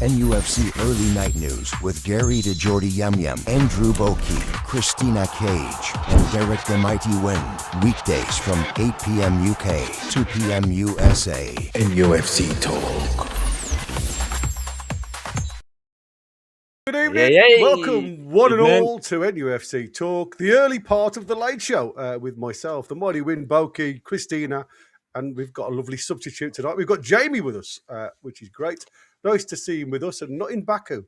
NUFC Early Night News with Gary DeJordy Yum Yum, Andrew Boki, Christina Cage, and Derek the Mighty Wind. Weekdays from 8 p.m. UK, 2 p.m. USA. NUFC Talk. Good evening. Welcome one and all to NUFC Talk, the early part of the late show with myself, the Mighty Wind, Boki, Christina, and we've got a lovely substitute tonight. We've got Jamie with us, which is great. Nice to see him with us and not in Baku.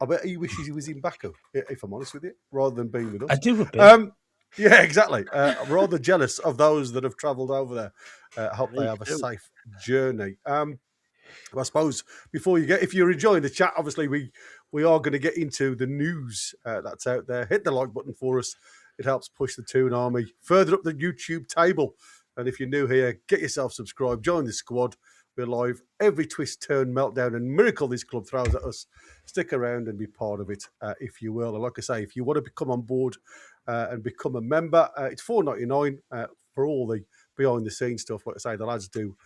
I bet he wishes he was in Baku, if I'm honest with you, rather than being with us. I do a bit. Yeah, exactly. Rather jealous of those that have travelled over there. I hope they have a safe journey. I suppose before you if you're enjoying the chat, obviously we are going to get into the news that's out there. Hit the like button for us. It helps push the Toon Army further up the YouTube table. And if you're new here, get yourself subscribed, join the squad. We're live every twist, turn, meltdown, and miracle this club throws at us. Stick around and be part of it, if you will. And like I say, if you want to become on board and become a member, it's $4.99 for all the behind-the-scenes stuff. Like I say, the lads do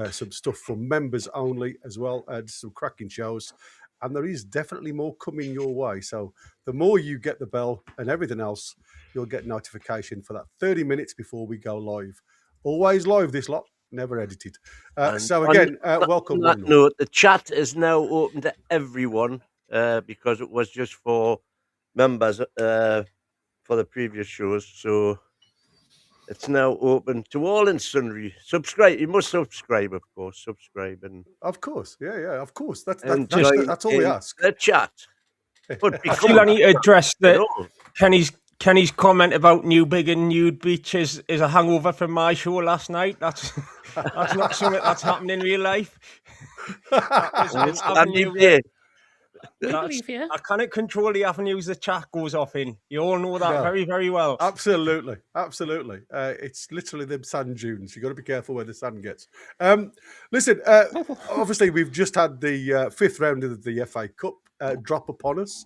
some stuff for members only as well. Some cracking shows. And there is definitely more coming your way. So the more you get the bell and everything else, you'll get notification for that 30 minutes before we go live. Always live, this lot. Never edited. So again, welcome. On that note, the chat is now open to everyone because it was just for members for the previous shows. So it's now open to all and sundry. Subscribe. You must subscribe, of course. Subscribe and of course, yeah, of course. That's all we ask. The chat. But I feel I need to address that. Kenny's comment about New Big and Nude Beach is a hangover from my show last night. That's not something that's happened in real life. I cannot control the avenues the chat goes off in. You all know that very, very well. Absolutely. It's literally them sand dunes. You've got to be careful where the sand gets. Listen, obviously we've just had the fifth round of the FA Cup drop upon us.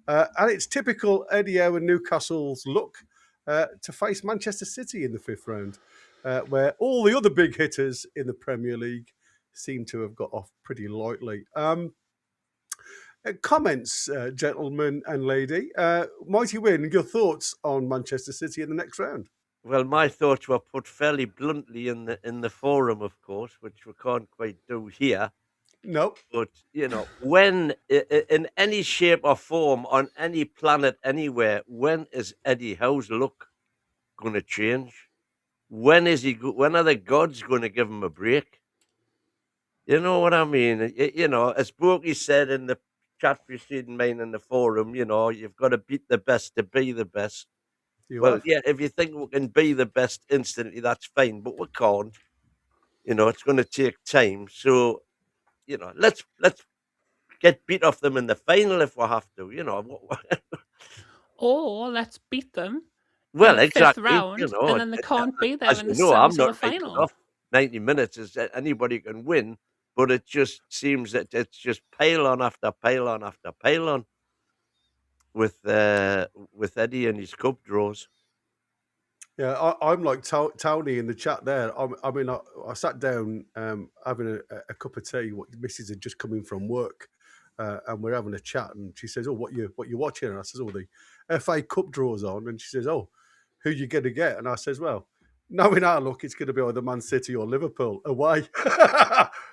And it's typical Eddie Howe and Newcastle's look to face Manchester City in the fifth round, where all the other big hitters in the Premier League seem to have got off pretty lightly. Comments, gentlemen and lady. Mighty Win, your thoughts on Manchester City in the next round? Well, my thoughts were put fairly bluntly in the forum, of course, which we can't quite do here. No. But, when, in any shape or form, on any planet, anywhere, when is Eddie Howe's look going to change? When are the gods going to give him a break? You know what I mean? As Brokey said in the chat preceding mine in the forum, you've got to beat the best to be the best. If you think we can be the best instantly, that's fine, but we can't. It's going to take time. So, let's get beat off them in the final if we have to, Or let's beat them. Well, in the exactly. Fifth round, and then they can't be there in the semis I'm or not the final. off 90 minutes is anybody can win, but it just seems that it's just pylon after pylon after pylon with Eddie and his cup draws. Yeah, I'm like Tony in the chat there. I sat down having a cup of tea. What Mrs. had just come in from work, and we're having a chat. And she says, "Oh, what you watching?" And I says, "Oh, the FA Cup draws on." And she says, "Oh, who you going to get?" And I says, "Well, knowing our luck, it's going to be either Man City or Liverpool away."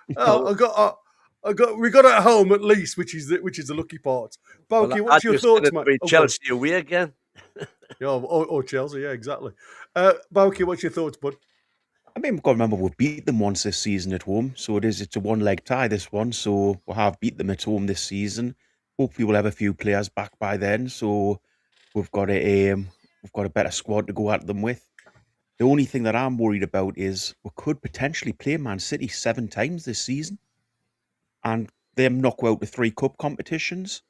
We got it at home at least, which is the lucky part. Boki, what's your thoughts, mate? Chelsea away again. Yeah, or Chelsea, yeah, exactly. Boki, what's your thoughts, bud? I mean, we've got to remember we've beat them once this season at home, so it's a one-leg tie, this one, so we have beat them at home this season. Hopefully we'll have a few players back by then, so we've got a better squad to go at them with. The only thing that I'm worried about is we could potentially play Man City 7 times this season and them knock out the 3 cup competitions.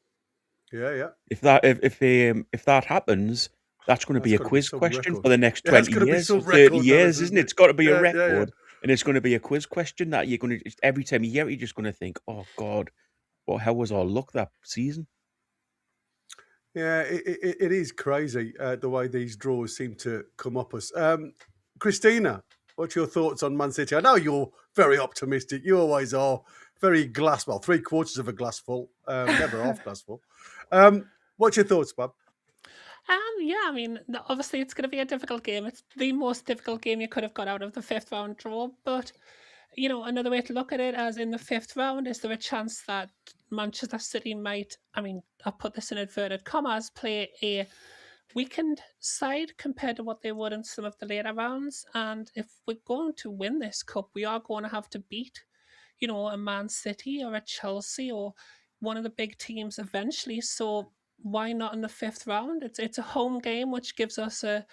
Yeah. If that happens, that's going to be a quiz question for the next 20 years, 30 years, isn't it? It's got to be a record. And it's going to be a quiz question that you're going to, every time you hear it, you're just going to think, oh, God, how was our luck that season? Yeah, it is crazy the way these draws seem to come up us. Christina, what's your thoughts on Man City? I know you're very optimistic. You always are. very glass, well, 3/4 of a glass full, never half glass full. What's your thoughts, Bob? Yeah, I mean, obviously it's going to be a difficult game. It's the most difficult game you could have got out of the 5th round draw. But, you know, another way to look at it, as in the 5th round, is there a chance that Manchester City might, I mean, I'll put this in inverted commas, play a weakened side compared to what they would in some of the later rounds? And if we're going to win this cup, we are going to have to beat, you know, a Man City or a Chelsea or one of the big teams eventually. So why not in the 5th round? It's a home game, which gives us a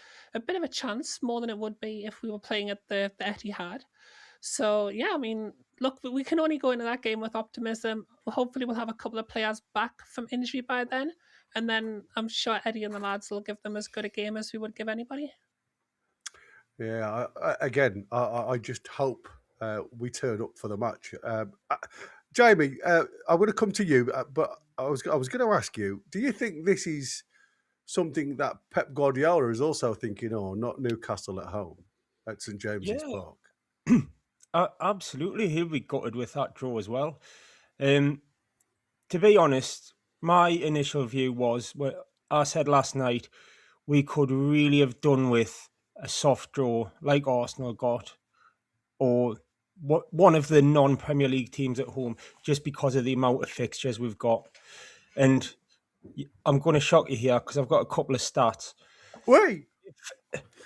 bit of a chance, more than it would be if we were playing at the Etihad. So yeah, I mean, look, we can only go into that game with optimism. Hopefully we'll have a couple of players back from injury by then, and then I'm sure Eddie and the lads will give them as good a game as we would give anybody. Yeah, I just hope we turn up for the match. Jamie, I would have come to you, but I was going to ask you: do you think this is something that Pep Guardiola is also thinking? Oh, not Newcastle at home at St James's Park. Absolutely, he'll be gutted with that draw as well. To be honest, my initial view was, well, I said last night, we could really have done with a soft draw like Arsenal got, or one of the non-Premier League teams at home, just because of the amount of fixtures we've got. And I'm going to shock you here because I've got a couple of stats. Wait,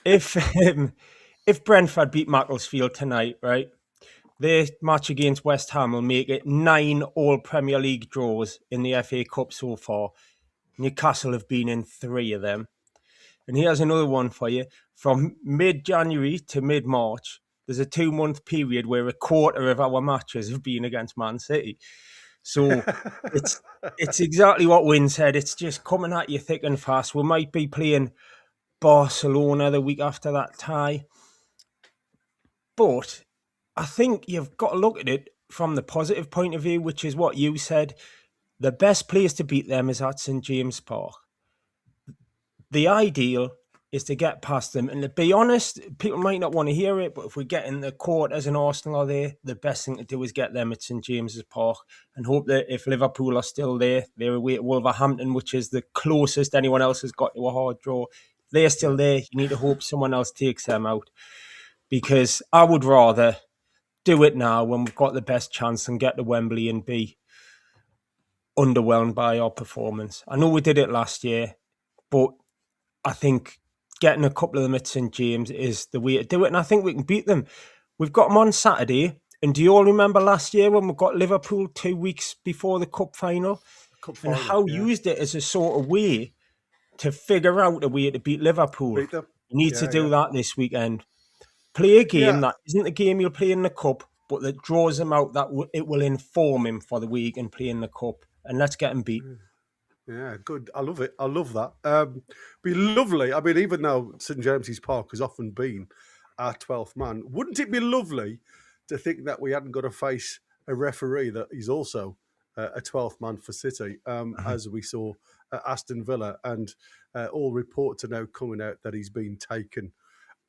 if Brentford beat Macclesfield tonight, right, their match against West Ham will make it 9 all Premier League draws in the FA Cup so far. Newcastle have been in 3 of them. And here's another one for you. From mid-January to mid-March, there's a 2-month period where a quarter of our matches have been against Man City. So it's exactly what Wynne said. It's just coming at you thick and fast. We might be playing Barcelona the week after that tie. But I think you've got to look at it from the positive point of view, which is what you said. The best place to beat them is at St James Park. The ideal is to get past them. And to be honest, people might not want to hear it, but if we get in the quarters and Arsenal are there, the best thing to do is get them at St James's Park and hope that if Liverpool are still there, they're away at Wolverhampton, which is the closest anyone else has got to a hard draw. If they're still there, you need to hope someone else takes them out. Because I would rather do it now when we've got the best chance and get to Wembley and be underwhelmed by our performance. I know we did it last year, but I think getting a couple of them at St James is the way to do it, and I think we can beat them. We've got them on Saturday, and do you all remember last year when we got Liverpool 2 weeks before the cup final? And Howe used it as a sort of way to figure out a way to beat Liverpool. You need to do that this weekend. Play a game that isn't the game you'll play in the cup, but that draws him out, that it will inform him for the week and play in the cup. And let's get him beat. Yeah, good. I love it. I love that. Be lovely. I mean, even though St James's Park has often been our 12th man, wouldn't it be lovely to think that we hadn't got to face a referee that is also a 12th man for City, as we saw at Aston Villa, and all reports are now coming out that he's been taken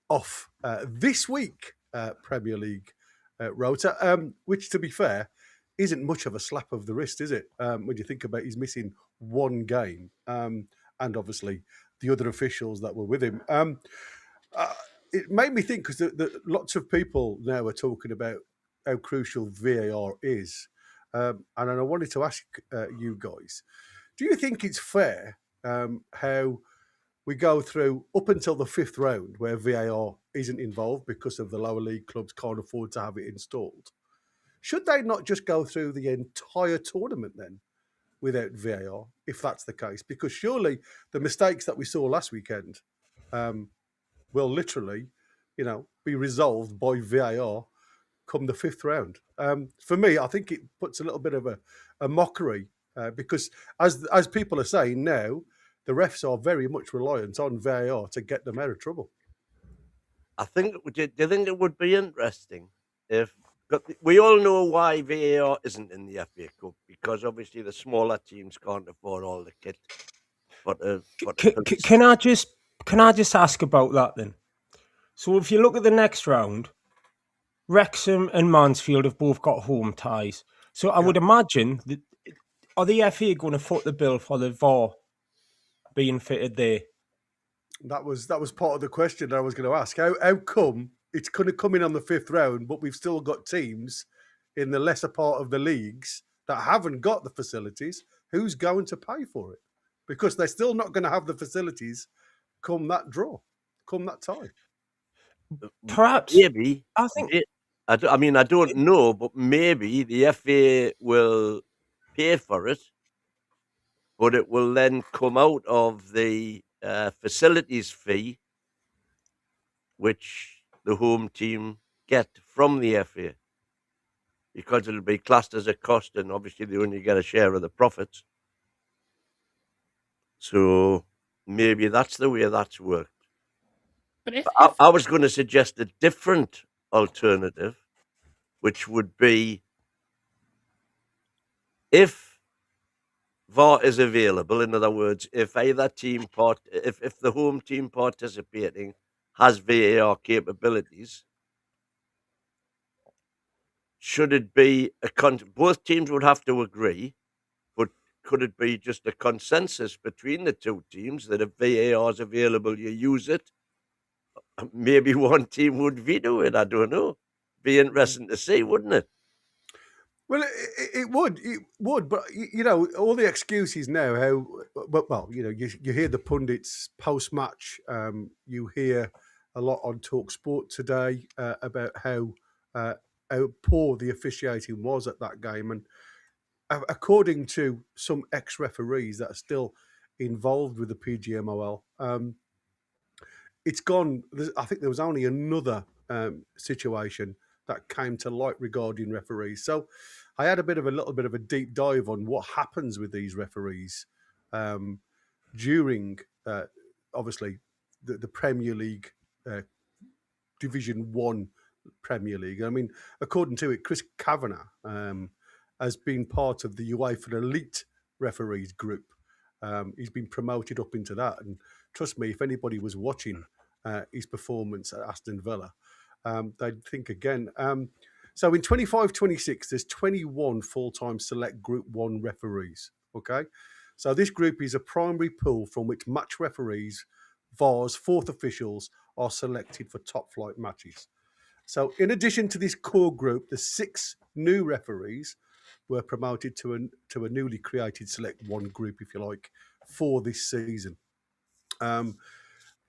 off this week Premier League rota, which, to be fair, isn't much of a slap of the wrist, is it? When you think about he's missing one game, and obviously the other officials that were with him. It made me think, because lots of people now are talking about how crucial VAR is. And I wanted to ask you guys, do you think it's fair how we go through up until the 5th round where VAR isn't involved because of the lower league clubs can't afford to have it installed? Should they not just go through the entire tournament then without VAR, if that's the case? Because surely the mistakes that we saw last weekend will literally, be resolved by VAR come the 5th round. For me, I think it puts a little bit of a mockery because as people are saying now, the refs are very much reliant on VAR to get them out of trouble. I think, do you think it would be interesting if, we all know why VAR isn't in the FA Cup, because obviously the smaller teams can't afford all the kit. Can I just ask about that then? So if you look at the next round, Wrexham and Mansfield have both got home ties. So I would imagine that are the FA going to foot the bill for the VAR being fitted there? That was part of the question I was going to ask. How come it's going to come in on the 5th round, but we've still got teams in the lesser part of the leagues that haven't got the facilities? Who's going to pay for it? Because they're still not going to have the facilities come that draw, come that time. Perhaps. Maybe. I think. I don't know, but maybe the FA will pay for it, but it will then come out of the facilities fee, which the home team get from the FA, because it'll be classed as a cost, and obviously they only get a share of the profits. So maybe that's the way that's worked. But if I was going to suggest a different alternative, which would be if VAR is available. In other words, if either team if the home team participating has VAR capabilities, should it be both teams would have to agree, but could it be just a consensus between the two teams that if VAR is available, you use it? Maybe one team would veto it. I don't know. Be interesting to see, wouldn't it? Well, it would, but you know, all the excuses now. You hear the pundits post match. You hear a lot on Talk Sport today about how poor the officiating was at that game, and according to some ex-referees that are still involved with the PGMOL, it's gone. I think there was only another situation that came to light regarding referees. So I had a little bit of a deep dive on what happens with these referees during, obviously, the Premier League, Division 1 Premier League. I mean, according to it, Chris Kavanagh has been part of the UEFA Elite Referees group. He's been promoted up into that. And trust me, if anybody was watching his performance at Aston Villa, they'd think again. So in 25-26, there's 21 full-time select Group 1 referees, okay? So this group is a primary pool from which match referees, VARs, fourth officials are selected for top-flight matches. So in addition to this core group, the 6 new referees were promoted to a newly created Select 1 group, if you like, for this season.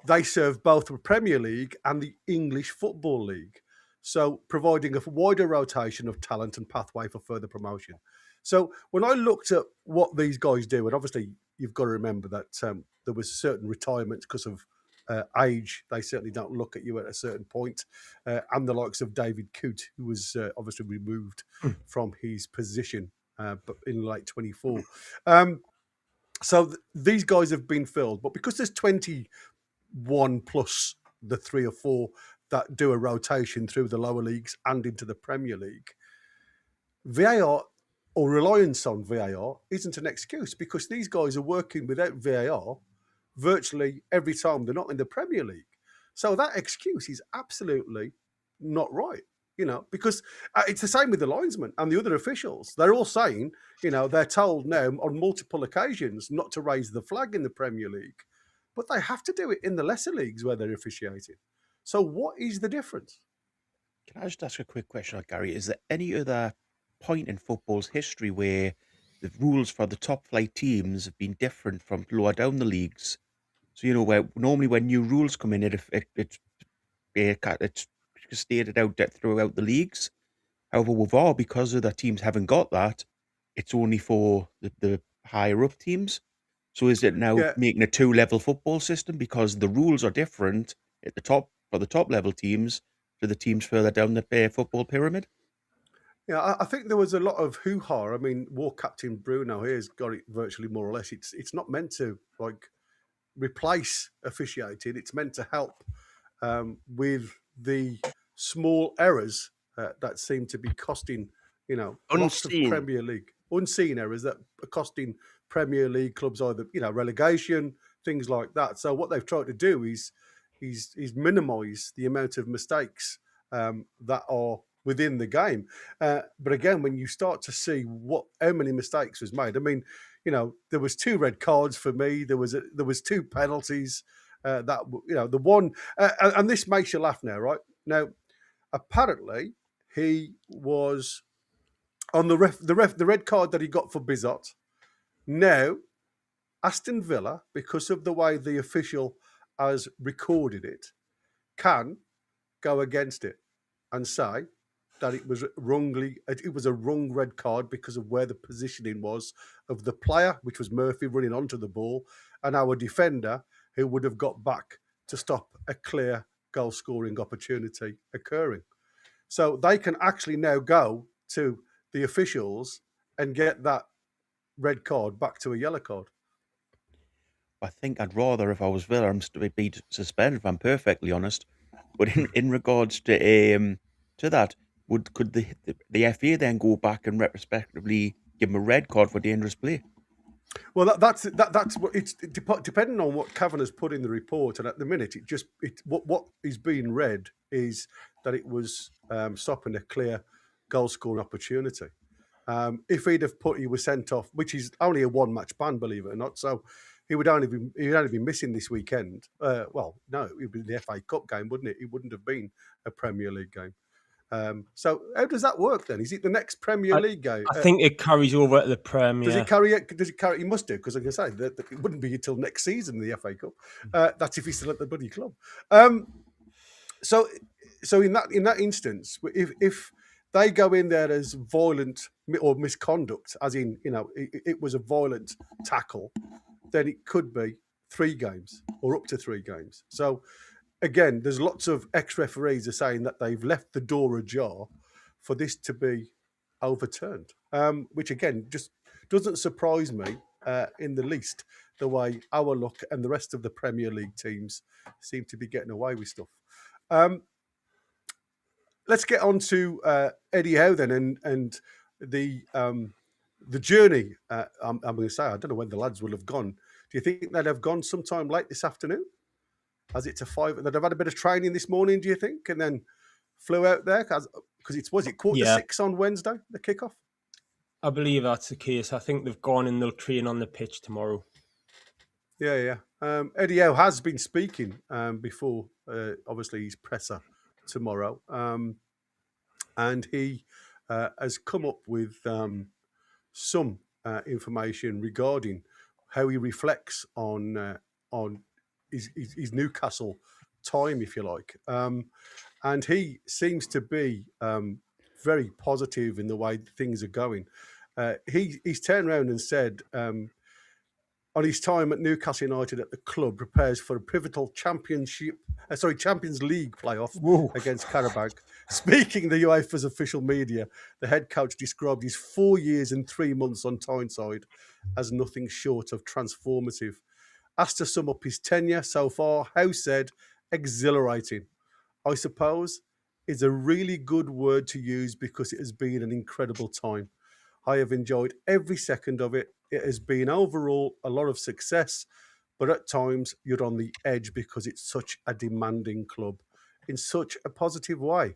They serve both the Premier League and the English Football League, so providing a wider rotation of talent and pathway for further promotion. So when I looked at what these guys do, and obviously you've got to remember that there was certain retirements because of age. They certainly don't look at you at a certain point. And the likes of David Coote, who was obviously removed from his position but in late 24. So these guys have been filled. But because there's 21 plus the 3 or 4 that do a rotation through the lower leagues and into the Premier League, VAR or reliance on VAR isn't an excuse, because these guys are working without VAR virtually every time they're not in the Premier League. So that excuse is absolutely not right, you know, because it's the same with the linesmen and the other officials. They're all saying, you know, they're told now on multiple occasions not to raise the flag in the Premier League, but they have to do it in the lesser leagues where they're officiating. So what is the difference? Can I just ask a quick question, Gary? Is there any other point in football's history where the rules for the top flight teams have been different from lower down the leagues? So, you know, where normally when new rules come in, it's stated out throughout the leagues. However, with VAR, because other teams haven't got that, it's only for the higher up teams. So is it now making a 2-level football system because the rules are different at the top for the top level teams to the teams further down the football pyramid? Yeah, I think there was a lot of hoo-ha. I mean, War Captain Bruno here's got it virtually more or less. It's not meant to like replace officiating. It's meant to help with the small errors that seem to be costing, you know, lots of Premier League unseen errors that are costing Premier League clubs either, you know, relegation, things like that. So what they've tried to do is minimise the amount of mistakes that are within the game. But again, when you start to see how many mistakes was made, I mean, there was 2 red cards for me. There was 2 penalties. The one, and this makes you laugh now, right? Now, apparently, he was on the red card that he got for Bizot. Now, Aston Villa, because of the way the official has recorded it, can go against it and say that it was a wrong red card because of where the positioning was of the player, which was Murphy running onto the ball, and our defender who would have got back to stop a clear goal scoring opportunity occurring. So they can actually now go to the officials and get that red card back to a yellow card. I think I'd rather, if I was Villa, be suspended, if I'm perfectly honest. But in regards to that, could the FA then go back and retrospectively give him a red card for dangerous play? Well, that's what it's depending on what Kavanagh's put in the report, and at the minute, what is being read is that it was stopping a clear goal scoring opportunity. If he'd have put he was sent off, which is only a 1-match ban, believe it or not, so he would only be missing this weekend. Well, no, it would be the FA Cup game, wouldn't it? It wouldn't have been a Premier League game. So how does that work then? Is it the next Premier League game? I think it carries over to the Premier. Does it carry it? He must do, because I can say that it wouldn't be until next season the FA Cup. That's if he's still at the bloody club. So in that instance, if they go in there as violent or misconduct, as in it was a violent tackle, then it could be 3 games or up to 3 games. So again, there's lots of ex-referees are saying that they've left the door ajar for this to be overturned, which again just doesn't surprise me in the least, the way our luck and the rest of the Premier League teams seem to be getting away with stuff. Let's get on to Eddie Howe then, and the journey. I'm going to say, I don't know when the lads will have gone. Do you think they'd have gone sometime late this afternoon? As it's a 5, they'd have had a bit of training this morning, do you think? And then flew out there? Because was it 6:15 on Wednesday, the kickoff? I believe that's the case. I think they've gone and they'll train on the pitch tomorrow. Yeah. Eddie Howe has been speaking before, obviously, his presser tomorrow. And he has come up with some information regarding how he reflects on his Newcastle time, if you like. And he seems to be very positive in the way things are going. He's turned around and said, on his time at Newcastle United at the club, prepares for a pivotal Champions League playoff against Karabakh. Speaking the UEFA's official media, the head coach described his 4 years and 3 months on Tyneside as nothing short of transformative. Asked to sum up his tenure so far, Howe said, exhilarating, I suppose, is a really good word to use because it has been an incredible time. I have enjoyed every second of it. It has been overall a lot of success, but at times you're on the edge because it's such a demanding club in such a positive way.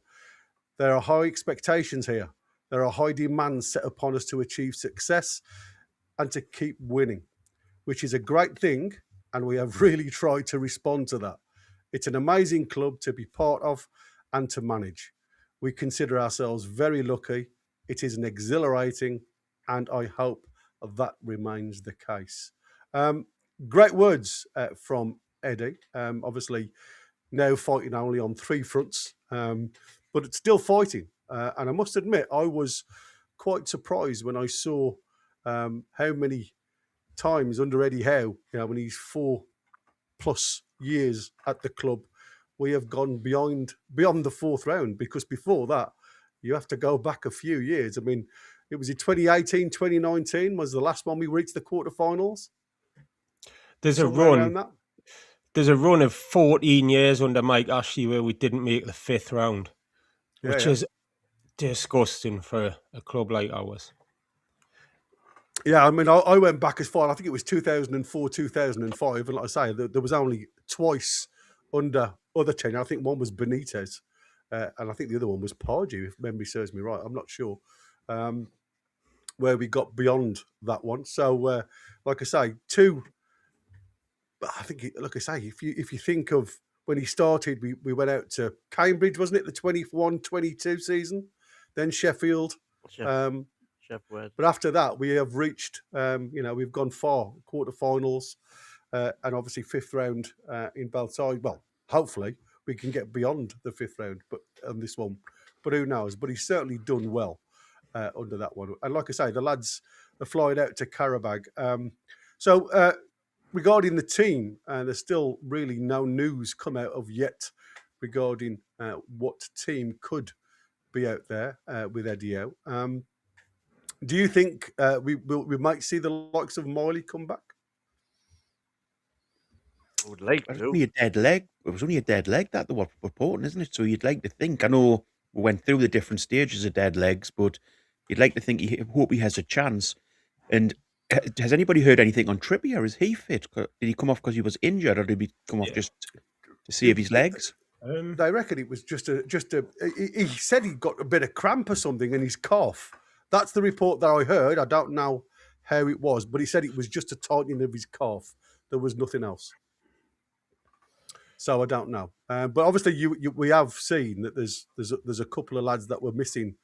There are high expectations here. There are high demands set upon us to achieve success and to keep winning, which is a great thing, and we have really tried to respond to that. It's an amazing club to be part of and to manage. We consider ourselves very lucky. It is an exhilarating, and I hope that remains the case. Great words from Eddie. Obviously, now fighting only on 3 fronts, but it's still fighting. And I must admit, I was quite surprised when I saw how many times under Eddie Howe, when he's 4+ years at the club, we have gone beyond the 4th round, because before that, you have to go back a few years. I mean, it was in 2018, 2019 was the last one we reached the quarterfinals. There's a run of 14 years under Mike Ashley where we didn't make the 5th round, which is disgusting for a club like ours. Yeah, I mean, I went back as far, I think it was 2004, 2005. And like I say, there was only twice under other tenure. I think one was Benitez. and I think the other one was Pardew, if memory serves me right. I'm not sure. Where we got beyond that one. So, like I say, I think, like I say, if you think of when he started, we went out to Cambridge, wasn't it, the 21-22 season? Then Sheffield. Sheffield. But after that, we have reached, we've gone far, quarterfinals, and obviously fifth round in both sides. Well, hopefully we can get beyond the fifth round, but on this one, but who knows? But he's certainly done well under that one. And like I say, the lads are flying out to Karabag. Regarding the team, there's still really no news come out of yet regarding what team could be out there with Eddie Howe. Do you think we might see the likes of Miley come back? I would like It was to. only a dead leg. It was only a dead leg that they were reporting, isn't it? So you'd like to think. I know we went through the different stages of dead legs, but you'd like to think. Hope he has a chance. And has anybody heard anything on Trippier? Is he fit? Did he come off because he was injured, or did he come off just to save his legs? I reckon it was just a. He said he got a bit of cramp or something in his calf. That's the report that I heard. I don't know how it was, but he said it was just a tightening of his calf. There was nothing else. So I don't know. But obviously, we have seen that there's a couple of lads that were missing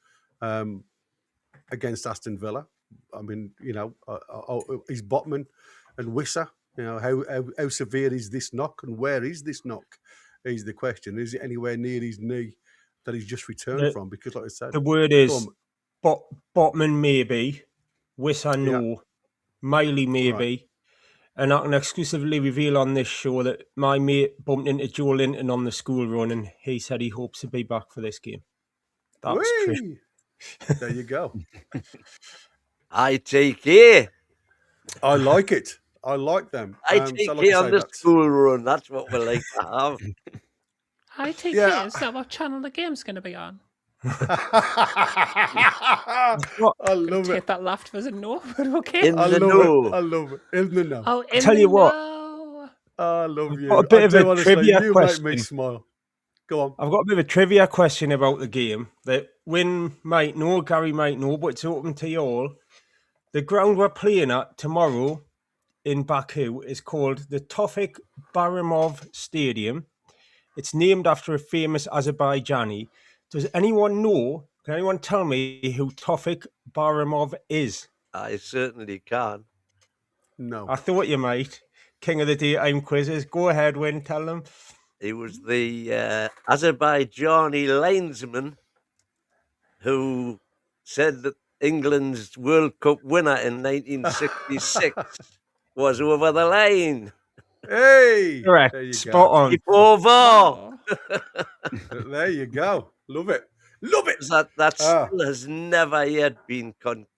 against Aston Villa. I mean, he's Botman and Wissa. How severe is this knock, and where is this knock? Is the question. Is it anywhere near his knee that he's just returned from? Because, like I said, the word is Botman maybe, Wissa no, Miley maybe, and I can exclusively reveal on this show that my mate bumped into Joe Linton on the school run, and he said he hopes to be back for this game. That's true. There you go. I take care. I like it. I like them. I take care on the school run. That's what we like to have. I take care. Is that what channel the game's going to be on? I love it. Take that laugh as a no, but okay. In the know. I love it. In the know. Oh, in tell the you what. know. I love you. Got a bit of a honestly, trivia you question. make me smile. Go on. I've got a bit of a trivia question about the game that Wynne might know, Gary might know, but it's open to you all. The ground we're playing at tomorrow in Baku is called the Tofik Baramov Stadium. It's named after a famous Azerbaijani. Does anyone know? Can anyone tell me who Tofik Baramov is? I certainly can. No. I thought you might. King of the Daytime Quizzes. Go ahead, Wynne, tell them. He was the Azerbaijani linesman who said that England's World Cup winner in 1966 was over the line. Hey! Correct. There you Spot go. on. Oh. There you go. Love it. Love it. That still has never yet been...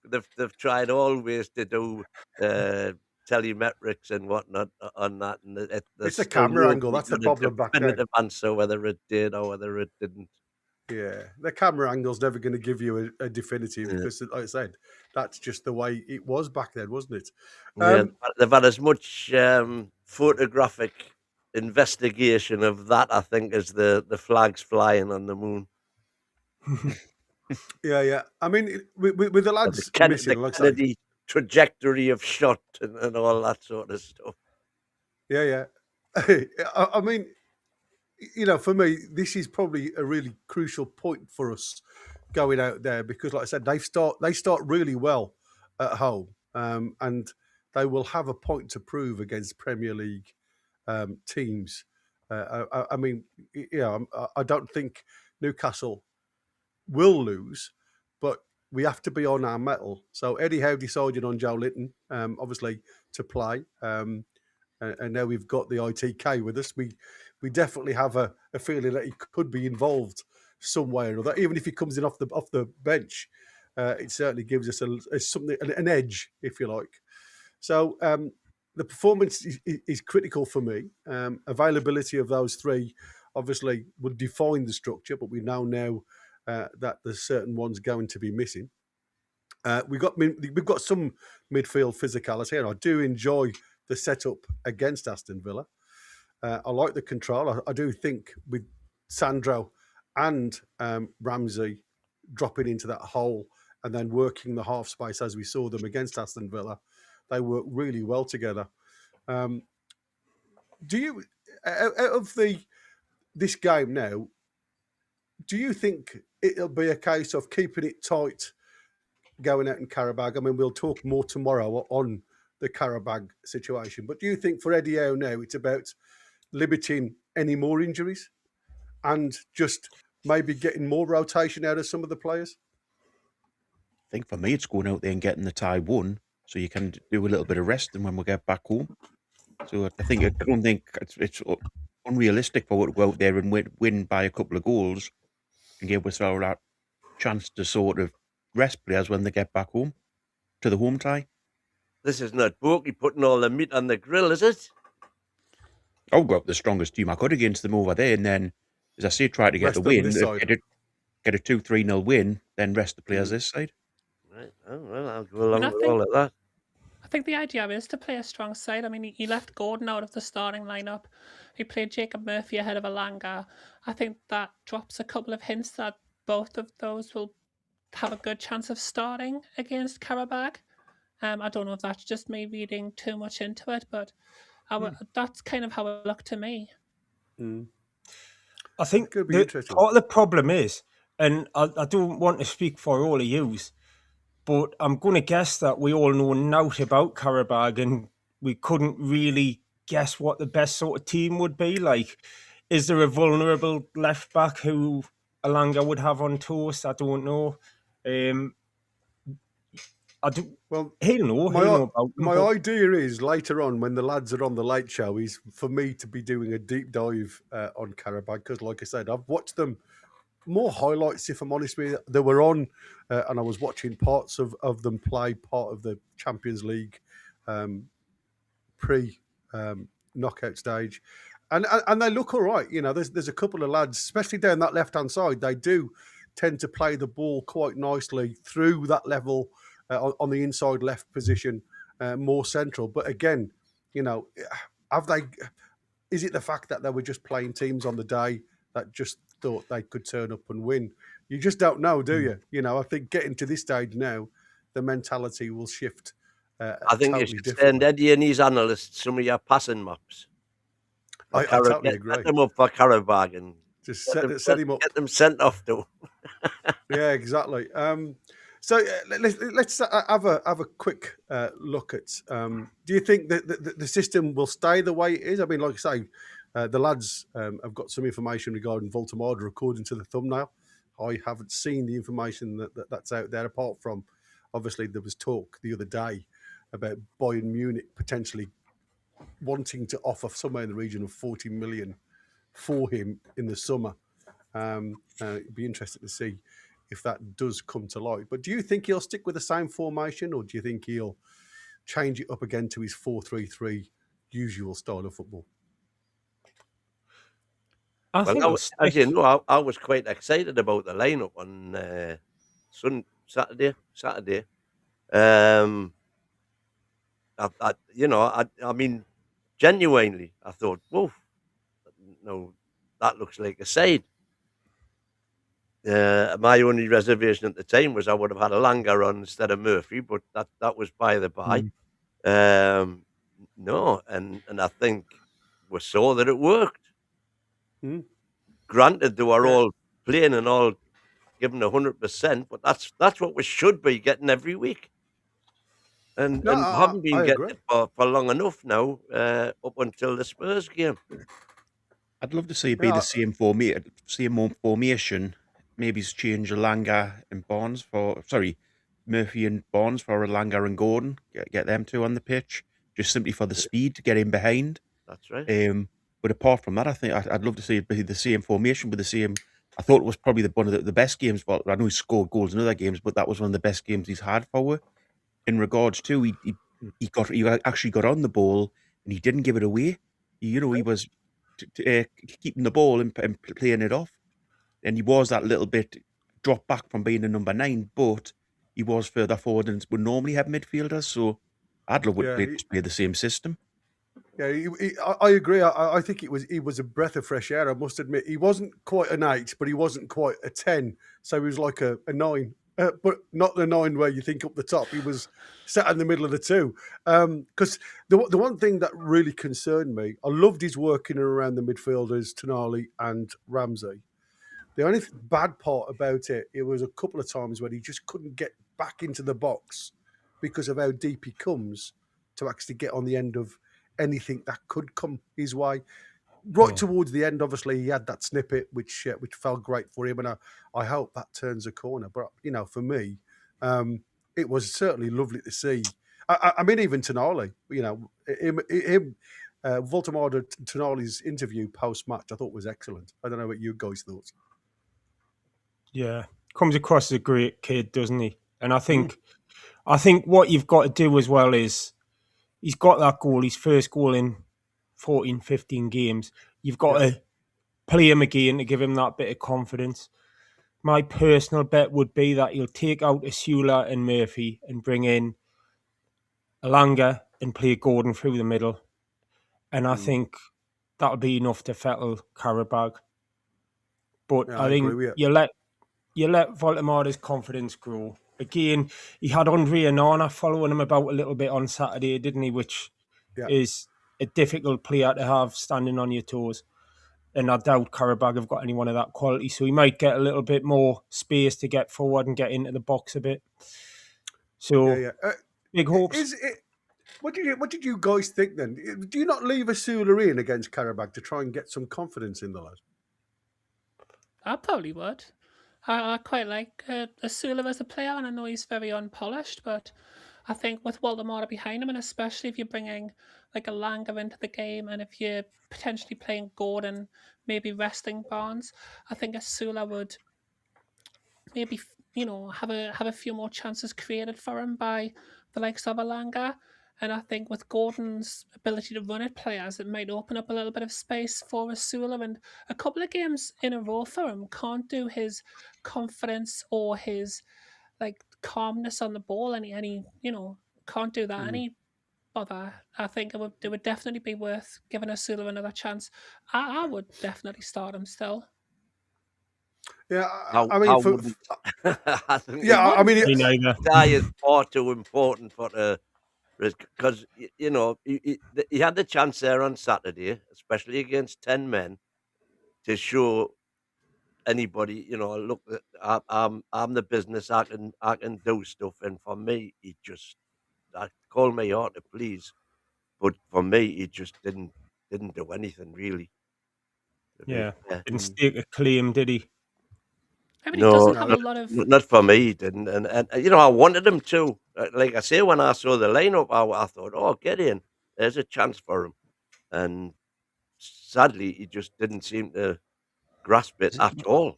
They've tried always to do telemetrics and whatnot on that. And it's a camera angle. That's the problem back then. Definitive answer whether it did or whether it didn't. Yeah, the camera angle's never going to give you a definitive because, like I said, that's just the way it was back then, wasn't it? They've had as much photographic investigation of that, I think, as the flags flying on the moon. Yeah. I mean, with the lads missing, like the trajectory of shot and all that sort of stuff. Yeah. I mean, for me, this is probably a really crucial point for us going out there because, like I said, they start really well at home, and they will have a point to prove against Premier League teams. I mean, I don't think Newcastle will lose, but we have to be on our mettle. So Eddie Howe decided on Joe Linton, obviously, to play. And now we've got the ITK with us. We definitely have a feeling that he could be involved some way or another. Even if he comes in off the bench, it certainly gives us an edge, if you like. So the performance is critical for me. Availability of those three obviously would define the structure, but we know now that there's certain ones going to be missing. We've got some midfield physicality, and I do enjoy the setup against Aston Villa. I like the control. I do think with Sandro and Ramsey dropping into that hole and then working the half space as we saw them against Aston Villa. They work really well together. Do you, out of this game now, do you think it'll be a case of keeping it tight going out in Karabag? I mean, we'll talk more tomorrow on the Karabag situation, but do you think for Eddie Howe now it's about limiting any more injuries and just maybe getting more rotation out of some of the players? I think for me, it's going out there and getting the tie won so you can do a little bit of resting when we get back home. So I don't think it's unrealistic for us to go out there and win by a couple of goals and give us that chance to sort of rest players when they get back home to the home tie. This is not Baku putting all the meat on the grill, is it? I'll go up the strongest team I could against them over there, and then, as I say, try to get Rest the on win, this side. get a 2-3-0 win, then rest the players this side. Right. Oh, well, I'll go along I with think- all of that. I think the idea is to play a strong side. I mean, he left Gordon out of the starting lineup. He played Jacob Murphy ahead of Alanga. I think that drops a couple of hints that both of those will have a good chance of starting against Karabag. I don't know if that's just me reading too much into it, but that's kind of how it looked to me. I think Could be interesting. part of the problem is, and I don't want to speak for all of yous, but I'm going to guess that we all know naught about Karabag and we couldn't really guess what the best sort of team would be. Like, is there a vulnerable left back who Alanga would have on toast? I don't know. I do. Well, He'll know about them, my but- idea is later on when the lads are on the late show is for me to be doing a deep dive on Karabag because, like I said, I've watched them more highlights. If I'm honest with you, they were on, and I was watching parts of them play part of the Champions League pre knockout stage, and they look all right. You know, there's a couple of lads, especially down that left hand side. They do tend to play the ball quite nicely through that level. On the inside left position, more central. But again, you know, is it the fact that they were just playing teams on the day that just thought they could turn up and win? You just don't know, do you? You know, I think getting to this stage now, the mentality will shift. I think you totally should send differently. Eddie and his analysts some of your passing maps. I totally agree. Set them up for Karabag and Just set him up. Get them sent off though. Yeah, exactly. So let's have a quick look at. Do you think that the system will stay the way it is? I mean, like I say, the lads have got some information regarding Woltemade according to the thumbnail. I haven't seen the information that's out there, apart from obviously there was talk the other day about Bayern Munich potentially wanting to offer somewhere in the region of 40 million for him in the summer. It'd be interesting to see if that does come to light. But do you think he'll stick with the same formation, or do you think he'll change it up again to his 4-3-3 usual style of football? I think Well, he'll as you stick. know, I was quite excited about the lineup on Saturday. I mean, genuinely, I thought, whoa, no, that looks like a side. My only reservation at the time was I would have had a Langer on instead of Murphy, but that was by the by. No, and I think we saw that it worked. Granted, they were all playing and all given 100%, but that's what we should be getting every week. And we haven't been getting it for long enough now, up until the Spurs game. I'd love to see it be the same formation. Maybe change Alanga and Barnes Murphy and Barnes for Alanga and Gordon. Get them two on the pitch, just simply for the speed to get in behind. That's right. But apart from that, I think I'd love to see it be the same formation with the same. I thought it was probably one of the best games. Well, I know he scored goals in other games, but that was one of the best games he's had for. In regards to he actually got on the ball and he didn't give it away. He was keeping the ball and playing it off. And he was that little bit dropped back from being a number 9, but he was further forward than would normally have midfielders. So I'd love to play the same system. Yeah, I agree. I think he was a breath of fresh air. I must admit, he wasn't quite an 8, but he wasn't quite a 10. So he was like a 9, but not the 9 where you think up the top. He was sat in the middle of the two. Because the one thing that really concerned me, I loved his working around the midfielders, Tonali and Ramsey. The only bad part about it was a couple of times when he just couldn't get back into the box because of how deep he comes to actually get on the end of anything that could come his way. Right towards the end, obviously, he had that snippet, which felt great for him, and I hope that turns a corner. But, for me, it was certainly lovely to see. I mean, even Tonali, him Woltemade Tonali's interview post-match, I thought was excellent. I don't know what you guys thought. Yeah, comes across as a great kid, doesn't he? And I think what you've got to do as well is he's got that goal, his first goal in 14, 15 games. You've got to play him again to give him that bit of confidence. My personal bet would be that he'll take out Asula and Murphy and bring in Alanga and play Gordon through the middle. And I think that'll be enough to fettle Karabag. But I think you let Woltemade's confidence grow. Again, he had Andre Onana following him about a little bit on Saturday, didn't he? Which is a difficult player to have standing on your toes. And I doubt Karabag have got anyone of that quality. So he might get a little bit more space to get forward and get into the box a bit. So, big hopes. What did you guys think then? Do you not leave Asula in against Karabag to try and get some confidence in the lad? I probably would. I quite like Asula as a player, and I know he's very unpolished, but I think with Woltemade behind him, and especially if you're bringing like a Langer into the game, and if you're potentially playing Gordon, maybe resting BANS, I think Asula would maybe have a few more chances created for him by the likes of a Langer. And I think with Gordon's ability to run at players, it might open up a little bit of space for Asula. And a couple of games in a row for him can't do his confidence or his calmness on the ball any can't do that any bother. I think it would definitely be worth giving Asula another chance. I would definitely start him still. Yeah, I mean, I think Guy is far too important for the because he had the chance there on Saturday, especially against 10 men, to show anybody, look, I'm the business. I can do stuff, and for me, I call me out to please, but for me, he just didn't do anything really. Yeah, didn't stake a claim, did he? I mean, he doesn't have a lot of... Not for me, he didn't. And I wanted him to. Like I say, when I saw the lineup, I thought, oh, get in. There's a chance for him. And sadly, he just didn't seem to grasp it at all.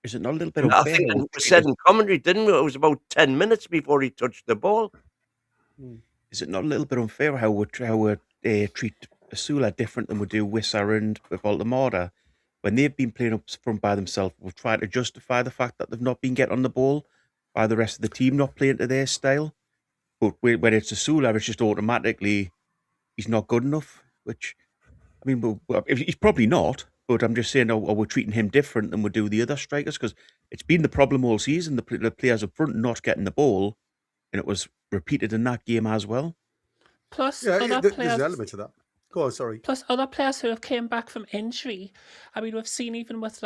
Is it not a little bit unfair? I think it was said in commentary, didn't we? It was about 10 minutes before he touched the ball. Is it not a little bit unfair how we treat Asula different than we do Wissa and Woltemade? When they've been playing up front by themselves, we've tried to justify the fact that they've not been getting on the ball by the rest of the team not playing to their style. But when it's Asula, it's just automatically he's not good enough. Which, I mean, he's probably not. But I'm just saying, are we treating him different than we do the other strikers? Because it's been the problem all season, the players up front not getting the ball, and it was repeated in that game as well. Plus, there's an element to that. Go on, sorry. Plus, other players who have came back from injury. I mean, we've seen even with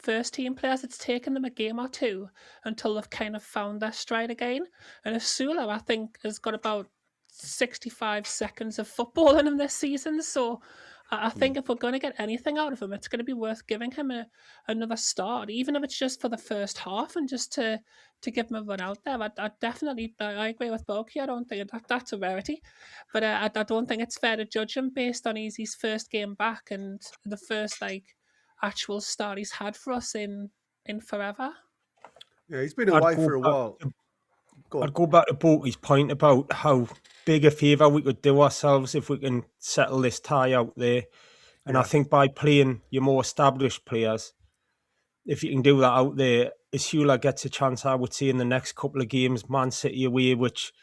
first team players, it's taken them a game or two until they've kind of found their stride again. And Asula, I think, has got about 65 seconds of football in him this season. So I think if we're going to get anything out of him, it's going to be worth giving him another start, even if it's just for the first half and just to give him a run out there. I agree with Boki. I don't think that's a rarity, but I don't think it's fair to judge him based on his first game back and the first actual start he's had for us in forever. Yeah, he's been away for a while. I'd go back to Boki's point about how big a favour we could do ourselves if we can settle this tie out there. And I think by playing your more established players, if you can do that out there, Asula gets a chance, I would say, in the next couple of games, Man City away, which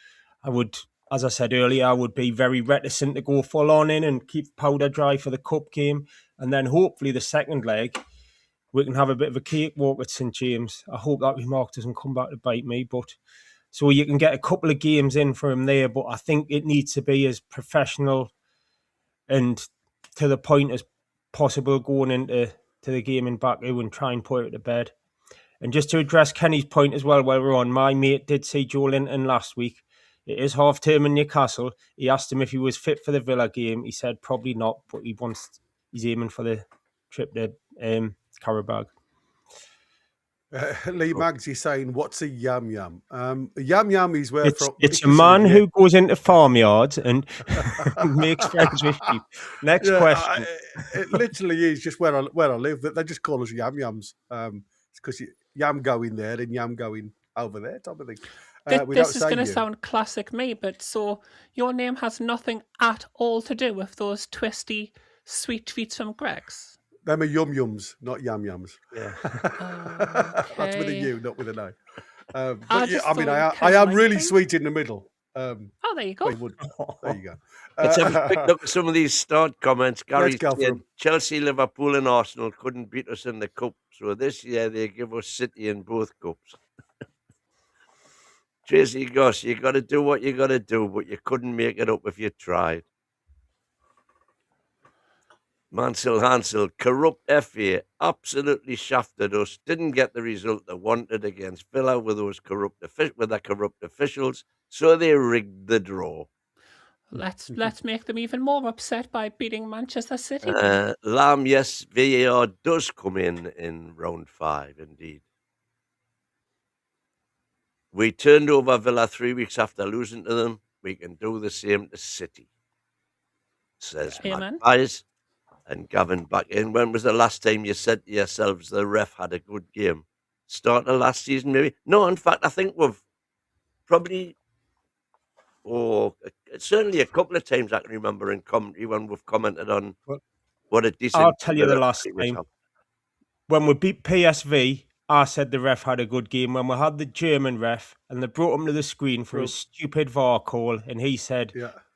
I would as I said earlier, I would be very reticent to go full on in and keep powder dry for the cup game. And then hopefully the second leg, we can have a bit of a cakewalk at St James. I hope that remark doesn't come back to bite me. But so you can get a couple of games in for him there. But I think it needs to be as professional and to the point as possible going into the game in Baku and try and put it to bed. And just to address Kenny's point as well, while we're on, my mate did see Joe Linton last week. It is half term in Newcastle. He asked him if he was fit for the Villa game. He said probably not, but he's aiming for the trip to Karabag. Lee Magsy saying, "What's a yam yam?" A yam yam is where it's a man who goes into farmyards and makes friends with sheep. Next question. It literally is just where I live. They just call us yam yams. It's because yam going there and yam going over there, type of thing. This is going to sound classic me, but so your name has nothing at all to do with those twisty sweet treats from Greg's. Them are yum yums, not yam yams. Yeah, That's with a U, not with an A. But yeah, I mean, I am really sweet in the middle. Oh, there you go. There you go. Let's have a quick look at some of these start comments. Gary Let's go saying, Chelsea, Liverpool and Arsenal couldn't beat us in the cup, so this year they give us City in both cups. Tracy Goss, you got to do what you got to do, but you couldn't make it up if you tried. Mansell Hansel, corrupt FA, absolutely shafted us, didn't get the result they wanted against Villa with those corrupt officials, so they rigged the draw. Let's make them even more upset by beating Manchester City. Lamb, yes, VAR does come in round 5, indeed. We turned over Villa 3 weeks after losing to them. We can do the same to City, says Magpies. And Gavin back in. When was the last time you said to yourselves the ref had a good game? Start of last season, maybe? No, in fact, I think we've probably, certainly a couple of times I can remember in commentary when we've commented on what a decent... I'll tell you the last time. When we beat PSV, I said the ref had a good game. When we had the German ref and they brought him to the screen for a stupid VAR call and he said,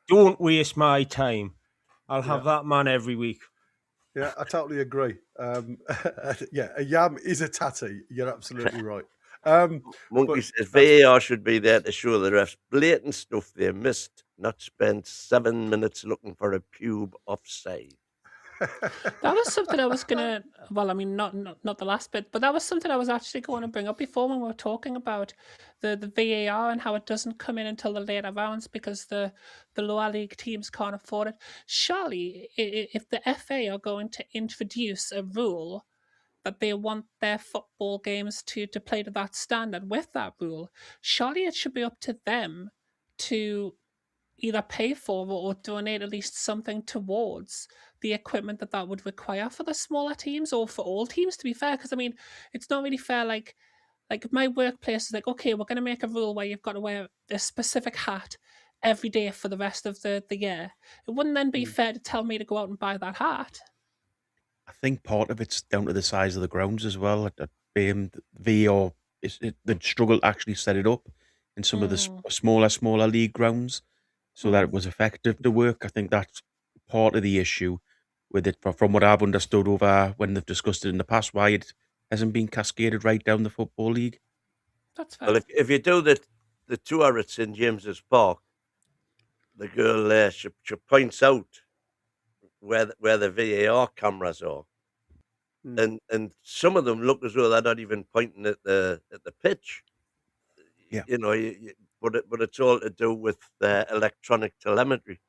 don't waste my time. I'll have that man every week. Yeah, I totally agree. Yeah, a yam is a tatty. You're absolutely right. Monkey says VAR should be there to show the refs blatant stuff they missed, not spend 7 minutes looking for a pube offside. That was something I was gonna. Well, I mean, not the last bit, but that was something I was actually going to bring up before when we were talking about the VAR and how it doesn't come in until the later rounds because the lower league teams can't afford it. Surely, if the FA are going to introduce a rule that they want their football games to play to that standard with that rule, surely it should be up to them to either pay for or donate at least something towards the equipment that would require for the smaller teams or for all teams, to be fair. Because, I mean, it's not really fair. Like my workplace is like, okay, we're going to make a rule where you've got to wear a specific hat every day for the rest of the year. It wouldn't then be fair to tell me to go out and buy that hat. I think part of it's down to the size of the grounds as well. VAR, they struggle to actually set it up in some of the smaller league grounds so that it was effective to work. I think that's part of the issue with it, from what I've understood over when they've discussed it in the past, why it hasn't been cascaded right down the Football League. That's fair. Well, if you do the tour at St James's Park, the girl there, she points out where the VAR cameras are. And some of them look as though they're not even pointing at the pitch. Yeah. You know, but it's all to do with the electronic telemetry.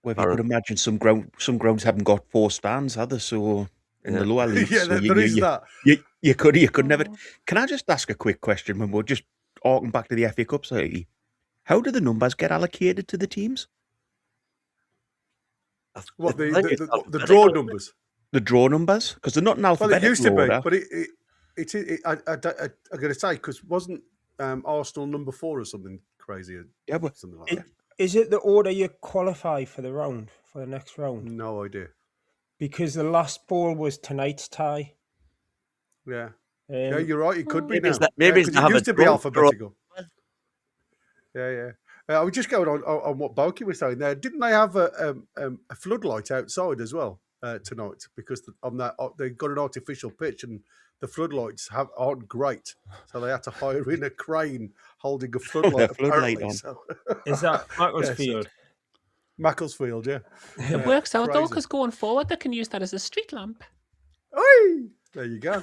Well, if you could imagine some grounds haven't got 4 stands, have they? So in the lower leagues, yeah, so there is that. You could never. Can I just ask a quick question when we're just harking back to the FA Cup side? How do the numbers get allocated to the teams? What the draw numbers? The draw numbers, because they're not in alphabetical order. Well, it used to be, but I'm going to say, because wasn't Arsenal number 4 or something crazy? Yeah, but something like that. Is it the order you qualify for the next round? No idea. Because the last ball was tonight's tie. Yeah. Yeah, you're right. It could be now. Maybe it used to be alphabetical. Yeah. I was just going on what Baku was saying there. Didn't they have a floodlight outside as well tonight? Because they've got an artificial pitch and the floodlights aren't great, so they had to hire in a crane holding a floodlight. Apparently, on. so. Is that Macclesfield? Macclesfield, yeah. It works out though, because going forward, they can use that as a street lamp. Oi! There you go.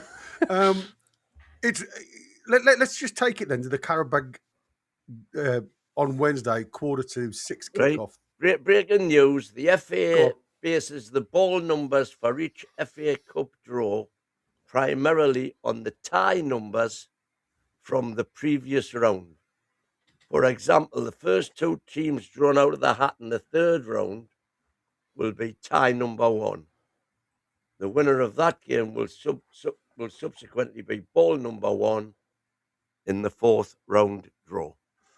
Let's just take it then to the Karabag on Wednesday, 6:15 kickoff. Great breaking news. The FA bases the ball numbers for each FA Cup draw primarily on the tie numbers from the previous round. For example, the first two teams drawn out of the hat in the third round will be tie number 1. The winner of that game will subsequently be ball number 1 in the fourth round draw.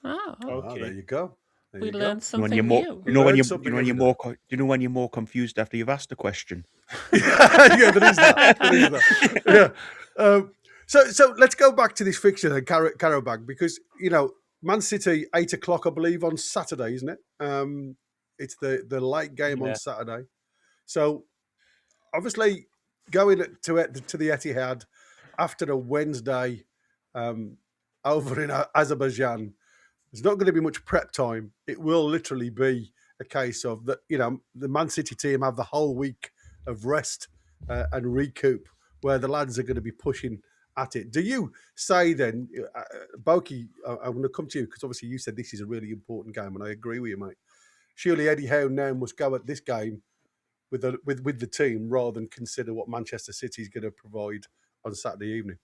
Oh, okay. There you go. We learned something new. You know when you're more confused after you've asked a question. Yeah, there is that. Yeah. So let's go back to this fixture then, Karabag, because Man City 8:00, I believe, on Saturday, isn't it? It's the late game on Saturday. So obviously going to the Etihad after a Wednesday over in Azerbaijan, there's not going to be much prep time. It will literally be a case of that. The Man City team have the whole week of rest and recoup, where the lads are going to be pushing at it. Do you say then, Boki, I'm going to come to you because obviously you said this is a really important game, and I agree with you, mate. Surely Eddie Howe now must go at this game with the team rather than consider what Manchester City is going to provide on Saturday evening.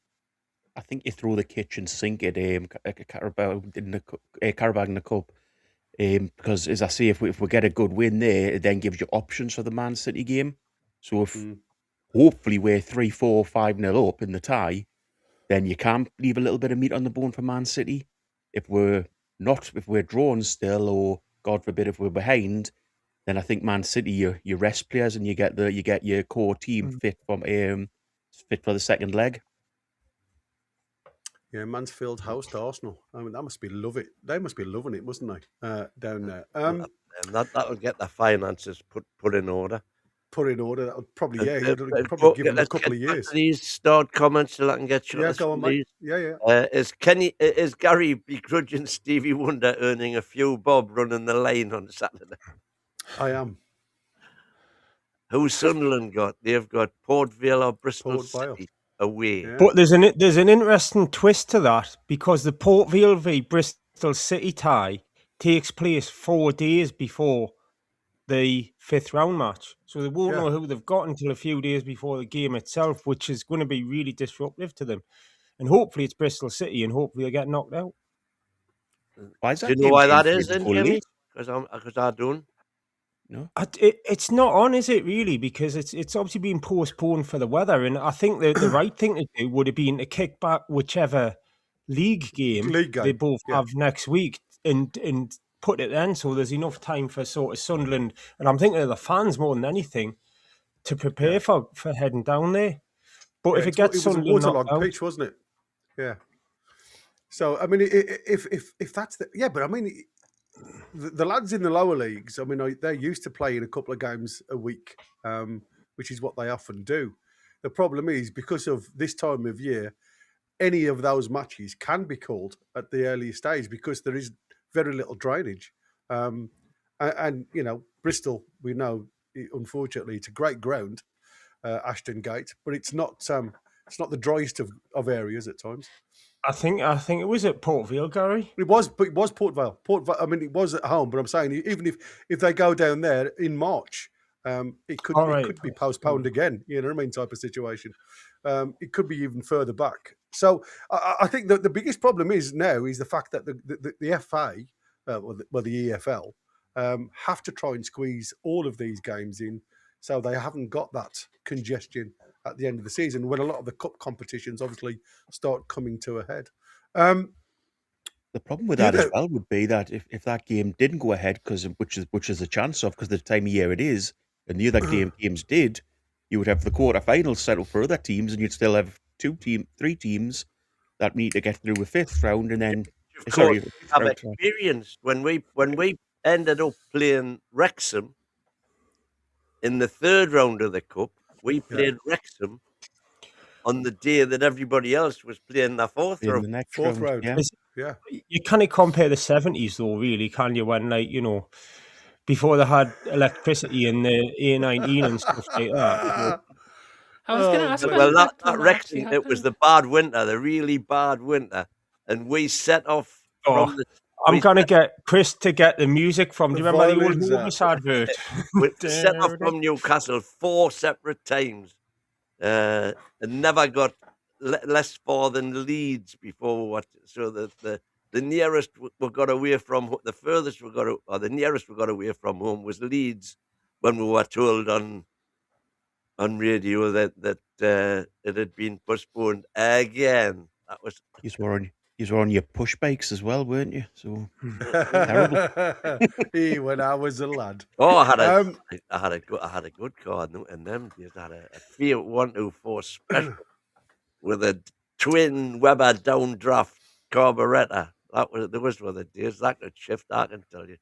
I think you throw the kitchen sink at Karabag in the cup, because as I say, if we get a good win there, it then gives you options for the Man City game. So if hopefully we're 3-4, 5-0 up in the tie, then you can leave a little bit of meat on the bone for Man City. If we're drawn still, or God forbid if we're behind, then I think Man City you rest players and you get your core team fit for the second leg. Yeah, Mansfield host Arsenal. I mean, that must be love it. They must be loving it, mustn't they? Down there. That'll get the finances put in order. Put in order. That'll probably probably give them a couple of years. Please start comments so I can get you. Yeah, go on, mate. Yeah. Is Gary begrudging Stevie Wonder earning a few bob running the lane on Saturday? I am. Who's Sunderland got? They've got Port Vale or Bristol City away. Yeah. But there's an interesting twist to that, because the Port Vale v Bristol City tie takes place 4 days before the 5th round match. So they won't know who they've got until a few days before the game itself, which is going to be really disruptive to them. And hopefully it's Bristol City, and hopefully they get knocked out. Why is that? Do you know why that is, then, Jimmy? Because I don't. No, it's not on, is it, really? Because it's obviously been postponed for the weather, and I think the right thing to do would have been to kick back whichever league game they both have next week and put it then, so there's enough time for sort of Sunderland, and I'm thinking of the fans more than anything, to prepare for heading down there. But if it gets Sunderland, it was a waterlogged pitch, wasn't it? Yeah. So I mean, if that's but I mean. The lads in the lower leagues, I mean, they're used to playing a couple of games a week, which is what they often do. The problem is, because of this time of year, any of those matches can be called at the earliest stage because there is very little drainage. And Bristol, we know, unfortunately, it's a great ground, Ashton Gate, but it's not the driest of areas at times. I think it was at Port Vale, Gary. It was Port Vale. I mean, it was at home, but I'm saying even if they go down there in March, it could be postponed again. You know what I mean? Type of situation. It could be even further back. So I think that the biggest problem is the fact that the FA, the EFL, have to try and squeeze all of these games in, so they haven't got that congestion at the end of the season, when a lot of the cup competitions obviously start coming to a head. The problem with that as well would be that if that game didn't go ahead, which is a chance of, because the time of year it is, and the other games did, you would have the quarterfinals settled for other teams, and you'd still have 3 teams that need to get through a 5th round, and then Of Sorry, course, I've experienced when we ended up playing Wrexham in the 3rd round of the cup. We played Wrexham on the day that everybody else was playing the 4th in round. the next 4th round. round. Yeah. Yeah. You can't compare the 70s though, really, can you? When, like, you know, before they had electricity and the A19 and stuff like that. You know. I was going to ask Well, when that Wrexham, it was the bad winter, the really bad winter, and we set off from the. I'm going to get Chris to get the music from. Do you remember the old violins Morbus advert? We set off from Newcastle 4 separate times, and never got less far than Leeds before what. So the nearest we got away from, the furthest we got, or the nearest we got away from home was Leeds, when we were told on radio that it had been postponed again. That was. You were on your push bikes as well, weren't you? So terrible. When I was a lad. Oh, I had a good car in them days. I had a Fiat 124 Special with a twin Weber downdraft carburettor. Those were the days. That could shift, I can tell you.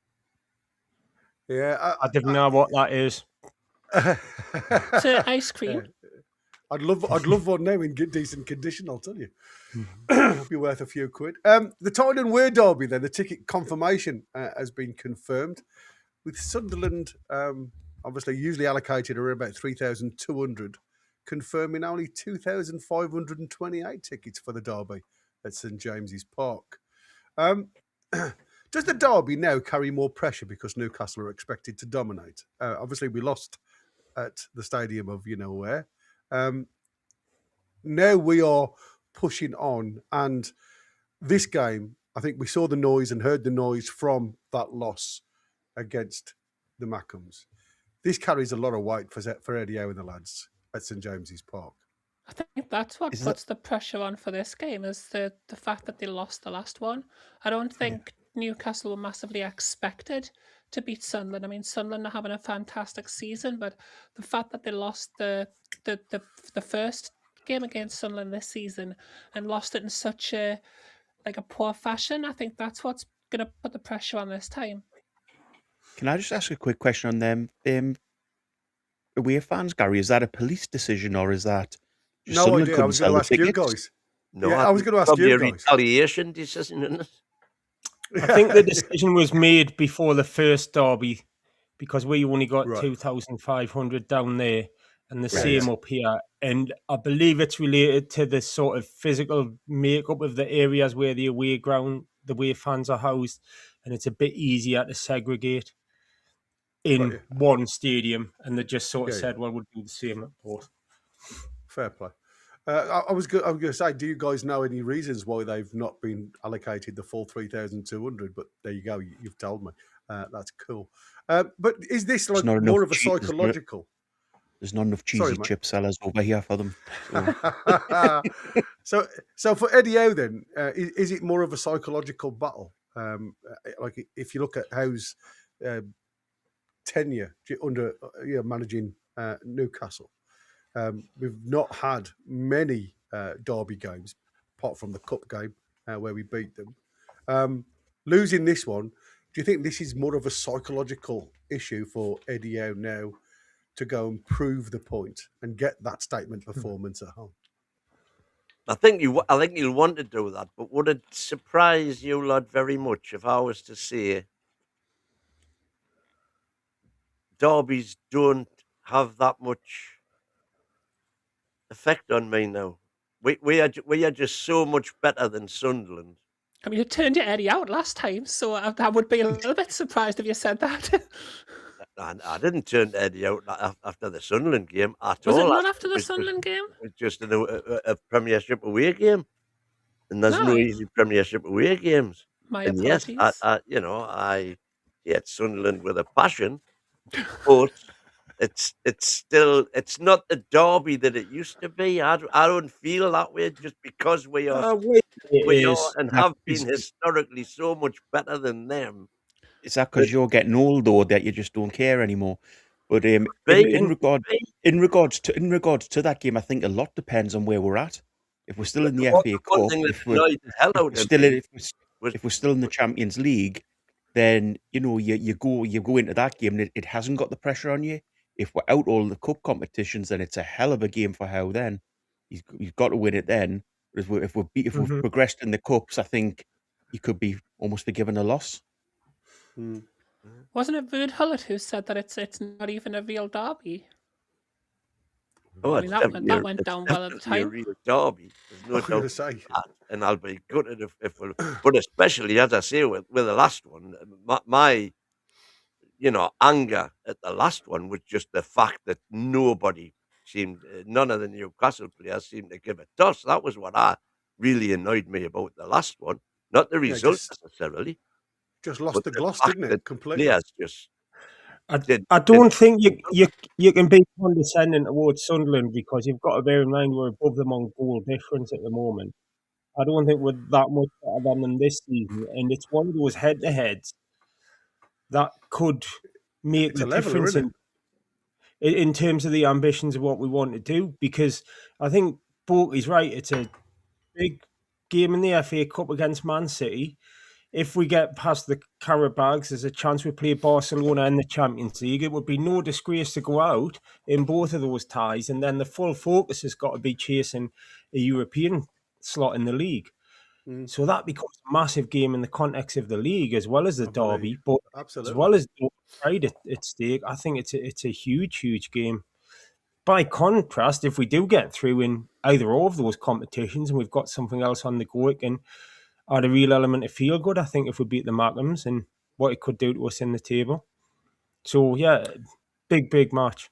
Yeah, I didn't know what that is. It's ice cream. I'd love one now in decent condition, I'll tell you. It'll be worth a few quid. The Tyne and Wear derby, then, the ticket confirmation has been confirmed, with Sunderland obviously usually allocated around about 3,200, confirming only 2,528 tickets for the derby at St James's Park. Does the derby now carry more pressure because Newcastle are expected to dominate? Obviously, we lost at the stadium of you-know-where. Now we are pushing on, and this game, I think we saw the noise and heard the noise from that loss against the Mackhams. This carries a lot of weight for Eddie Howe and the lads at St James's Park. I think that's what puts the pressure on for this game, is the fact that they lost the last one. I don't think Newcastle were massively expected to beat Sunderland. I mean, Sunderland are having a fantastic season, but the fact that they lost the first game against Sunderland this season and lost it in such a poor fashion, I think that's what's going to put the pressure on this time. Can I just ask a quick question on them away fans, Gary? Is that a police decision, or is that just No Sunderland idea. I couldn't was sell going to the ask you tickets? guys. No, I was going to ask you a guys. retaliation decision, isn't it? I think the decision was made before the first derby, because we only got 2,500 down there, and the same up here. And I believe it's related to the sort of physical makeup of the areas where the away fans are housed, and it's a bit easier to segregate in one stadium. And they just sort of said, well, we'll do the same at both. Fair play. I was going to say, do you guys know any reasons why they've not been allocated the full 3,200? But there you go. You've told me. That's cool. But is this like more of a psychological? There's not enough cheesy chip sellers over here for them. So for Eddie Howe, then, is it more of a psychological battle? Like if you look at Howe's tenure under managing Newcastle, we've not had many derby games, apart from the cup game where we beat them. Losing this one, do you think this is more of a psychological issue for Eddie Howe now to go and prove the point and get that statement performance at home? I think you'll want to do that, but would it surprise you lot very much if I was to say derbies don't have that much effect on me now? We are just so much better than Sunderland. I mean, you turned your Eddie out last time, so I would be a little bit surprised if you said that. I didn't turn Eddie out after the Sunderland game at all. Was it not after the Sunderland game? It's just a Premiership away game, and there's no easy Premiership away games. My and apologies. Yes, I hate Sunderland with a passion, but it's not the derby that it used to be. I don't feel that way just because we are and have been historically so much better than them. Is that because you're getting old, though, that you just don't care anymore? But in regards to that game, I think a lot depends on where we're at. If we're still in the FA Cup, if we're still in the Champions League, then you know you go into that game and it hasn't got the pressure on you. If we're out all the cup competitions, then it's a hell of a game for Howe. Then he's got to win it. Then if we've progressed in the cups, I think he could be almost forgiven a loss. Wasn't it Ruud Hullet who said that it's not even a real derby? Oh, I mean, that went down well at the definitely a time. real derby. There's no I was doubt going to about say, that. And I'll be gutted if we'll, but especially as I say with the last one, my anger at the last one was just the fact that none of the Newcastle players seemed to give a toss. That was what really annoyed me about the last one, not the yeah, result necessarily, just lost but the the gloss, fact didn't it? that Completely. players just did. I don't think you can be condescending towards Sunderland because you've got to bear in mind we're above them on goal difference at the moment. I don't think we're that much better than them this season, and it's one of those head-to-heads that could make It's the a leveler, difference isn't it? in terms of the ambitions of what we want to do. Because I think Borky's right; it's a big game in the FA Cup against Man City. If we get past the Carabags, there's a chance we play Barcelona in the Champions League. It would be no disgrace to go out in both of those ties, and then the full focus has got to be chasing a European slot in the league. So that becomes a massive game in the context of the league as well as the I believe. derby, but as Absolutely. well as the pride at stake. I think it's a huge game. By contrast, if we do get through in either of those competitions and we've got something else on the go, it can add a real element of feel good, I think, if we beat the Mackhams and what it could do to us in the table. So yeah, big match.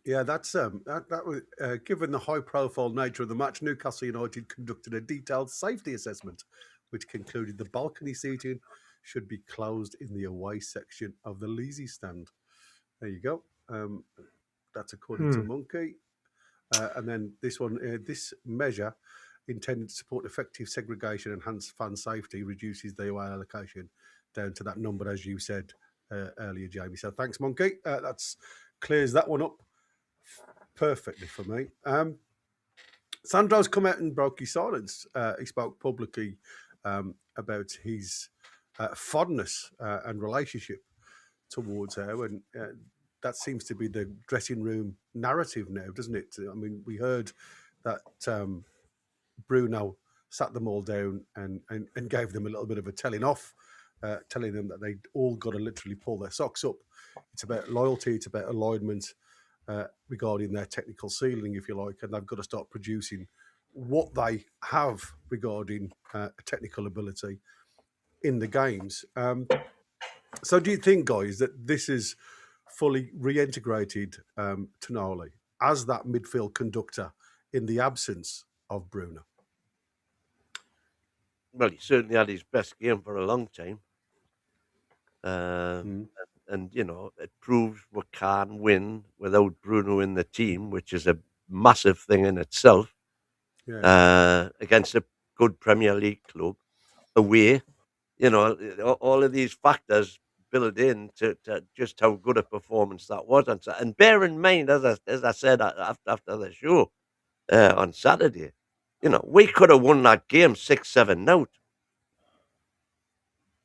Yeah, that's that was given the high-profile nature of the match. Newcastle United conducted a detailed safety assessment, which concluded the balcony seating should be closed in the away section of the Leasy stand. There you go. That's according to Monkey. And then this one, this measure intended to support effective segregation, enhance fan safety, reduces the away allocation down to that number, as you said earlier, Jamie. So thanks, Monkey. That's clears that one up perfectly for me. Sandro's come out and broke his silence. He spoke publicly about his fondness and relationship towards her, and that seems to be the dressing room narrative now, doesn't it? I mean, we heard that Bruno sat them all down and gave them a little bit of a telling off, telling them that they all got to literally pull their socks up. It's about loyalty, it's about alignment regarding their technical ceiling, if you like, and they've got to start producing what they have regarding technical ability in the games. So do you think, guys, that this is fully reintegrated Tonali as that midfield conductor in the absence of Bruno? Well, he certainly had his best game for a long time. And, it proves we can win without Bruno in the team, which is a massive thing in itself. Yeah. Against a good Premier League club away. All of these factors build in to just how good a performance that was. And bear in mind, as I said after the show on Saturday, we could have won that game 6-7 out.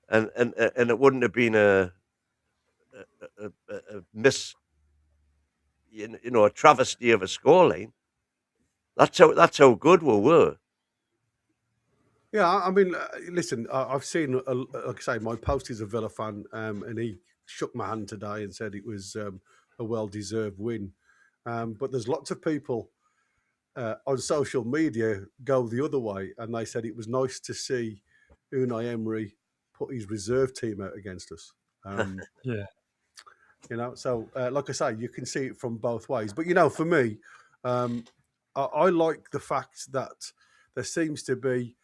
And it wouldn't have been a miss, a travesty of a scoreline. That's how good we were. Yeah, I mean, listen, I've seen, like I say, my post is a Villa fan, and he shook my hand today and said it was a well-deserved win. But there's lots of people on social media go the other way, and they said it was nice to see Unai Emery put his reserve team out against us. Yeah. So like I say, you can see it from both ways. But, for me, I like the fact that there seems to be,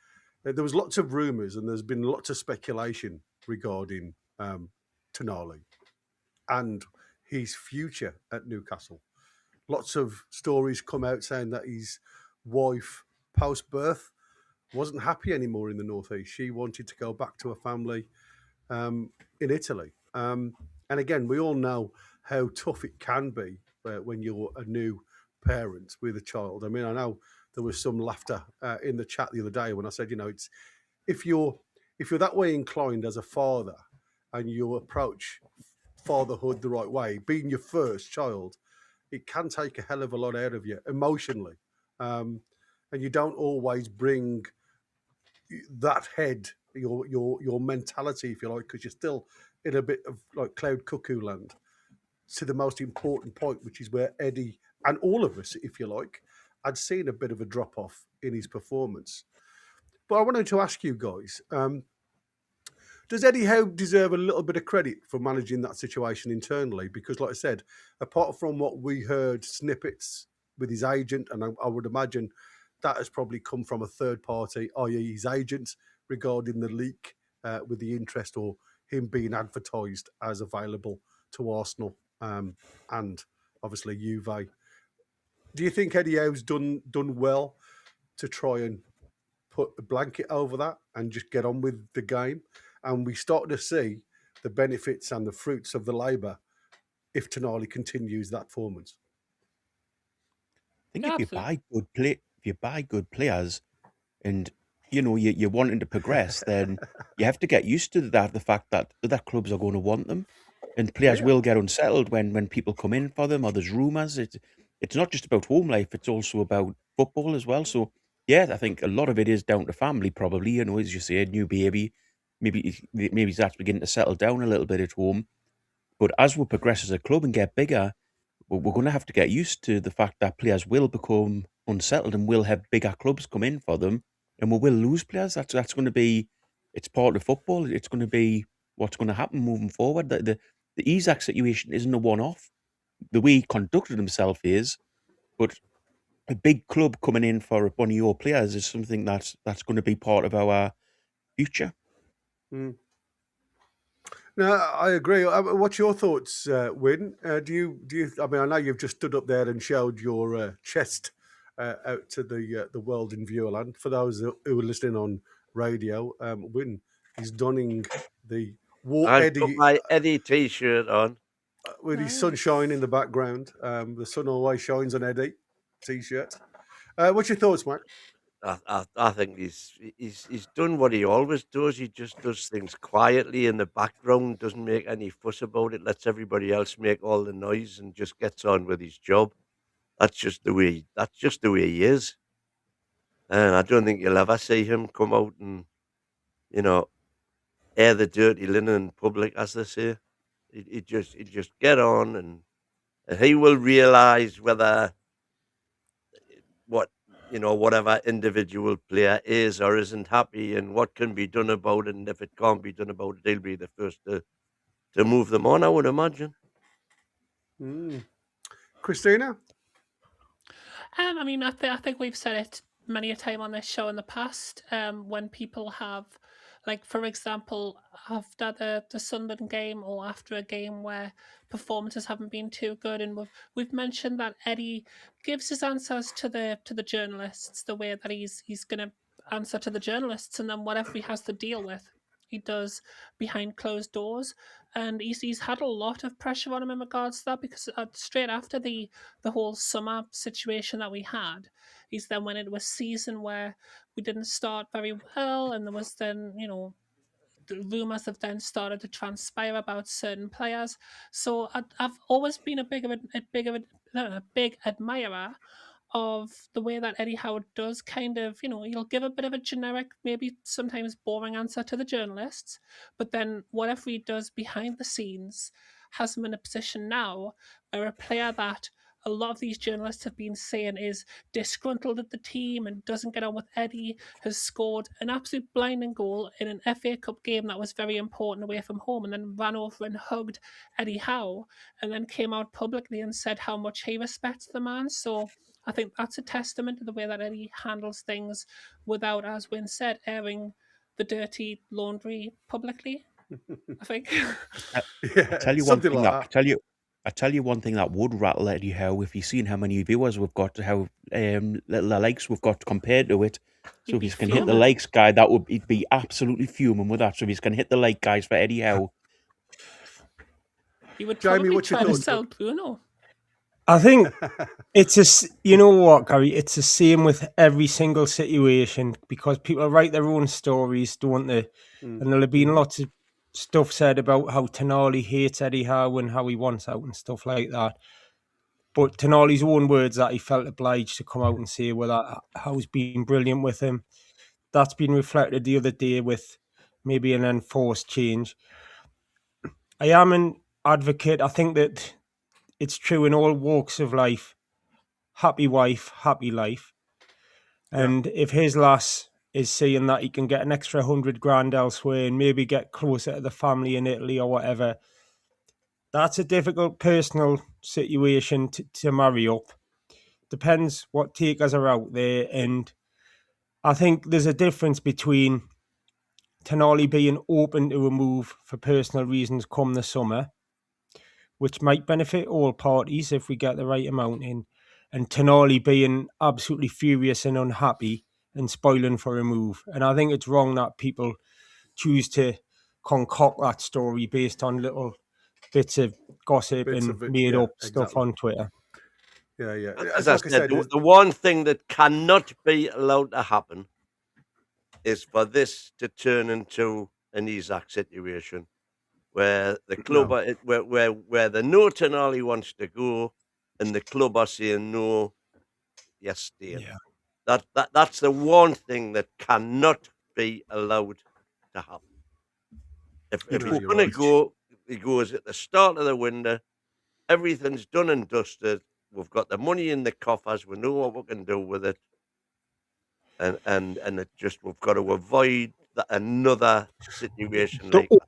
there was lots of rumours and there's been lots of speculation regarding Tonali and his future at Newcastle. Lots of stories come out saying that his wife, post-birth, wasn't happy anymore in the Northeast. She wanted to go back to her family in Italy. And again, we all know how tough it can be when you're a new parent with a child. I mean, I know there was some laughter in the chat the other day when I said, if you're that way inclined as a father and you approach fatherhood the right way, being your first child, it can take a hell of a lot out of you emotionally, and you don't always bring that head, your mentality, if you like, because you're still in a bit of like cloud cuckoo land, to the most important point, which is where Eddie and all of us, if you like, had seen a bit of a drop off in his performance. But I wanted to ask you guys, does Eddie Howe deserve a little bit of credit for managing that situation internally? Because, like I said, apart from what we heard snippets with his agent, and I would imagine that has probably come from a third party, i.e., his agent, regarding the leak with the interest or him being advertised as available to Arsenal and obviously Juve. Do you think Eddie Howe's done well to try and put a blanket over that and just get on with the game? And we start to see the benefits and the fruits of the labour if Tonali continues that performance. I think Yeah, if you buy good players, and you're wanting to progress, then you have to get used to that. The fact that other clubs are going to want them, and players will get unsettled when people come in for them or there's rumours. It's not just about home life; it's also about football as well. So yeah, I think a lot of it is down to family, probably. As you say, new baby, maybe he's actually beginning to settle down a little bit at home. But as we progress as a club and get bigger, we're going to have to get used to the fact that players will become unsettled and will have bigger clubs come in for them, and we will lose players. That's going to be, it's part of football. It's going to be what's going to happen moving forward. The Isaac situation isn't a one-off. The way he conducted himself is, but a big club coming in for one of your players is something that's going to be part of our future. Mm. No, I agree. What's your thoughts, Wyn? Do you? I mean, I know you've just stood up there and showed your chest out to the world in Viewerland. For those who are listening on radio, Wyn is donning the I've got my Eddie T-shirt on with his sunshine in the background. The sun always shines on Eddie T-shirt. What's your thoughts, Mike? I think he's done what he always does. He just does things quietly in the background, doesn't make any fuss about it, lets everybody else make all the noise, and just gets on with his job. That's just the way he is. And I don't think you'll ever see him come out and, you know, air the dirty linen in public, as they say. He just get on, and he will realise whether whatever individual player is or isn't happy and what can be done about it. And if it can't be done about it, he'll be the first to move them on, I would imagine. Christina? I mean, I think we've said it many a time on this show in the past. When people have, like, for example, after the Sunderland game or after a game where performances haven't been too good, and we've mentioned that Eddie gives his answers to the journalists the way that he's going to answer to the journalists, and then whatever he has to deal with, he does behind closed doors. And he's had a lot of pressure on him in regards to that, because straight after the whole summer situation that we had, he's then went into a season where we didn't start very well, and there was then, the rumours have then started to transpire about certain players. So I've always been a big admirer of the way that Eddie Howe does kind of, he'll give a bit of a generic, maybe sometimes boring answer to the journalists, but then whatever he does behind the scenes has him in a position now where a player that a lot of these journalists have been saying is disgruntled at the team and doesn't get on with Eddie, has scored an absolute blinding goal in an FA Cup game that was very important away from home, and then ran over and hugged Eddie Howe, and then came out publicly and said how much he respects the man. So I think that's a testament to the way that Eddie handles things without, as Wyn said, airing the dirty laundry publicly. I think. Yeah, I tell you one thing I tell you one thing that would rattle Eddie Howe if he's seen how many viewers we've got, how little likes we've got compared to it. So if he's can hit the likes guy, he'd be absolutely fuming with that. So if he's can hit the like guys for Eddie Howe, he would probably try to sell Bruno. I think you know what, Gary? It's the same with every single situation because people write their own stories, don't they? And there'll have been lots of stuff said about how Tonali hates Eddie Howe and how he wants out and stuff like that. But Tonali's own words that he felt obliged to come out and say, well, that Howe's been brilliant with him. That's been reflected the other day with maybe an enforced change. I am an advocate. I think that it's true in all walks of life. Happy wife, happy life. And if his lass is seeing that he can get an extra 100 grand elsewhere and maybe get closer to the family in Italy or whatever, that's a difficult personal situation to marry up. Depends what takers are out there. And I think there's a difference between Tonali being open to a move for personal reasons come the summer, which might benefit all parties if we get the right amount in, and Tonali being absolutely furious and unhappy and spoiling for a move. And I think it's wrong that people choose to concoct that story based on little bits of gossip and made up stuff on Twitter. Yeah. As I said, the one thing that cannot be allowed to happen is for this to turn into an Isaac situation where the club where the no Tonali wants to go and the club are saying no, yes, stay. Yeah. That's the one thing that cannot be allowed to happen. If he's going to go, he goes at the start of the window. Everything's done and dusted. We've got the money in the coffers. We know what we can do with it, and it just we've got to avoid another situation like that.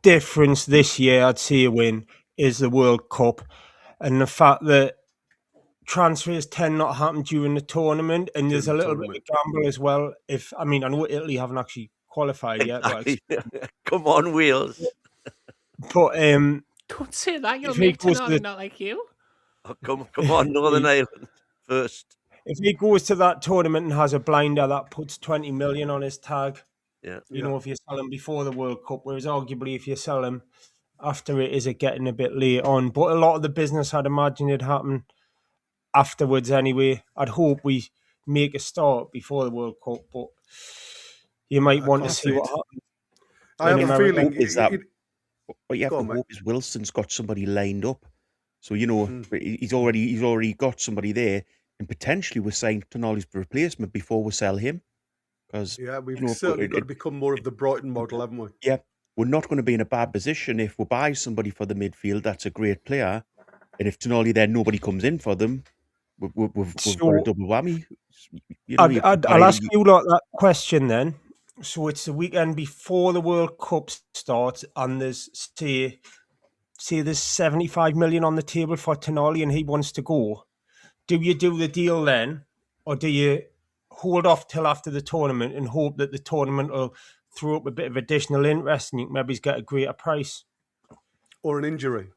Difference this year, I'd say, win is the World Cup, and the fact that transfers tend not to happen during the tournament, and there's a little bit of gamble as well. I know Italy haven't actually qualified exactly. yet. Come on, Wales. But don't say that. You'll make Tonali not like you. Oh, come on, Northern Ireland first. If he goes to that tournament and has a blinder, that puts 20 million on his tag. Yeah. You know, if you sell him before the World Cup, whereas arguably if you sell him after it, is it getting a bit late on? But a lot of the business, I'd imagine it'd happen afterwards anyway. I'd hope we make a start before the World Cup, but you might want to see what happens. I have a feeling what you have to hope is Wilson's got somebody lined up. So, you know, he's already got somebody there, and potentially we're saying Tonali's replacement before we sell him. Because we've certainly got to become more of the Brighton model, haven't we? Yeah, we're not going to be in a bad position if we buy somebody for the midfield that's a great player, and if Tonali then nobody comes in for them, we've got a double whammy. You know, I'll ask you that question then. So it's the weekend before the World Cup starts, and there's say there's 75 million on the table for Tonali and he wants to go. Do you do the deal then, or do you hold off till after the tournament and hope that the tournament will throw up a bit of additional interest and you can maybe get a greater price? Or an injury,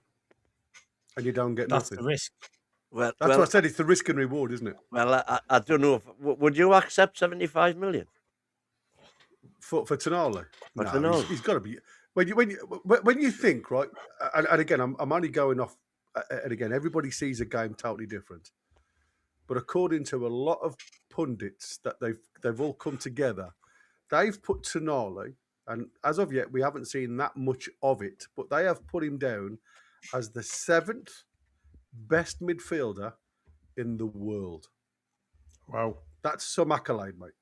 and you don't get That's nothing. The risk. Well, that's what I said. It's the risk and reward, isn't it? Well, I don't know. Would you accept 75 million for Tonali? For Tonali, he's got to be. When you think, right, and again, I'm only going off, and again, everybody sees a game totally different. But according to a lot of pundits that they've all come together, they've put Tonali, and as of yet, we haven't seen that much of it, but they have put him down as the 7th best midfielder in the world. Wow. That's some accolade, mate.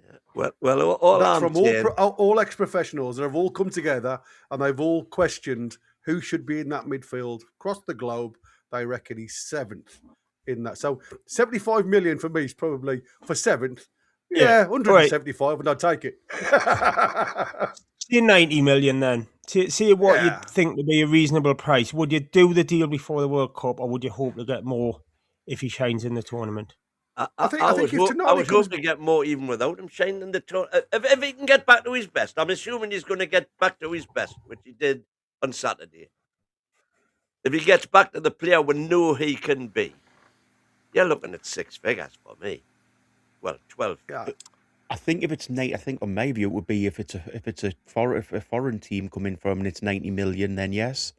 Yeah. Well, all that's I'm from saying... all ex-professionals that have all come together and they've all questioned who should be in that midfield across the globe. They reckon he's 7th in that. So 75 million for me is probably for 7th. Yeah, 175, and I'd take it. See 90 million then. See what you'd think would be a reasonable price. Would you do the deal before the World Cup, or would you hope to get more if he shines in the tournament? I would hope to get more even without him shining in the tournament. If he can get back to his best, I'm assuming he's going to get back to his best, which he did on Saturday. If he gets back to the player we know he can be, you're looking at 6 figures for me. Well, 12. Yeah. I think if it's I think on my view it would be if it's a foreign team coming from and it's 90 million, then yes.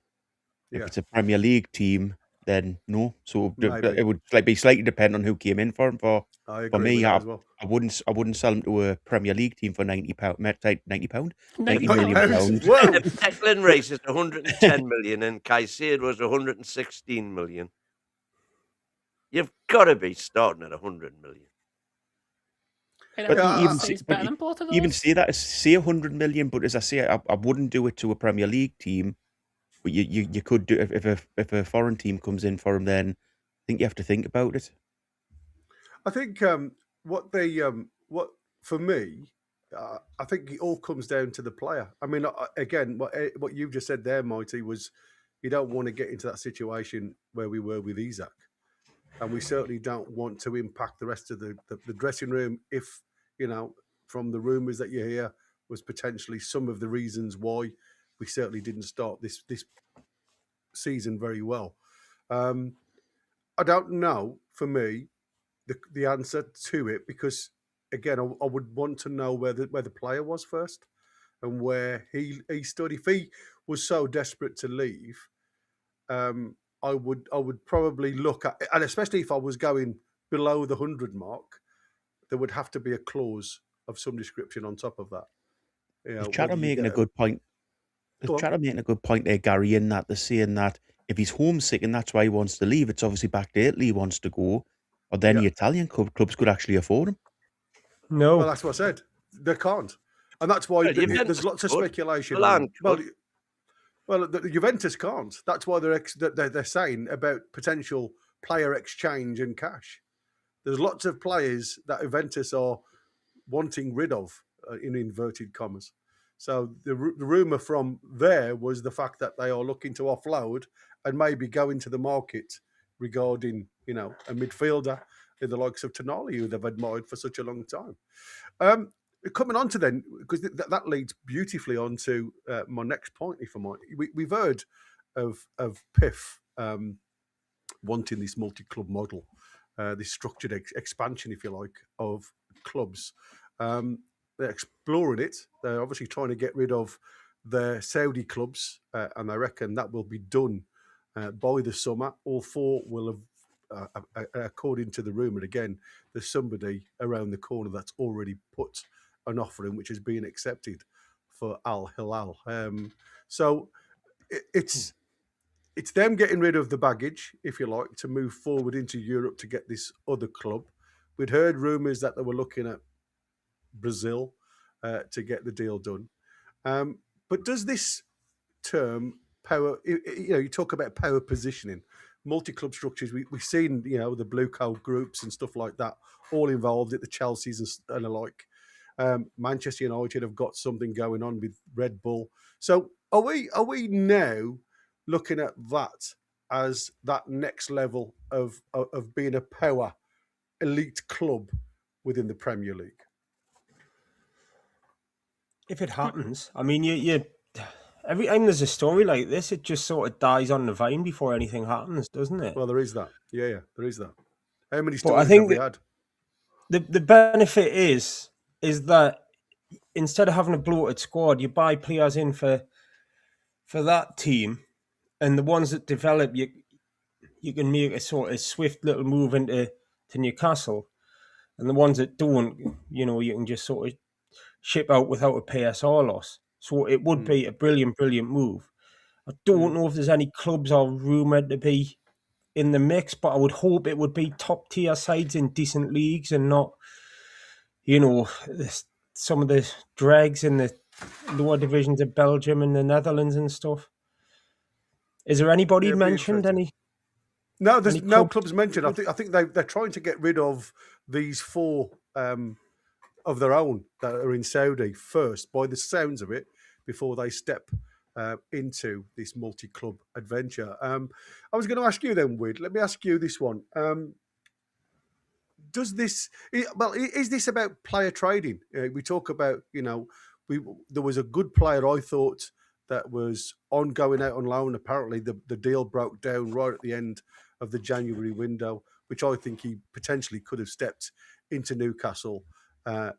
If it's a Premier League team, then no. So Maybe. it would be slightly dependent on who came in for him. I For agree me, with that as well. I wouldn't sell him to a Premier League team for £90, £90, £90 £90. million. Whoa! If Declan Rice is 110 million and Caicedo was 116 million, you've got to be starting at 100 million. But He's better than both of those. even say that, say 100 million, but as I say, I wouldn't do it to a Premier League team. But you could do if a foreign team comes in for him, then I think you have to think about it. I think what for me, I think it all comes down to the player. I mean, again, what you've just said there, Mighty, was you don't want to get into that situation where we were with Isak, and we certainly don't want to impact the rest of the dressing room. If from the rumours that you hear, was potentially some of the reasons why we certainly didn't start this season very well. I don't know, for me, the answer to it, because again, I would want to know where the player was first and where he stood. If he was so desperate to leave, I would probably look at, and especially if I was going below the 100 mark, there would have to be a clause of some description on top of that. Is Chatham making a good point? Is Chatham making a good point there, Gary, in that they're saying that if he's homesick and that's why he wants to leave, it's obviously back to Italy he wants to go, or then the Italian clubs could actually afford him. No. Well, that's what I said. They can't. And that's why there's lots of speculation. Well, the Juventus can't. That's why they're saying about potential player exchange and cash. There's lots of players that Juventus are wanting rid of, in inverted commas. So the rumour from there was the fact that they are looking to offload and maybe go into the market regarding, a midfielder in the likes of Tonali, who they've admired for such a long time. Coming on to then, because that leads beautifully on to my next point, if I might. We've heard of PIF wanting this multi-club model, this structured expansion, if you like, of clubs. They're exploring it. They're obviously trying to get rid of their Saudi clubs, and I reckon that will be done by the summer. All four will have, according to the rumour, again, there's somebody around the corner that's already put an offer in, which is being accepted for Al Hilal. So it's them getting rid of the baggage, if you like, to move forward into Europe to get this other club. We'd heard rumours that they were looking at Brazil to get the deal done. But does this term power, you talk about power positioning, multi-club structures, we've seen, the blue coat groups and stuff like that, all involved at the Chelseas and the like. Manchester United have got something going on with Red Bull. So are we now looking at that as that next level of being a power elite club within the Premier League? If it happens, I mean, you every time there's a story like this, it just sort of dies on the vine before anything happens, doesn't it? Well, there is that. Yeah, there is that. How many But stories I think have we had? The benefit is that instead of having a bloated squad, you buy players in for that team, and the ones that develop, you can make a sort of swift little move into Newcastle, and the ones that don't, you can just sort of ship out without a PSR loss. So it would be a brilliant move. I don't know if there's any clubs are rumoured to be in the mix, but I would hope it would be top tier sides in decent leagues and not, some of the dregs in the lower divisions of Belgium and the Netherlands and stuff. Is there anybody mentioned? Any? No, there's no clubs mentioned. I think they're trying to get rid of these four of their own that are in Saudi first, by the sounds of it, before they step into this multi-club adventure. I was going to ask you then, Wid. Let me ask you this one. Is this about player trading? We talk about, there was a good player, I thought, that was going out on loan. Apparently, the deal broke down right at the end of the January window, which I think he potentially could have stepped into Newcastle,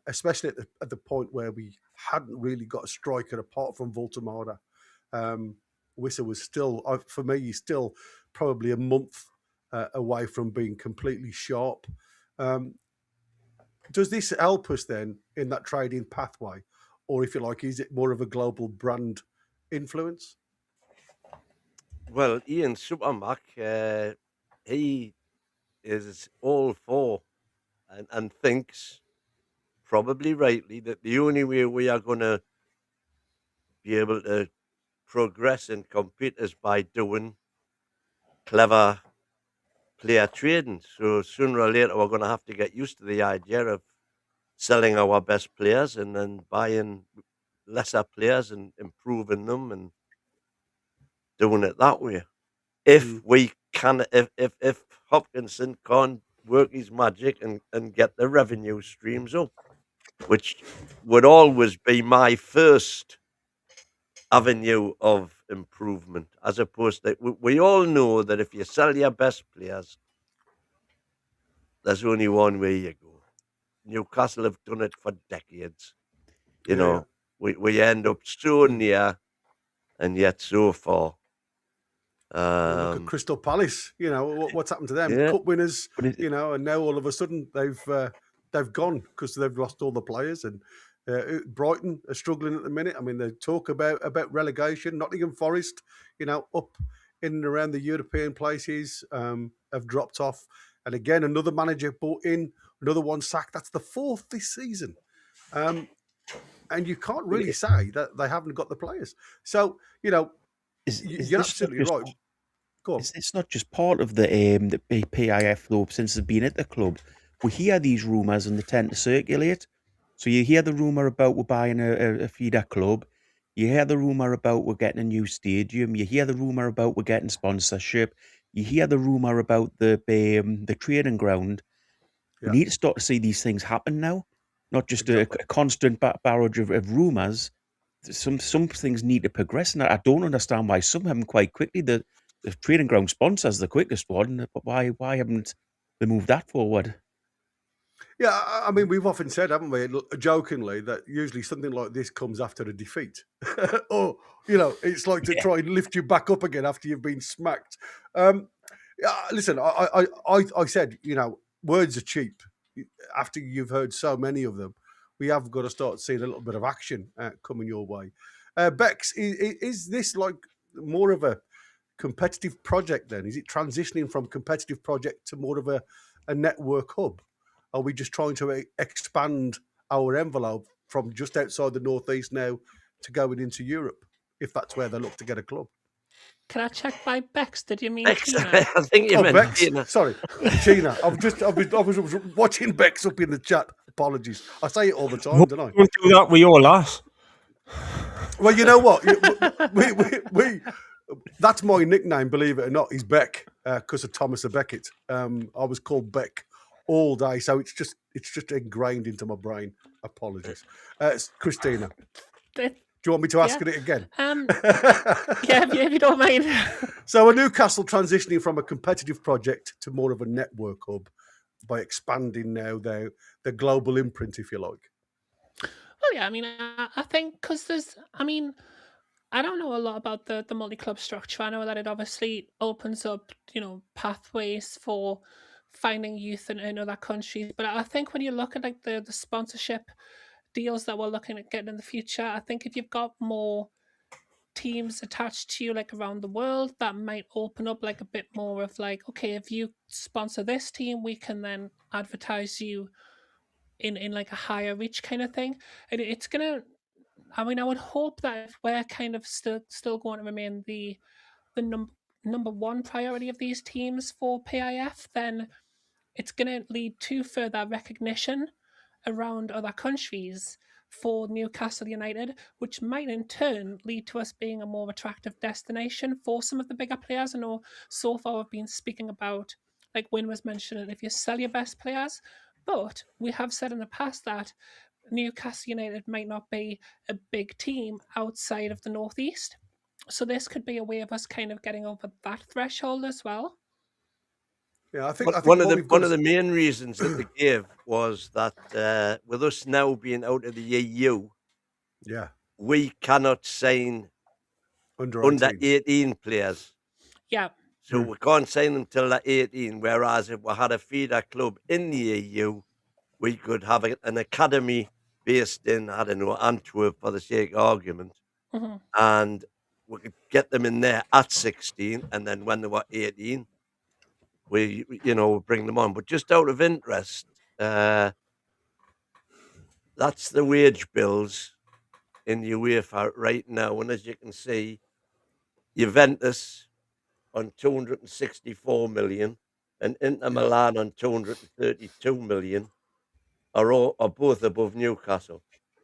especially at the point where we hadn't really got a striker apart from Woltemade. Wissa was still, for me, he's still probably a month away from being completely sharp. Does this help us then in that trading pathway? Or if you like, is it more of a global brand influence? Well, Ian Supermac, he is all for and thinks, probably rightly, that the only way we are going to be able to progress and compete is by doing clever player trading. So sooner or later, we're going to have to get used to the idea of selling our best players and then buying lesser players and improving them and doing it that way. If we can, if Hopkinson can't work his magic and get the revenue streams up, which would always be my first avenue of improvement, as opposed to we all know that if you sell your best players, there's only one way you go. Newcastle have done it for decades. You know, we end up so near and yet so far. Look at Crystal Palace. You know what's happened to them? Cup winners. You know, and now all of a sudden they've gone because they've lost all the players. And Brighton are struggling at the minute. I mean, they talk about relegation. Nottingham Forest, you know, up in and around the European places, have dropped off. And again, another manager brought in, another one sacked. That's the fourth this season. And you can't really say that they haven't got the players. So, you know, you're absolutely right. Go on. It's not just part of the PIF, though, since they've been at the club. We hear these rumours and they tend to circulate. So you hear the rumour about we're buying a feeder club. You hear the rumour about we're getting a new stadium. You hear the rumour about we're getting sponsorship. You hear the rumour about the training ground. We need to start to see these things happen now, not just a constant barrage of rumours. Some things need to progress, and I don't understand why some haven't quite quickly. The training ground sponsors the quickest one, but why haven't they moved that forward? Yeah, I mean, we've often said, haven't we, jokingly, that usually something like this comes after a defeat. Or, you know, it's like to try and lift you back up again after you've been smacked. Listen, I said, you know, words are cheap. After you've heard so many of them, we have got to start seeing a little bit of action coming your way. Bex, is this like more of a competitive project then? Is it transitioning from competitive project to more of a network hub? Are we just trying to expand our envelope from just outside the Northeast now to going into Europe, if that's where they look to get a club? Can I check by Bex? Did you mean Bex? Tina? I think you meant Bex. Tina. Sorry, Tina. I was watching Bex up in the chat. Apologies. I say it all the time, don't I? Don't do that with your lass. Well, you know what? We that's my nickname, believe it or not, is Beck, because of Thomas a Beckett. I was called Beck all day, so it's just ingrained into my brain. Apologies. It's Christina. Do you want me to ask it again? Yeah, if you don't mind. So, a Newcastle transitioning from a competitive project to more of a network hub by expanding now the global imprint, if you like. Well, yeah, I mean, I think because I don't know a lot about the multi-club structure. I know that it obviously opens up, you know, pathways for finding youth in other countries. But I think when you look at like the sponsorship deals that we're looking at getting in the future, I think if you've got more teams attached to you like around the world, that might open up like a bit more of like, okay, if you sponsor this team, we can then advertise you in like a higher reach kind of thing. And it's gonna, I mean, I would hope that if we're kind of still going to remain the number one priority of these teams for PIF, then it's going to lead to further recognition around other countries for Newcastle United, which might in turn lead to us being a more attractive destination for some of the bigger players. I know so far we've been speaking about, like Win was mentioning, if you sell your best players, but we have said in the past that Newcastle United might not be a big team outside of the Northeast. So this could be a way of us kind of getting over that threshold as well. Yeah, I think one of the main reasons that they gave was that with us now being out of the EU, we cannot sign under 18 players. Yeah. So we can't sign them till they're 18. Whereas if we had a feeder club in the EU, we could have an academy based in, I don't know, Antwerp for the sake of argument. And we could get them in there at 16. And then when they were 18, we bring them on. But just out of interest, that's the wage bills in UEFA right now. And as you can see, Juventus on 264 million and Inter Milan on 232 million are both above Newcastle.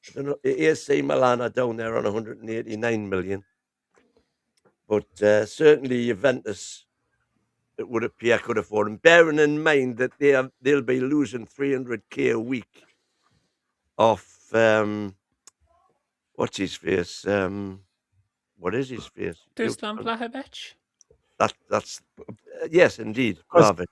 I don't know, AC Milan are down there on 189 million. But certainly Juventus, it would appear, could afford them, bearing in mind that they'll be losing 300k a week off what's his face? What is his face? Dusan Vlahovic. That's yes, indeed. That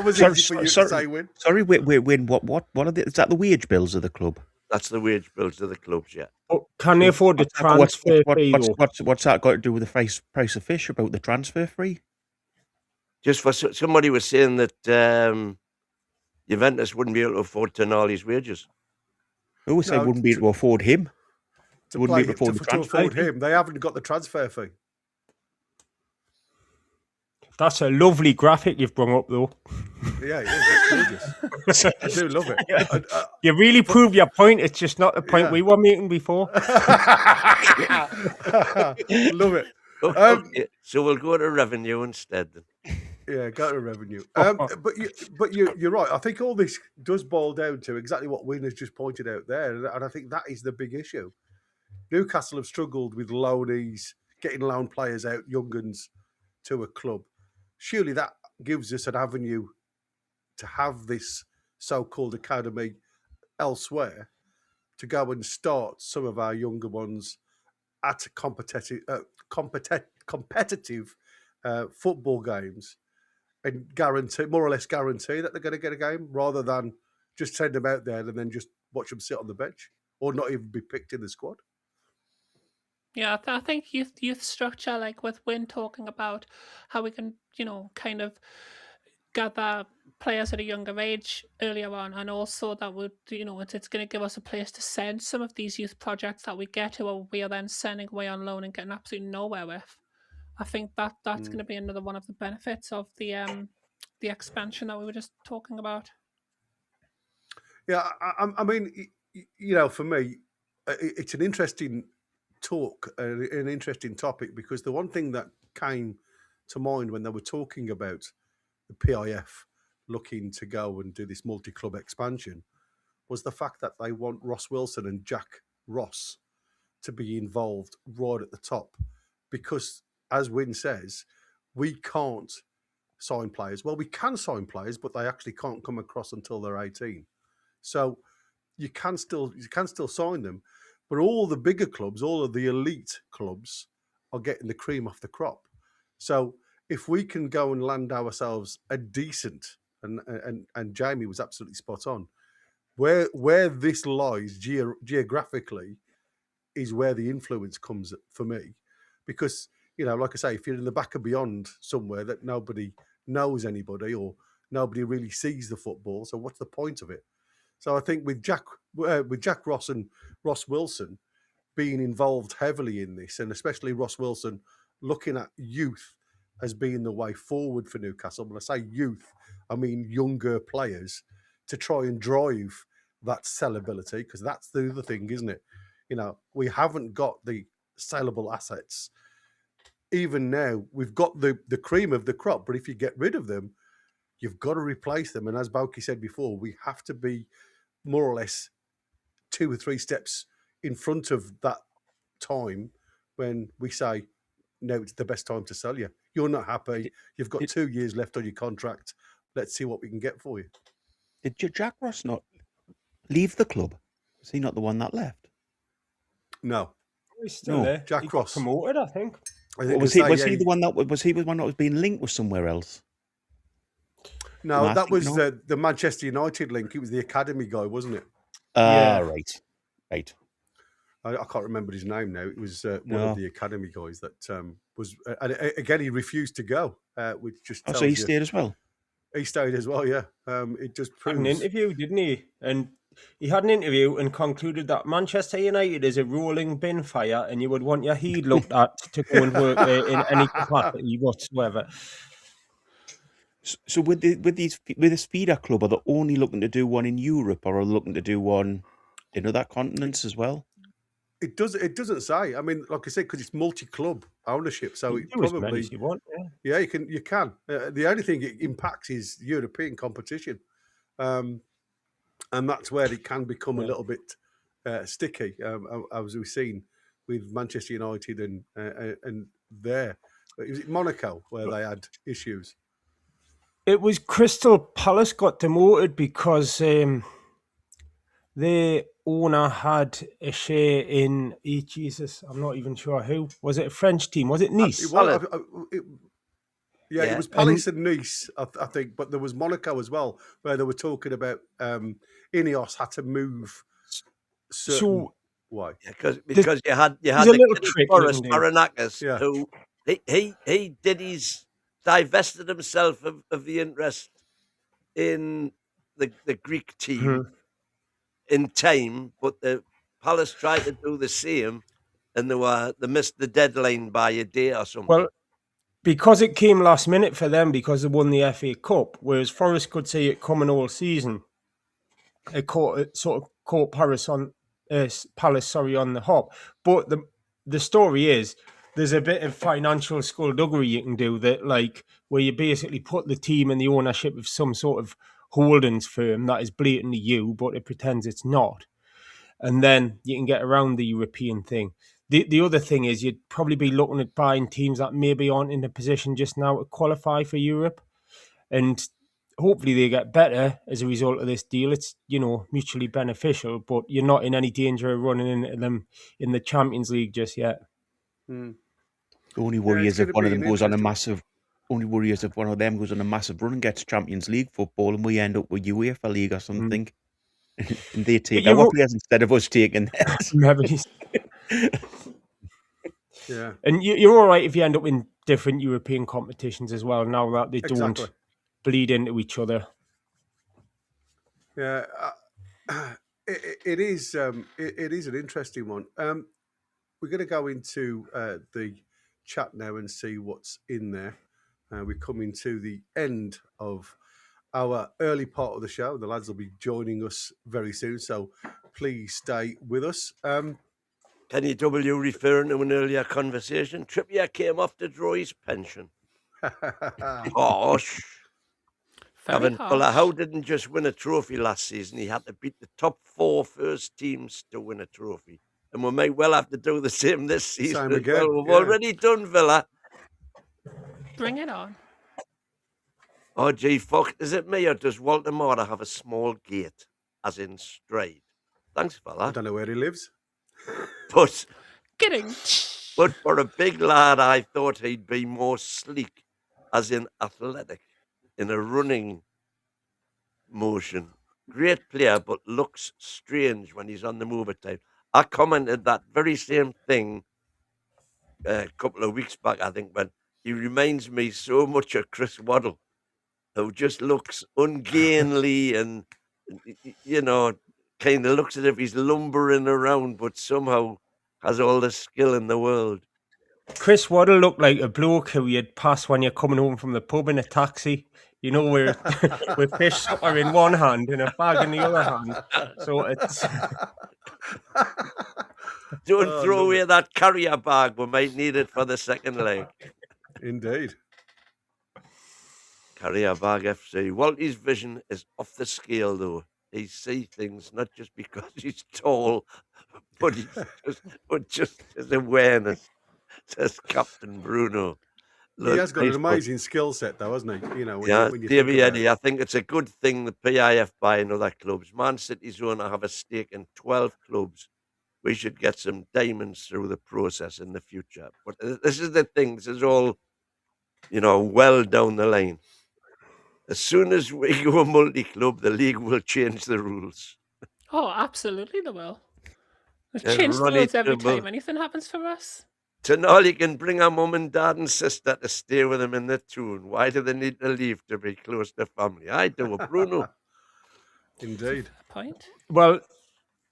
was easy for you to say, Win. Sorry, Win. What are the? Is that the wage bills of the club? That's the wage bills of the clubs, yeah. But can they afford the transfer fee? What's that got to do with the price of fish about the transfer fee? Just for somebody was saying that Juventus wouldn't be able to afford Tonali's wages. Who said wouldn't be able to afford him? To afford him, they haven't got the transfer fee. That's a lovely graphic you've brought up, though. Yeah, it's gorgeous. I do love it. You really prove your point. It's just not the point we were making before. Love it. Okay, so we'll go to revenue instead. Yeah, go to revenue. But you're right. I think all this does boil down to exactly what Win has just pointed out there, and I think that is the big issue. Newcastle have struggled with loanees, getting loan players out, young uns, to a club. Surely that gives us an avenue to have this so-called academy elsewhere to go and start some of our younger ones at competitive football games and more or less guarantee that they're going to get a game rather than just send them out there and then just watch them sit on the bench or not even be picked in the squad. Yeah, I think youth structure, like with Win talking about how we can, kind of gather players at a younger age earlier on, and also that would, it's going to give us a place to send some of these youth projects that we get to, we are then sending away on loan and getting absolutely nowhere with. I think that's going to be another one of the benefits of the expansion that we were just talking about. Yeah, I mean, for me, it's an interesting talk, an interesting topic, because the one thing that came to mind when they were talking about the PIF looking to go and do this multi-club expansion was the fact that they want Ross Wilson and Jack Ross to be involved right at the top, because as Win says, we can't sign players. Well, we can sign players, but they actually can't come across until they're 18. So you can still sign them. But all the bigger clubs, all of the elite clubs are getting the cream off the crop. So if we can go and land ourselves a decent, and Jamie was absolutely spot on, where this lies geographically is where the influence comes for me. Because, like I say, if you're in the back of beyond somewhere that nobody knows anybody or nobody really sees the football, so what's the point of it? So I think with Jack Ross and Ross Wilson being involved heavily in this, and especially Ross Wilson looking at youth as being the way forward for Newcastle. When I say youth, I mean younger players, to try and drive that sellability, because that's the other thing, isn't it? We haven't got the sellable assets. Even now, we've got the cream of the crop, but if you get rid of them, you've got to replace them. And as Boki said before, we have to be more or less 2 or 3 steps in front of that time when we say, no, it's the best time to sell you. You're not happy. You've got 2 years left on your contract. Let's see what we can get for you. Did Jack Ross not leave the club? Was he not the one that left? No. He's still there. Jack Ross promoted, I think. Was he the one that was being linked with somewhere else? No, that was the Manchester United link. It was the academy guy, wasn't it? Right. I can't remember his name now. It was one No. of the academy guys that was, and again, he refused to go, which just Oh, tells so he you stayed as well. he stayed as well. Yeah, it just Had an proves. interview, didn't he? And he had an interview and concluded that Manchester United is a rolling bin fire, and you would want your head looked at to go and work there in any capacity whatsoever. So with this feeder club, are they only looking to do one in Europe, or are they looking to do one in other continents as well? It doesn't say. I mean, like I said, because it's multi-club ownership, so You it can do as many probably as you want. yeah, you can. The only thing it impacts is European competition, and that's where it can become a little bit sticky, as we've seen with Manchester United and there. Was it Monaco where they had issues? It was Crystal Palace got demoted because the owner had a share in. Jesus, I'm not even sure who. Was it a French team? Was it Nice? It was Palace and Nice, I think, but there was Monaco as well, where they were talking about Ineos had to move. Why? Yeah, because you had a little the trick Boris you can do. Marinakis, who he did his divested himself of the interest in the Greek team in time, but the Palace tried to do the same, and they missed the deadline by a day or something. Well, because it came last minute for them because they won the FA Cup, whereas Forest could see it coming all season. It sort of caught Palace on the hop. But the story is there's a bit of financial skullduggery you can do that, like where you basically put the team in the ownership of some sort of holdings firm that is blatantly you, but it pretends it's not. And then you can get around the European thing. The other thing is you'd probably be looking at buying teams that maybe aren't in a position just now to qualify for Europe. And hopefully they get better as a result of this deal. It's, mutually beneficial, but you're not in any danger of running into them in the Champions League just yet. The only worry is if one of them goes on a massive. Only worry is if one of them goes on a massive run and gets Champions League football, and we end up with UEFA League or something, and they take our players instead of us taking theirs. Yeah, and you're all right if you end up in different European competitions as well. Now that they don't bleed into each other. Yeah, it is an interesting one. We're going to go into the chat now and see what's in there. We're coming to the end of our early part of the show. The lads will be joining us very soon, so please stay with us. Kenny W. referring to an earlier conversation. Trippier came off to draw his pension. Harsh. Kevin Fuller, Howe didn't just win a trophy last season. He had to beat the top 4 first teams to win a trophy. And we may well have to do the same this season as well. We've already done Villa. Bring it on. Oh, gee, fuck. Is it me or does Woltemade have a small gate, as in straight? Thanks, fella. I don't know where he lives. But for a big lad, I thought he'd be more sleek, as in athletic, in a running motion. Great player, but looks strange when he's on the move at times. I commented that very same thing a couple of weeks back, I think, when he reminds me so much of Chris Waddle, who just looks ungainly and, kind of looks as if he's lumbering around, but somehow has all the skill in the world. Chris Waddle looked like a bloke who you'd pass when you're coming home from the pub in a taxi. With fish supper in one hand and a bag in the other hand. So it's... Don't throw away that carrier bag. We might need it for the second leg. Indeed. Carrier bag FC. Walty's vision is off the scale, though. He sees things not just because he's tall, but just his awareness, says Captain Bruno. Look, he has got an amazing skill set, though, hasn't he? When you Davey Eddie, I think it's a good thing the PIF buying other clubs. Man City's going to have a stake in 12 clubs. We should get some diamonds through the process in the future. But this is the thing. This is all, well down the line. As soon as we go multi-club, the league will change the rules. Oh, absolutely they will. We've changed the Ronnie rules every Trimble. time anything happens for us. Tonali can bring her mum and dad and sister to stay with him in the Toon. Why do they need to leave to be close to family? I do, Bruno. Indeed. Point. Well,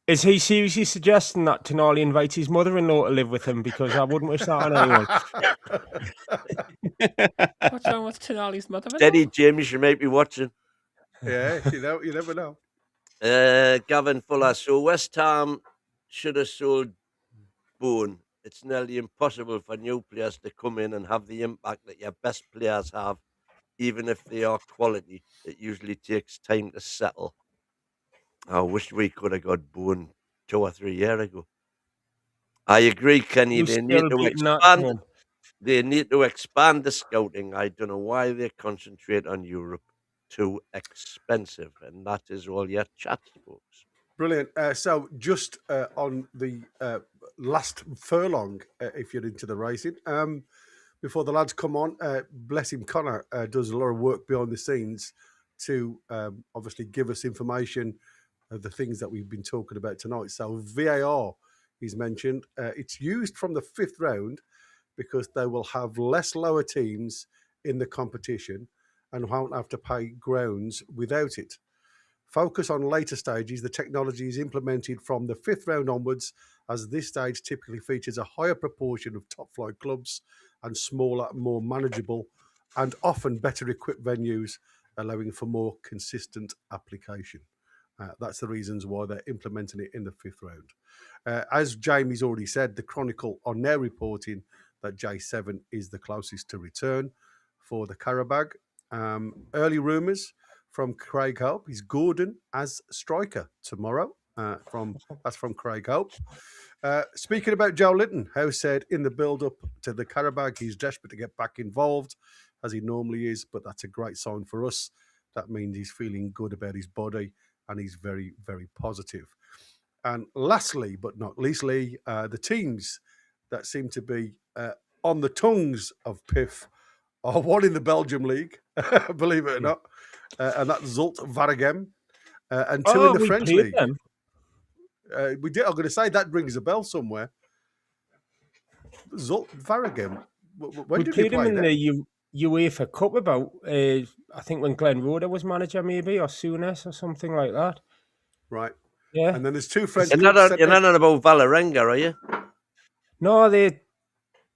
is he seriously suggesting that Tonali invites his mother-in-law to live with him? Because I wouldn't wish that on anyone. What's wrong with Tonali's mother? Steady, James, you might be watching. Yeah, you never know. Gavin Fuller. So West Ham should have sold Boone. It's nearly impossible for new players to come in and have the impact that your best players have, even if they are quality. It usually takes time to settle. I wish we could have got Boone 2 or 3 years ago. I agree, Kenny. They need to expand. They need to expand the scouting. I don't know why they concentrate on Europe. Too expensive, and that is all your chat, folks. Brilliant. So just on the last furlong, if you're into the racing, before the lads come on, bless him, Connor does a lot of work behind the scenes to obviously give us information of the things that we've been talking about tonight. So VAR is mentioned. It's used from the 5th round because they will have less lower teams in the competition and won't have to pay grounds without it. Focus on later stages. The technology is implemented from the 5th round onwards, as this stage typically features a higher proportion of top-flight clubs and smaller, more manageable, and often better equipped venues, allowing for more consistent application. That's the reasons why they're implementing it in the 5th round. As Jamie's already said, the Chronicle are now reporting that J7 is the closest to return for the Karabag. Early rumours from Craig Hope is Gordon as striker tomorrow. That's from Craig Hope. Speaking about Joe Linton, Howe said in the build-up to the Karabag, he's desperate to get back involved, as he normally is, but that's a great sign for us. That means he's feeling good about his body, and he's very, very positive. And lastly, but not leastly, the teams that seem to be on the tongues of Piff are one in the Belgium League, believe it or not, and that's Zult Waregem, and 2 in the French League. We did. I'm going to say that rings a bell somewhere. Zult Waregem. When did we play him in the UEFA Cup about, I think when Glenn Roeder was manager, maybe, or Souness or something like that. Right. Yeah. And then there's 2 French. You're not on about Valerenga, are you? No, they're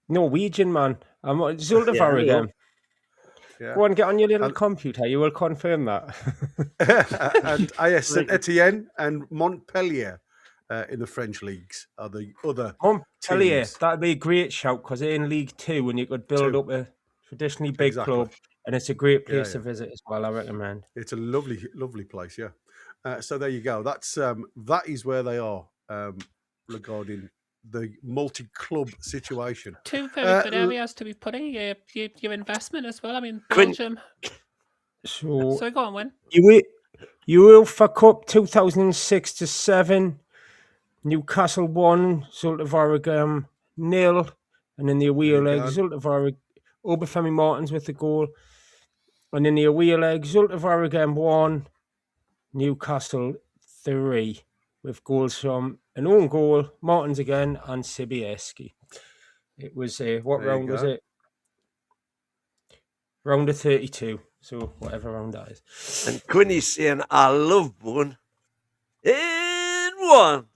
Norwegian, man. Zult Waregem. Yeah. Go on, get on your little computer. You will confirm that. And AS Saint Etienne and Montpellier in the French leagues are the other Montpellier. teams. That'd be a great shout because they're in League 2 and you could build up a traditionally big club, and it's a great place to visit as well. I recommend. It's a lovely, lovely place. Yeah. So there you go. That is where they are regarding the multi-club situation. 2 very good areas to be putting your investment as well. I mean, Belgium. So go on, Win. UEFA Cup 2006-7, Newcastle 1, Zulte Waregem 0, and in the away leg, Zulte Waregem, Obafemi Martins with the goal, and in the away leg, Zulte Waregem 1, Newcastle 3, with goals from an own goal, Martins again, and Sibieski. It was what round was it? Round of 32. So whatever round that is. And Quinny's saying, I love Boone. In one.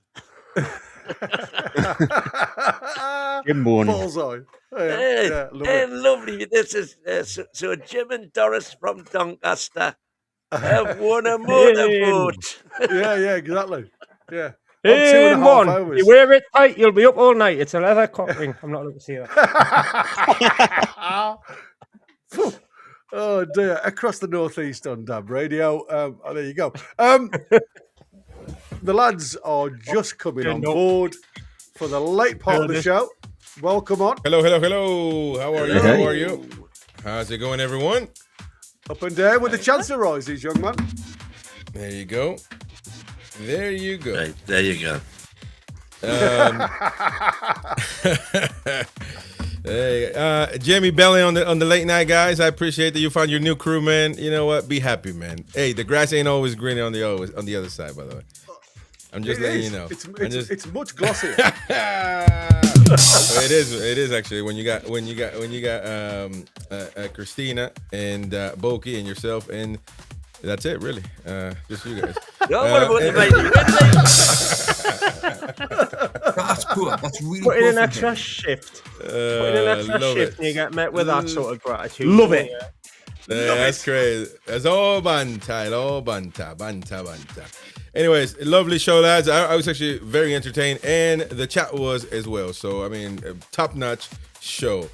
Jim Boone. Bullseye. Lovely. This is so Jim and Doris from Doncaster have won a motorboat. Yeah, exactly. Yeah. In one. Hours. You wear it tight, you'll be up all night. It's a leather cock ring. I'm not looking to see that. Oh dear! Across the northeast on DAB Radio. There you go. The lads are just coming on board for the late part of the show. Welcome on. Hello. How are you? How are you? How's it going, everyone? Up and down with the chance of rises, young man. There you go. Right, there you go. Hey, Jamie Belly on the late night, guys. I appreciate that you found your new crew, man. You know what? Be happy, man. Hey, the grass ain't always greener on the other side, by the way. I'm just letting you know. It's much glossier. It is actually when you got Christina and Boki and yourself, and that's it really. Just you guys. No, what about the lady? That's poor. That's really Put in poor an from extra him. shift. Put in an extra love shift it. and you get met with that sort of gratitude. Love it. That's crazy. That's all banta, banta. Anyways, lovely show, lads. I was actually very entertained, and the chat was as well. So, I mean, top-notch show.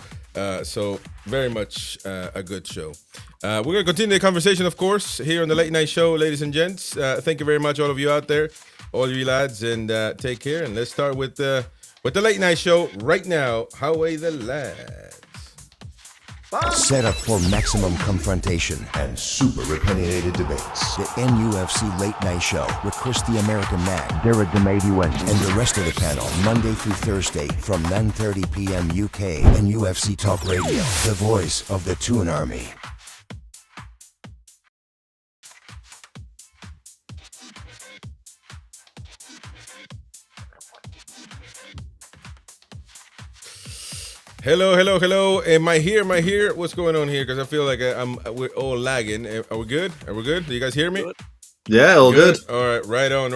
So, very much a good show. We're going to continue the conversation, of course, here on the Late Night Show, ladies and gents. Thank you very much, all of you out there, all of you lads, and take care. And let's start with the Late Night Show right now. How are the lads? Set up for maximum confrontation and super opinionated debates. The NUFC Late Night Show with Chris the American Man, Derek the Mighty Wind, and the rest of the panel, Monday through Thursday from 9:30 p.m. UK and UFC Talk Radio, the voice of the Toon Army. Hello. Am I here? What's going on here? Because I feel like we're all lagging. Are we good? Do you guys hear me? Yeah, all good. All right, right on.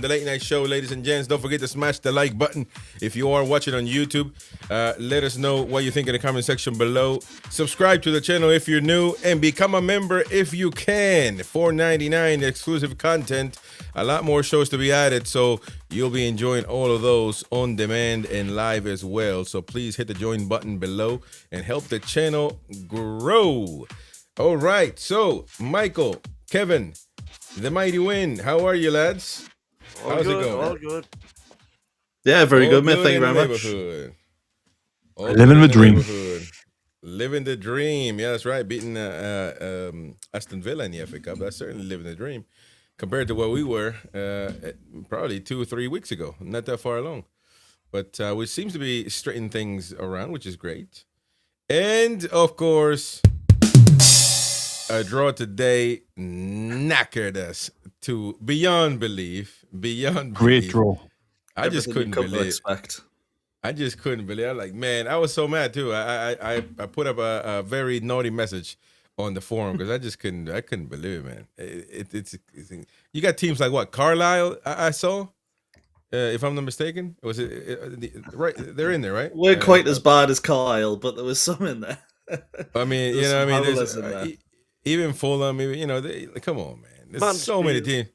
The Late Night Show, ladies and gents. Don't forget to smash the like button if you are watching on YouTube. Let us know what you think in the comment section below. Subscribe to the channel if you're new, and become a member if you can. $4.99 exclusive content. A lot more shows to be added, so you'll be enjoying all of those on demand and live as well. So please hit the join button below and help the channel grow. All right, so Michael, Kevin, the Mighty Win, how are you, lads? How's it going? All good. Yeah, very All good, mate. Thank you in very the much. neighborhood. All Living good the in dream. neighborhood. Living the dream. Yeah, that's right. Beating Aston Villa in the FA Cup. That's certainly living the dream. Compared to where we were probably 2 or 3 weeks ago. Not that far along. But we seems to be straightening things around, which is great. And, of course, a draw today knackered us to beyond belief. Great draw. I just couldn't believe. Expect. I just couldn't believe. I'm like, man, I was so mad too. I put up a very naughty message on the forum because I couldn't believe it, man. It's you got teams like what? Carlisle, I saw, if I'm not mistaken. Was it right? They're in there, right? We're quite as bad as Kyle, but there was some in there. I mean, There's some howlers there's, in there. even Fulham, come on, man. There's so many teams.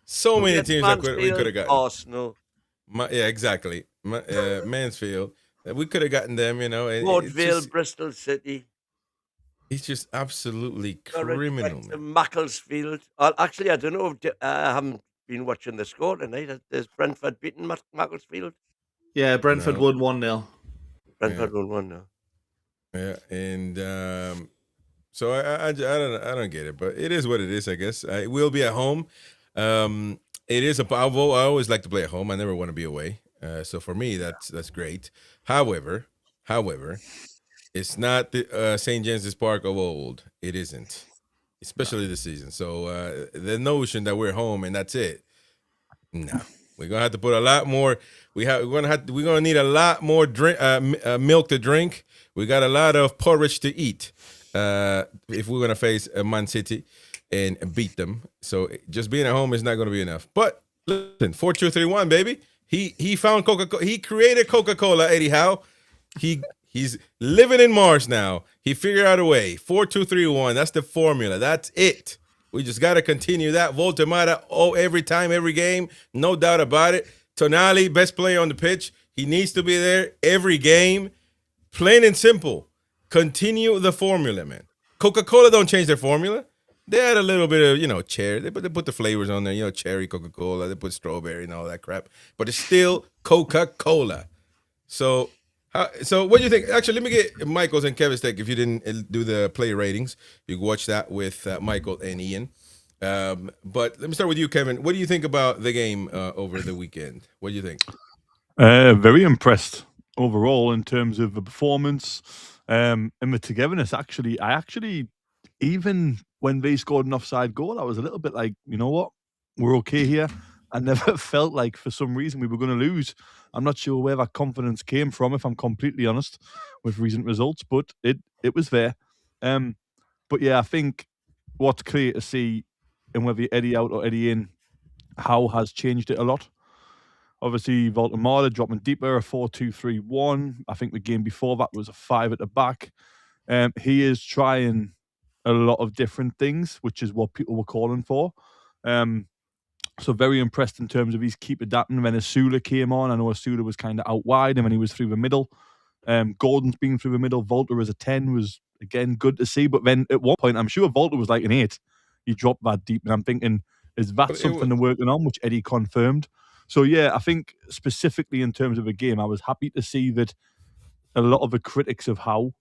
So many teams that we could have gotten. Arsenal. Yeah, exactly. Mansfield. We could have gotten them, and Port Bristol City. He's just absolutely criminal, man. Macclesfield. Actually, I don't know. I haven't been watching the score tonight. Has Brentford beaten Macclesfield? Yeah, Brentford No. won 1-0. Brentford won 1 now. Yeah, and so I don't get it, but it is what it is, I guess. I will be at home. It is I always like to play at home. I never want to be away. So for me, that's great. However, it's not the St. James's Park of old. It isn't, especially this season. So the notion that we're home and that's it, no. We're gonna have to put a lot more. We're gonna need a lot more milk to drink. We got a lot of porridge to eat if we're gonna face Man City and beat them. So just being at home is not gonna be enough. But listen, 4-2-3-1, baby. He found Coca-Cola. He created Coca-Cola, Eddie Howe. He's living in Mars now. He figured out a way. 4-2-3-1. That's the formula. That's it. We just got to continue that. Woltemade, every time, every game. No doubt about it. Tonali, best player on the pitch. He needs to be there every game. Plain and simple. Continue the formula, man. Coca-Cola don't change their formula. They add a little bit of, cherry. They put the flavors on there, cherry Coca-Cola. They put strawberry and all that crap. But it's still Coca-Cola. So what do you think? Actually, let me get Michael's and Kevin's take. If you didn't do the play ratings, you can watch that with Michael and Ian. But let me start with you, Kevin. What do you think about the game over the weekend? What do you think? Very impressed overall in terms of the performance and the togetherness. I even when they scored an offside goal, I was a little bit like, you know what? We're okay here. I never felt like for some reason we were going to lose. I'm not sure where that confidence came from, if I'm completely honest, with recent results, but it was there. But yeah, I think what's clear to see, and whether Eddie out or Eddie in, Howe has changed it a lot. Obviously, Woltemade dropping deeper, a 4-2-3-1. I think the game before that was a 5 at the back. He is trying a lot of different things, which is what people were calling for. So very impressed in terms of his keep adapting. When Asula came on, I know Asula was kind of out wide, and when he was through the middle, Gordon's been through the middle. Volta as a 10 was, again, good to see. But then at one point, I'm sure Volta was like an 8. He dropped that deep, and I'm thinking, is that something they're working on, which Eddie confirmed? So yeah, I think specifically in terms of a game, I was happy to see that a lot of the critics of Howe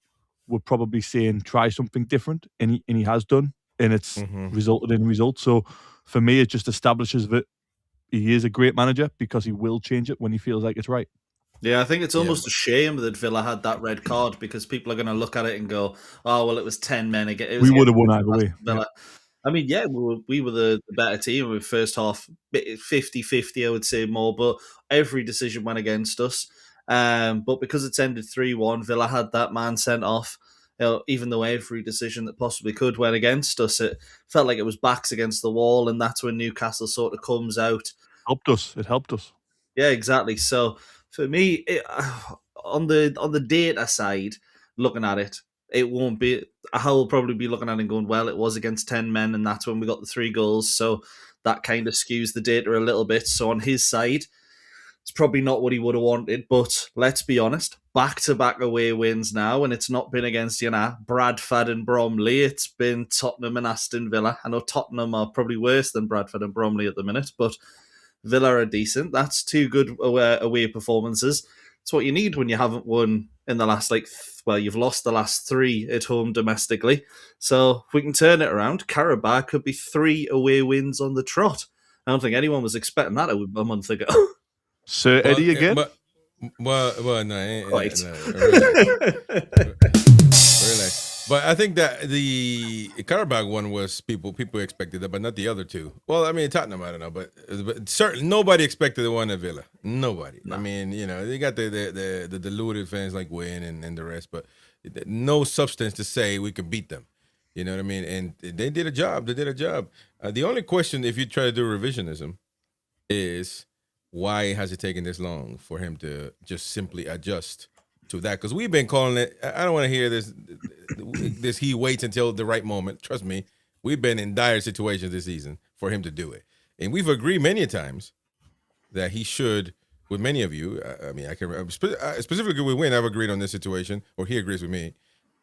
were probably saying try something different, and he has done, and it's resulted in results. So for me, it just establishes that he is a great manager because he will change it when he feels like it's right. Yeah, I think it's almost a shame that Villa had that red card, because people are going to look at it and go, "Oh, well, it was 10 men again." We would have won either way. Villa. I mean, yeah, we were the better team. We were first half 50-50, I would say more, but every decision went against us. But because it's ended 3-1, Villa had that man sent off. Even though every decision that possibly could went against us, it felt like it was backs against the wall, and that's when Newcastle sort of comes out. It helped us. Yeah, exactly. So for me, on the data side, looking at it, it won't be. I will probably be looking at it and going, well, it was against 10 men, and that's when we got the 3 goals. So that kind of skews the data a little bit. So on his side, it's probably not what he would have wanted. But let's be honest, back-to-back away wins now, and it's not been against, Bradford and Bromley. It's been Tottenham and Aston Villa. I know Tottenham are probably worse than Bradford and Bromley at the minute, but Villa are decent. That's 2 good away performances. It's what you need when you haven't won in the last, you've lost the last 3 at home domestically. So if we can turn it around, Carabao could be 3 away wins on the trot. I don't think anyone was expecting that a month ago. Sir Eddie again? No. Quite. Relax. But I think that the Carabao one was people expected that, but not the other 2. Well, I mean, Tottenham, I don't know, but certainly nobody expected the one at Villa. Nobody. No. I mean, they got the deluded fans like Wayne and the rest, but no substance to say we could beat them. You know what I mean? And they did a job. The only question, if you try to do revisionism, is why has it taken this long for him to just simply adjust to that? Because we've been calling it. I don't want to hear this he waits until the right moment. Trust me, we've been in dire situations this season for him to do it, and we've agreed many times that he should. With many of you, I mean, I can specifically with Wayne, I've agreed on this situation, or he agrees with me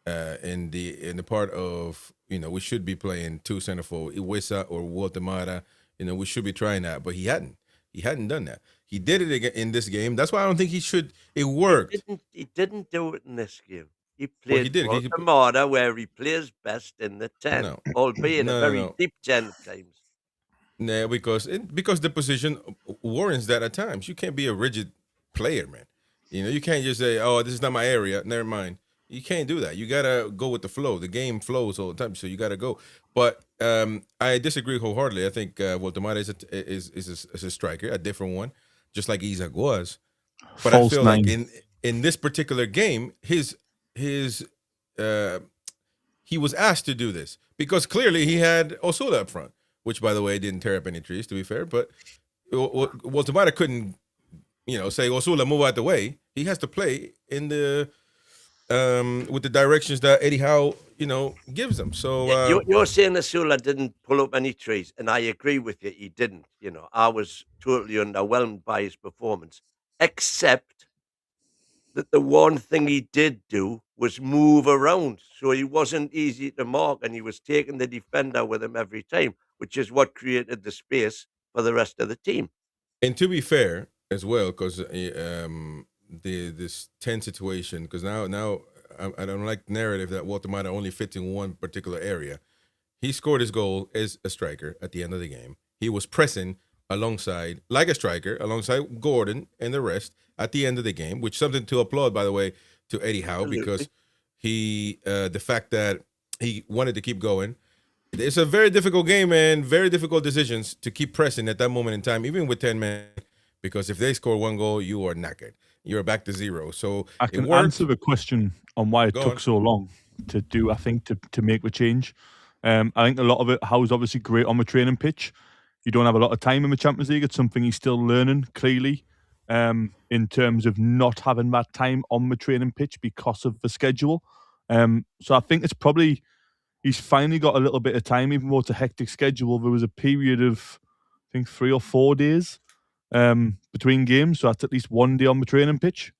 in the part of we should be playing 2 center forward, Iwisa or Woltemade. We should be trying that, but he hadn't. He hadn't done that. He did it again in this game. That's why I don't think he should. It worked. He didn't do it in this game. He played Woltemade where he plays best in the 10, albeit a very deep 10 at times. No, because the position warrants that at times. You can't be a rigid player, man. You can't just say, "Oh, this is not my area. Never mind." You can't do that. You gotta go with the flow. The game flows all the time, so you gotta go. But I disagree wholeheartedly. I think Woltemade is a striker, a different one, just like Isaac was. But I feel like in this particular game, he was asked to do this because clearly he had Osula up front, which, by the way, didn't tear up any trees, to be fair. But Woltemade couldn't, say Osula move out the way. He has to play in the with the directions that Eddie Howe, gives them. So you're saying Osula didn't pull up any trees, and I agree with you. He didn't. I was totally underwhelmed by his performance, except that the one thing he did do was move around, so he wasn't easy to mark, and he was taking the defender with him every time, which is what created the space for the rest of the team. And to be fair as well, because this 10 situation, because now I don't like the narrative that Woltemade only fits in one particular area. He scored his goal as a striker at the end of the game. He was pressing alongside, like a striker, alongside Gordon and the rest at the end of the game, which is something to applaud, by the way, to Eddie Howe, because the fact that he wanted to keep going, It's a very difficult game and very difficult decisions to keep pressing at that moment in time, even with 10 men, because if they score one goal, you are knackered. You're back to zero. So I it can worked. answer the question on why it Go took on. so long to do, I think, to make the change. I think a lot of it, Howe's obviously great on the training pitch. You don't have a lot of time in the Champions League. It's something he's still learning, clearly, in terms of not having that time on the training pitch because of the schedule. So I think it's probably, he's finally got a little bit of time, even though it's a hectic schedule. There was a period of, I think, 3 or 4 days between games. So that's at least 1 day on the training pitch.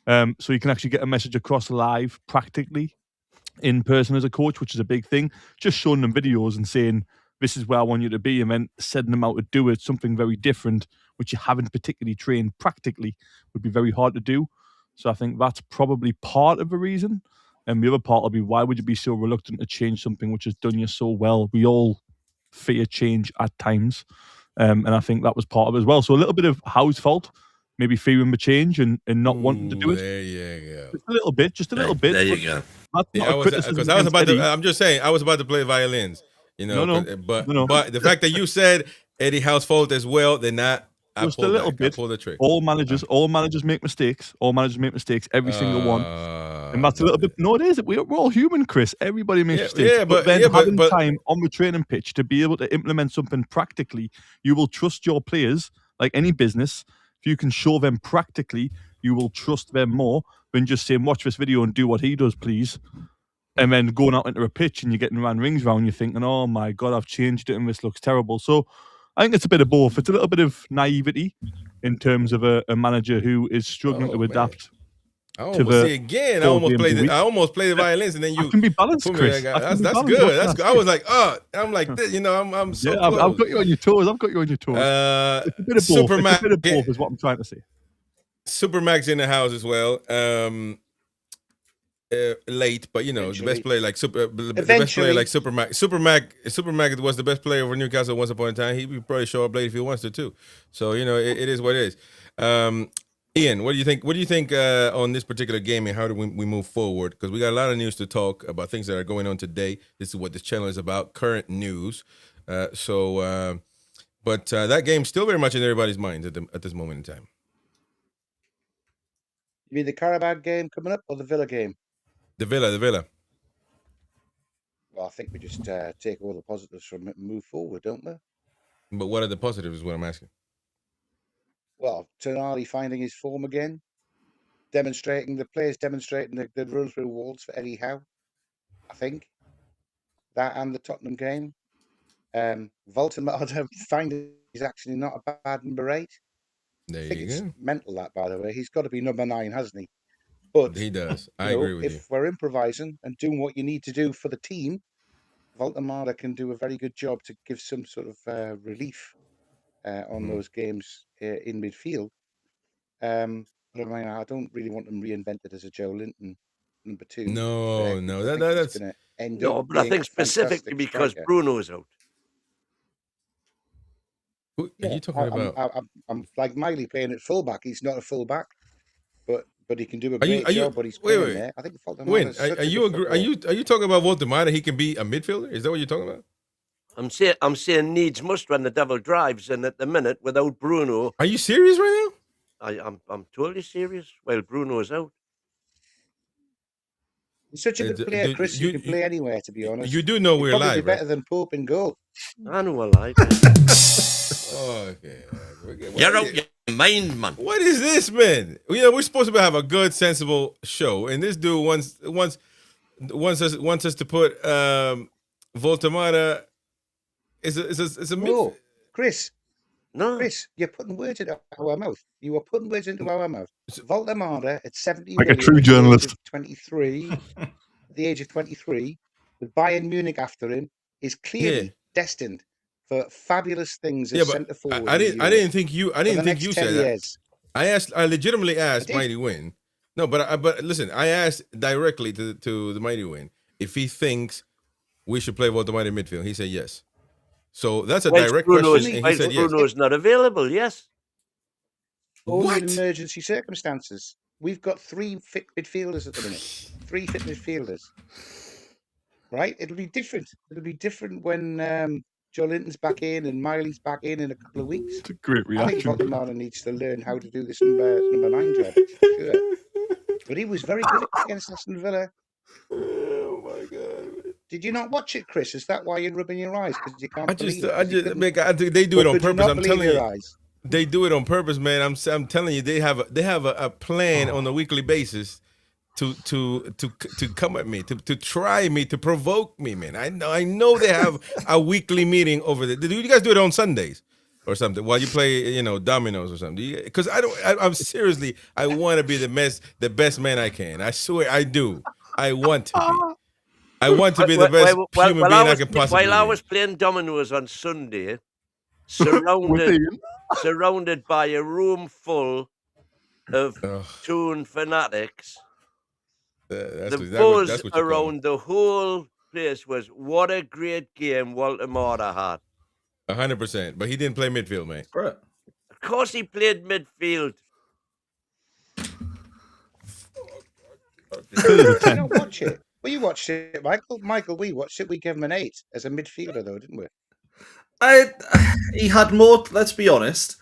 So you can actually get a message across live, practically, in person as a coach, which is a big thing. Just showing them videos and saying, this is where I want you to be, and then setting them out to do it, something very different, which you haven't particularly trained practically, would be very hard to do. So I think that's probably part of the reason. And the other part will be, why would you be so reluctant to change something which has done you so well? We all fear change at times. And I think that was part of it as well. So a little bit of Howe's fault, maybe fearing the change and not wanting to do it. There you go. Just a little bit, just a little bit. There you go. That's not a criticism Because I was against about to. Eddie. I'm just saying, I was about to play violins. You know, No. but the fact that you said Eddie Howe's fault as well, then that I Just a pulled little back. bit. I pulled the trick. All managers make mistakes. All managers make mistakes. Every single one. And that's a little bit. No, it is. We're all human, Chris. Everybody makes mistakes. Yeah, but then but having time on the training pitch to be able to implement something practically, you will trust your players like any business. If you can show them practically, you will trust them more than just saying, watch this video and do what he does, please. And then going out into a pitch and you're getting ran rings round, you're thinking, oh my God, I've changed it and this looks terrible. So I think it's a bit of both. It's a little bit of naivety in terms of a manager who is struggling to adapt. I almost played the violins, and then you can be balanced, Chris. That's good. I'm like, I'm like, I'm so close. I've got you on your toes. It's a bit of both. It's a bit of both, is what I'm trying to say. Super Mac's in the house as well. Late, but the best player like Super Mac. Super Mac was the best player for Newcastle once upon a time. He would probably show up late if he wants to too. So it is what it is. Ian, what do you think? What do you think on this particular game, and how do we move forward? Because we got a lot of news to talk about, things that are going on today. This is what this channel is about, current news. But that game's still very much in everybody's minds at this moment in time. You mean the Carabao game coming up or the Villa game? The Villa. Well, I think we just take all the positives from it and move forward, don't we? But what are the positives is what I'm asking. Well, Tonali finding his form again, demonstrating the run through walls for Eddie Howe, I think. That and the Tottenham game. Woltemade finding he's actually not a bad number 8. There I think you it's go. mental, that, by the way. He's got to be number 9, hasn't he? But he does. I agree with you. If we're improvising and doing what you need to do for the team, Woltemade can do a very good job to give some sort of relief on those games in midfield. But I mean, I don't really want them reinvented as a Joe Linton number 2. No, that's going to end up. But I think specifically because Bruno's out. Who are you talking about? I'm like Miley playing at fullback. He's not a fullback, but he can do a great job. But he's playing there. I think are you talking about Woltemade? He can be a midfielder. Is that what you're talking about? I'm saying needs must when the devil drives, and at the minute without Bruno. Are you serious right now? I'm totally serious. Well, Bruno is out. He's such a good player, Chris. You can play anywhere, to be honest. You do know we're live, right? Better than Pope in goal. I know we're live. Okay. You're out your mind, man. What is this, man? We're supposed to have a good, sensible show, and this dude wants us to put Woltemade. It's a no, Chris. No, Chris, you're putting words into our mouth. You are putting words into our mouth. Woltemade at 70, like a true journalist, 23, at the age of 23, with Bayern Munich after him, is clearly destined for fabulous things as centre forward. I didn't think you said years. that. I legitimately asked Mighty Win. No, but listen, I asked directly to the Mighty Win if he thinks we should play Woltemade in midfield. He said yes. So that's a direct question. And he said yes. Bruno's not available. Yes. Only in emergency circumstances. We've got 3 fit midfielders at the minute. 3 fit midfielders. right? It'll be different. It'll be different when Joe Linton's back in and Miley's back in a couple of weeks. It's a great I think reaction. Voldemade needs to learn how to do this number 9 job for sure. But he was very good against Aston Villa. Oh my god! Did you not watch it, Chris? Is that why you're rubbing your eyes? Because you can't I believe just, it? 'Cause you couldn't- they do it Or on could you purpose. not I'm believe telling your you, eyes? they do it on purpose, man. I'm telling you, they have a plan on a weekly basis to come at me, to try me, to provoke me, man. I know they have a weekly meeting over there. Do you guys do it on Sundays or something while you play, dominoes or something? Because I'm seriously, I want to be the best man I can. I swear I do. I want to be. I want to be the best human being I can possibly be. While I was playing dominoes on Sunday, surrounded by a room full of Toon fanatics, the buzz around the whole place was, what a great game Woltemade had. 100%, but he didn't play midfield, man. Right. Of course he played midfield. You don't watch it. Well, you watched it, Michael. Michael, we watched it. We gave him an 8 as a midfielder, though, didn't we? He had more, let's be honest,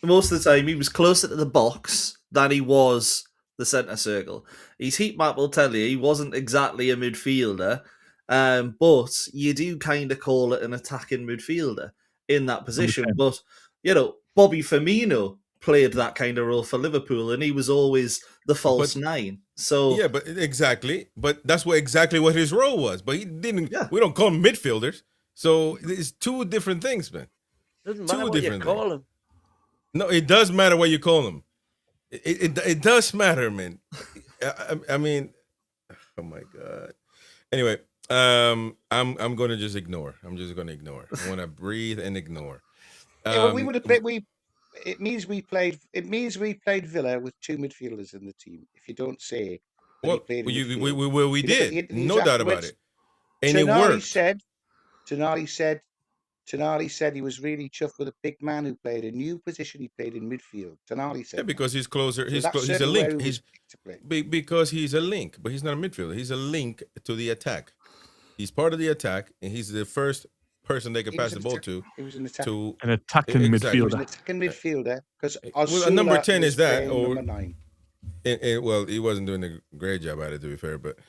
most of the time he was closer to the box than he was the centre circle. His heat map will tell you he wasn't exactly a midfielder, but you do kind of call it an attacking midfielder in that position. 100%. But, Bobby Firmino played that kind of role for Liverpool, and he was always the false nine. So yeah, but exactly. But that's exactly what his role was. But he didn't. Yeah. We don't call him midfielders. So it's two different things, man. Doesn't matter what you call him. No, it does matter what you call him. It does matter, man. I mean, oh my god. Anyway, I'm going to just ignore. I'm just going to ignore. I want to breathe and ignore. Yeah, well, we would have played. It means we played Villa with 2 midfielders in the team. If you don't say, well, we did, no doubt about it, and it worked. Tonali said he was really chuffed with a big man who played a new position. He played in midfield. Tonali said, yeah, because he's closer. So He's a link. Because he's a link, but he's not a midfielder. He's a link to the attack. He's part of the attack, and he's the first person they could pass the ball to. He was an attacking midfielder. He was an attacking midfielder because a number 10 is that, or number 9. Well, he wasn't doing a great job at it, to be fair, but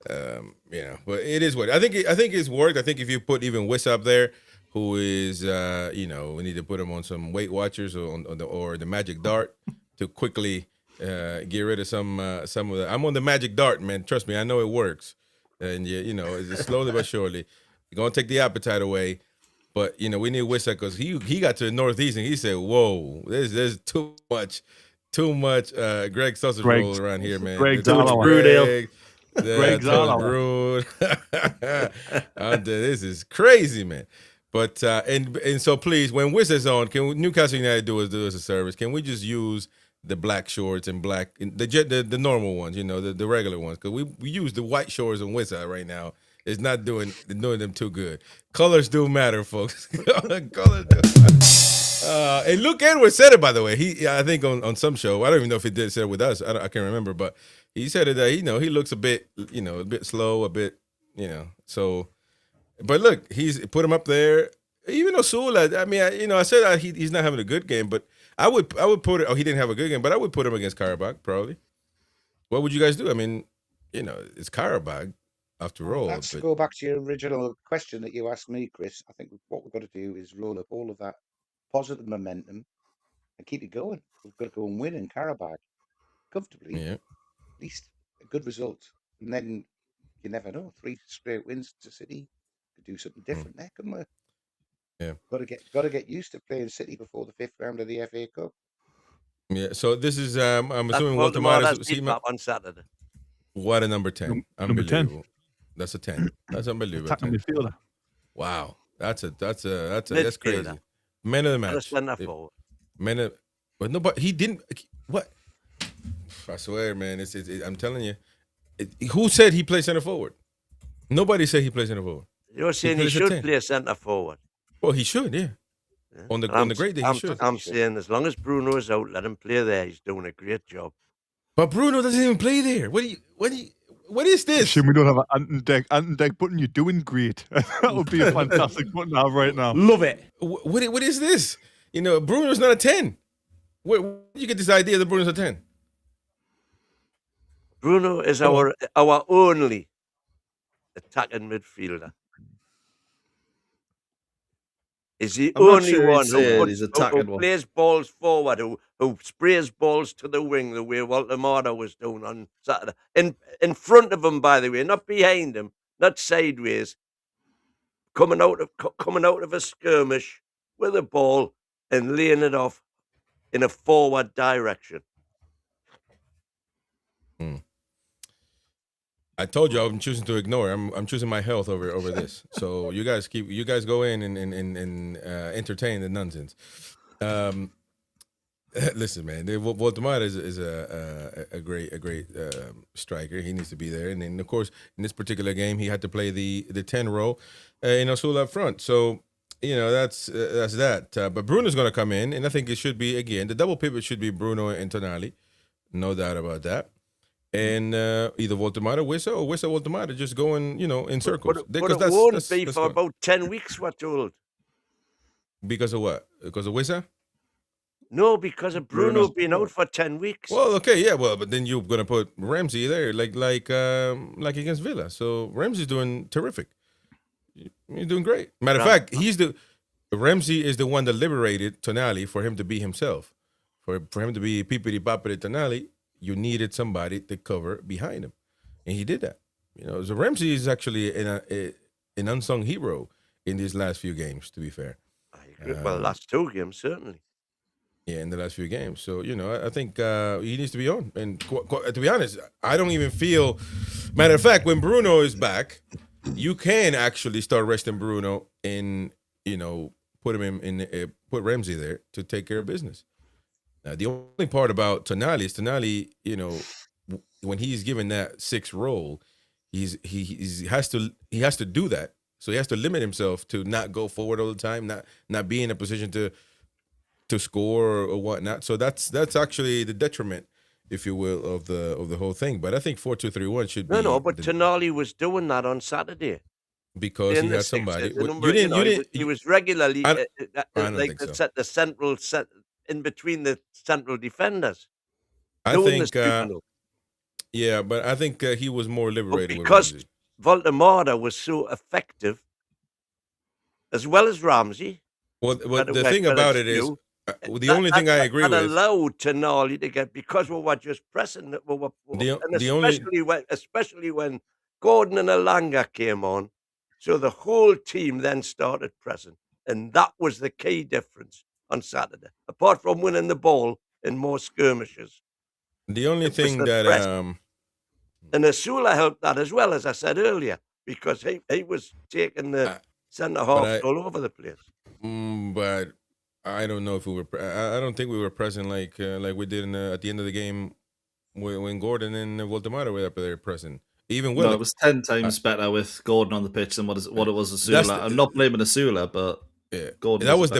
but it is what I think it's worked. I think if you put even Wiss up there, who is we need to put him on some Weight Watchers or the Magic Dart to quickly get rid of some of the. I'm on the Magic Dart, man. Trust me, I know it works, and it's slowly but surely. You're gonna take the appetite away, but we need Wissa because he got to the Northeast and he said, "Whoa, there's too much Greg sausage roll around here, man. Greg Brewdale, Greg Brewed. This is crazy, man." But and so please, when Wissa's on, can Newcastle United do us a service? Can we just use the black shorts and the normal ones, the regular ones? Because we use the white shorts and Wissa right now. It's not doing them too good. Colors do matter, folks. Colors do matter. And Luke Edwards said it, by the way. I think on some show. I don't even know if he did say it with us. I can't remember, but he said it that he looks a bit slow, a bit, So, but look, he's put him up there. Even Osula, I mean, I said he's not having a good game, but I would put it. Oh, he didn't have a good game, but I would put him against Karabakh probably. What would you guys do? I mean, it's Karabakh. After all, let's go back to your original question that you asked me, Chris. I think what we've got to do is roll up all of that positive momentum and keep it going. We've got to go and win in Karabakh comfortably. Yeah. At least a good result. And then you never know. 3 straight wins to City. Could do something different there, couldn't we? Yeah. Got to get used to playing City before the 5th round of the FA Cup. Yeah. So this is I'm assuming Woltemade beat on Saturday. What a number 10. Number 10. That's a 10. That's unbelievable. Attacking midfielder. Wow. That's crazy. Man of the match. But no, but he didn't. What? I swear, man. I'm telling you. Who said he plays center forward? Nobody said he plays center forward. You're saying he should play center forward. Well, he should, yeah. On the great day, he should. I'm saying as long as Bruno's out, let him play there. He's doing a great job. But Bruno doesn't even play there. What is this? Shame we don't have an anti-deck button. You're doing great. That would be a fantastic button to have right now. Love it. What is this? You know, Bruno's not a 10. Where did you get this idea that Bruno's a 10? Bruno is our only attacking midfielder. Is the I'm not only sure one he'd say who, he's attacking one. plays balls forward, who sprays balls to the wing the way Woltemade was doing on Saturday. In front of him, by the way, not behind him, not sideways. Coming out of a skirmish with a ball and laying it off in a forward direction. I told you I'm choosing to ignore. I'm choosing my health over this. So you guys go in and entertain the nonsense. Listen, man, Woltemade is a great striker. He needs to be there, and then of course in this particular game he had to play the 10 role in Osula up front. So you know that's that. But Bruno's going to come in, and I think it should be again the double pivot should be Bruno and Tonali, no doubt about that. And either Woltemade, Wissa, or Wissa Woltemade just going, in circles. But it won't be for about 10 weeks, we're told. Because of what? Because of Wissa? No, because of Bruno being out for 10 weeks. Well, okay, yeah, but then you're gonna put Ramsey there, like against Villa. So Ramsey's doing terrific. He's doing great. Matter of fact, Ramsey is the one that liberated Tonali for him to be himself, for him to be Pipiti Papiti Tonali. You needed somebody to cover behind him, and he did that. So Ramsey is actually an unsung hero in these last few games. To be fair, I agree. Well, last 2 games certainly. Yeah, in the last few games. So I think he needs to be on. And to be honest, I don't even feel. Matter of fact, when Bruno is back, you can actually start resting Bruno and put him put Ramsey there to take care of business. Now, the only part about Tonali is when he's given that 6 role, he has to do that. So he has to limit himself to not go forward all the time, not be in a position to score or whatnot. So that's actually the detriment, if you will, of the whole thing. But I think 4-2-3-1 should be. No, but Tonali was doing that on Saturday because he had somebody. He was regularly I don't think so. the central in between the central defenders. I think, yeah, but I think he was more liberating because Woltemade was so effective, as well as Ramsey. Well, the thing about it is, the only thing I agree with allowed Tonali to get, because we were just pressing it, especially when Gordon and Alanga came on, so the whole team then started pressing, and that was the key difference on Saturday. Apart from winning the ball in more skirmishes, the only thing that and Osula helped that as well, as I said earlier, because he was taking the centre half all over the place. But I don't know if we were. I don't think we were present like we did at the end of the game when Gordon and Woltemade were up there present. Even it was 10 times better with Gordon on the pitch than what it was Osula. I'm not blaming Osula, but yeah, Gordon. That was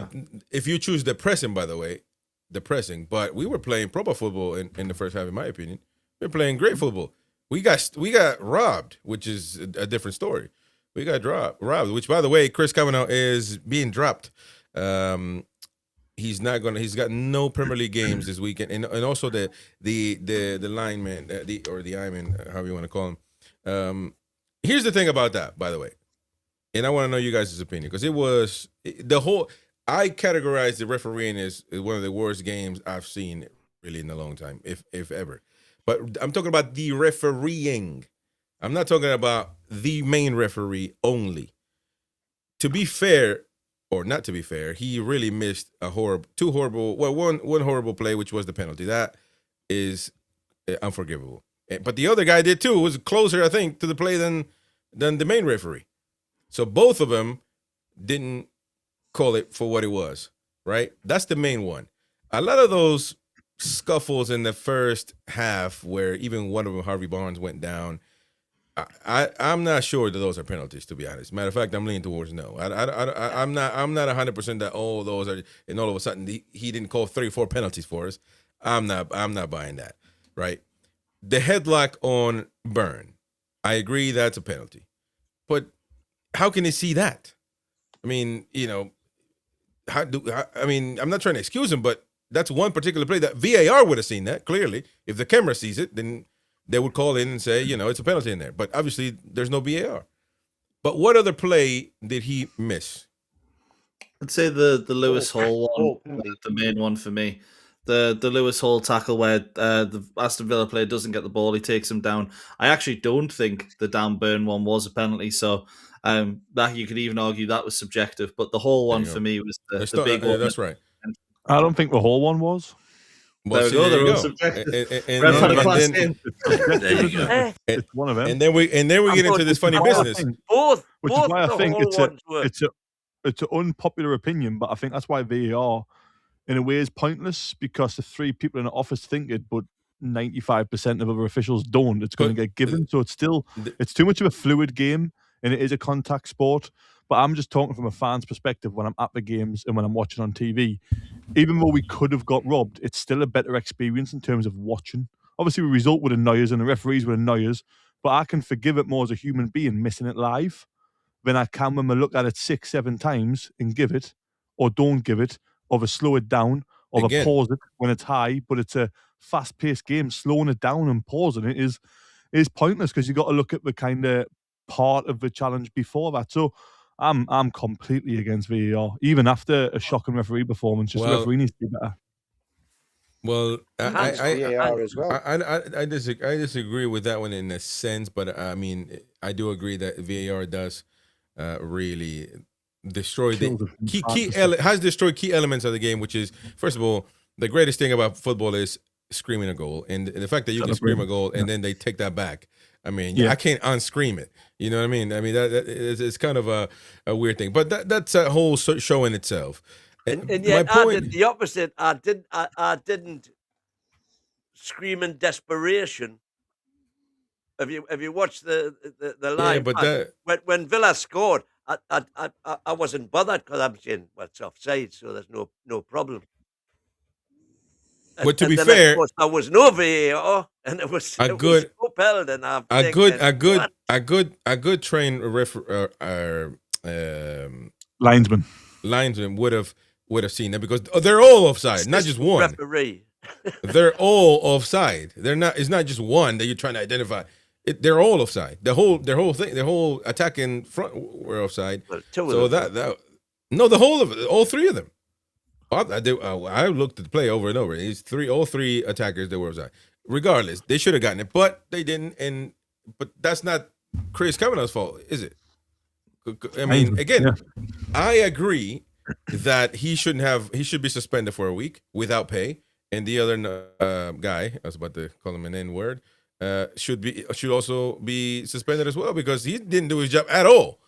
if you choose the pressing, by the way, the pressing. But we were playing proper football in the first half, in my opinion. We were playing great football. We got robbed, which is a different story. We got robbed, which, by the way, Chris Kavanagh is being dropped. He's got no Premier League games this weekend, and also the lineman, the I-man, however you want to call him. Here's the thing about that, by the way, and I want to know you guys' opinion, because it was the whole. I categorize the refereeing as one of the worst games I've seen really in a long time, if ever. But I'm talking about the refereeing. I'm not talking about the main referee only. To be fair, or not to be fair, he really missed one horrible play, which was the penalty. That is unforgivable. But the other guy did too. It was closer, I think, to the play than the main referee. So both of them didn't call it for what it was, right? That's the main one. A lot of those scuffles in the first half, where even one of them, Harvey Barnes, went down, I'm not sure that those are penalties, to be honest. Matter of fact, I'm leaning towards no. I'm not 100% that those are, and all of a sudden he didn't call 3 or 4 penalties for us. I'm not buying that, right? The headlock on Byrne, I agree that's a penalty. But how can they see that? I mean, I'm not trying to excuse him, but that's one particular play that VAR would have seen that, clearly. If the camera sees it, then they would call in and say, it's a penalty in there. But obviously, there's no VAR. But what other play did he miss? I'd say the Lewis Hall one, the main one for me. The Lewis Hall tackle where the Aston Villa player doesn't get the ball, he takes him down. I actually don't think the Dan Burn one was a penalty, so that you could even argue that was subjective. But the Hall one for me was the big one. That's right. I don't think the Hall one was. Well, there we go. They're all subjective. There you go. It's one of them. And then we get into this funny business. Which is why I think it's an unpopular opinion, but I think that's why VAR, in a way, is pointless, because the 3 people in the office think it, but 95% of other officials don't. It's going to get given. So it's too much of a fluid game, and it is a contact sport. But I'm just talking from a fan's perspective when I'm at the games and when I'm watching on TV. Even though we could have got robbed, it's still a better experience in terms of watching. Obviously, the result would annoy us and the referees would annoy us, but I can forgive it more as a human being missing it live than I can when we look at it 6-7 times and give it, or don't give it, or slow it down, or pause it when it's high. But it's a fast-paced game. Slowing it down and pausing it is pointless, because you got to look at the kind of part of the challenge before that. So I'm completely against VAR, even after a shocking referee performance. Just the referee needs to be better. Well, I disagree with that one in a sense, but I mean, I do agree that VAR does really destroy has destroyed key elements of the game, which is, first of all, the greatest thing about football is screaming a goal, and the fact that you can scream a goal and then they take that back. I mean, I can't unscream it. You know what I mean? I mean, that it's kind of a weird thing, but that's a whole show in itself. And yet I did the opposite. I didn't scream in desperation. Have you watched the live? Yeah, but when Villa scored, I wasn't bothered, because I'm saying, well, it's offside, so there's no problem. But to be fair, of course, there was no VAR, and it was upheld, and a good trained linesman would have seen that, because they're all offside, not just one. Referee. They're all offside. It's not just one that you're trying to identify. They're all offside. Their whole attack in front were offside. Well, all 3 of them. I looked at the play over and over. All three attackers that were offside. Regardless, they should have gotten it, but they didn't. But that's not Chris Kavanagh's fault, is it? I mean, again, I agree that he should be suspended for a week without pay, and the other guy, I was about to call him an N-word, should also be suspended as well, because he didn't do his job at all.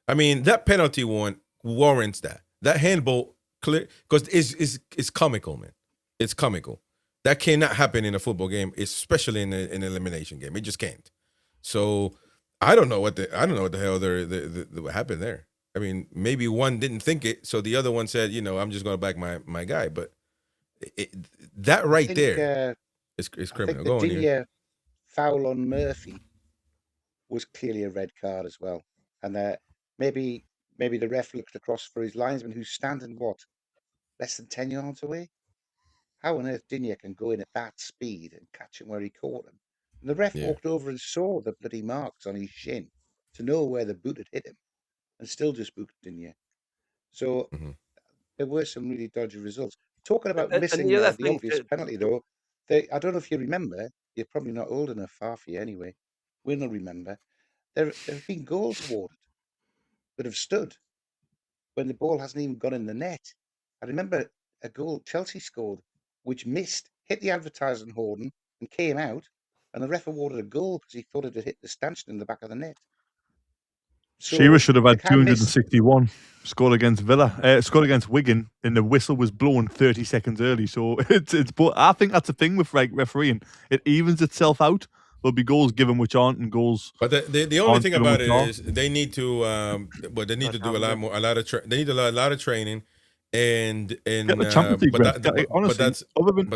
I mean, that penalty one warrants that. That handball clear, because it's comical, man. It's comical. That cannot happen in a football game, especially in an elimination game. It just can't. So I don't know what the hell what happened there. I mean, maybe one didn't think it, so the other one said, I'm just going to back my guy. But that right there is criminal. Go on here. Foul on Murphy was clearly a red card as well, and maybe the ref looked across for his linesman, who's standing less than 10 yards away. How on earth Digne can go in at that speed and catch him where he caught him? And the ref walked over and saw the bloody marks on his shin to know where the boot had hit him, and still just booked Digne. So there were some really dodgy results. Talking about missing the obvious penalty, though, I don't know if you remember. You're probably not old enough, half you anyway. We'll not remember. There have been goals awarded that have stood when the ball hasn't even gone in the net. I remember a goal Chelsea scored, which missed, hit the advertising hoarding, and came out, and the ref awarded a goal because he thought it had hit the stanchion in the back of the net. So Shearer should have had 261. Scored against Villa. Scored against Wigan, and the whistle was blown 30 seconds early. So but I think that's the thing with refereeing. It evens itself out. There'll be goals given which aren't, and goals. But the only thing about it is they need to they need to do a lot of training, and the Champions League. Honestly, other than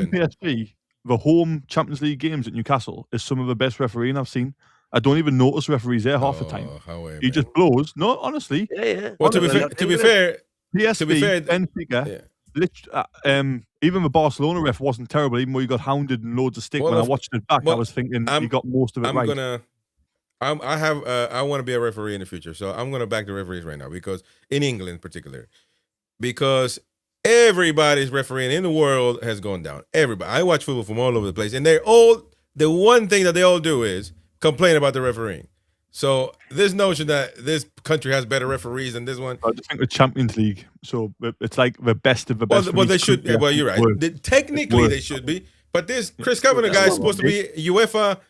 PSG, the home Champions League games at Newcastle is some of the best refereeing I've seen. I don't even notice referees there half the time. However, He just blows. No, honestly. Yeah. Well, to be fair, PSV, Benfica, even the Barcelona ref wasn't terrible, even though he got hounded and loads of stick. When I watched it back, I was thinking he got most of it right. I want to be a referee in the future, so I'm gonna back the referees right now, because in England in particular, because everybody's refereeing in the world has gone down. Everybody. I watch football from all over the place, and they're all, the one thing that they all do is complain about the refereeing. So this notion that this country has better referees than this one, I just think the Champions League, so it's like the best of the best. Well, they should. Well, you're right. Technically, they should be, but this Chris Kavanagh guy is supposed to be UEFA.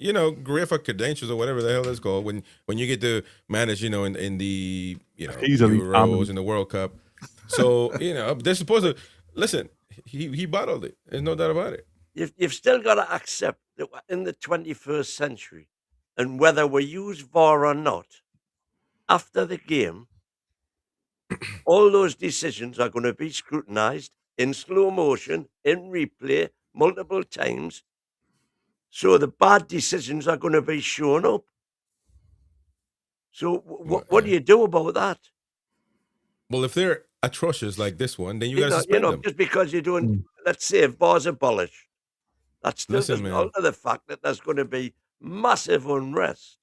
UEFA credentials or whatever the hell that's called when you get to manage, in the Euros and the World Cup. So they're supposed to listen. He bottled it. There's no doubt about it. You've still got to accept that we're in the 21st century, and whether we use VAR or not, after the game, all those decisions are going to be scrutinised in slow motion, in replay, multiple times. So the bad decisions are going to be shown up. So what do you do about that? Well, if they're atrocious like this one, then you got to suspend them. Just because you're doing, let's say, if VAR's abolished, that still doesn't alter the fact that there's going to be massive unrest.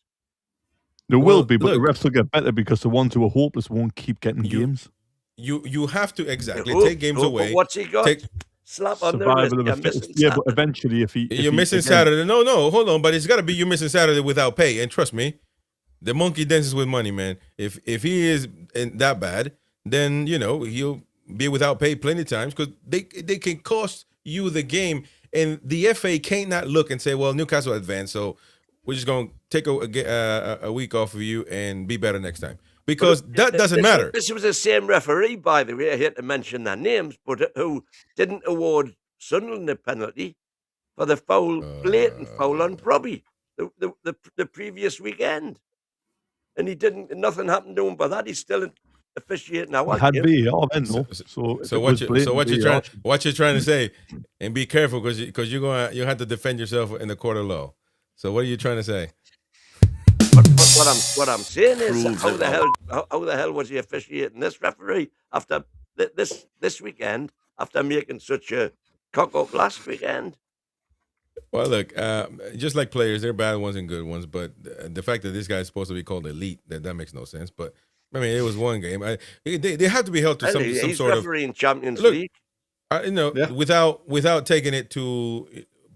There will be, but the refs will get better because the ones who are hopeless won't keep getting games. You have to take games away. What's he got? Slap on the wrist. Yeah, but eventually, if you're missing Saturday, no, hold on, but it's got to be you're missing Saturday without pay. And trust me, the monkey dances with money, man. If he is that bad, then he'll be without pay plenty of times, because they can cost you the game, and the FA can't not look and say, well, Newcastle advanced, so we're just going to take a week off of you and be better next time. Because that doesn't matter. This was the same referee, by the way. I hate to mention their names, but who didn't award Sunderland a penalty for the blatant foul on Robbie the previous weekend, and he didn't. Nothing happened to him for that. He's still officiating now. Had VAR then, though. So what you're trying to say, and be careful because you have to defend yourself in the court of law. So what are you trying to say? What I'm saying is, how the hell was he officiating this referee after this weekend, after making such a cock up last weekend? Well, look, just like players, there are bad ones and good ones, but the fact that this guy is supposed to be called elite, that makes no sense. But I mean, it was one game. They have to be held to some sort of refereeing Champions League. Without taking it to.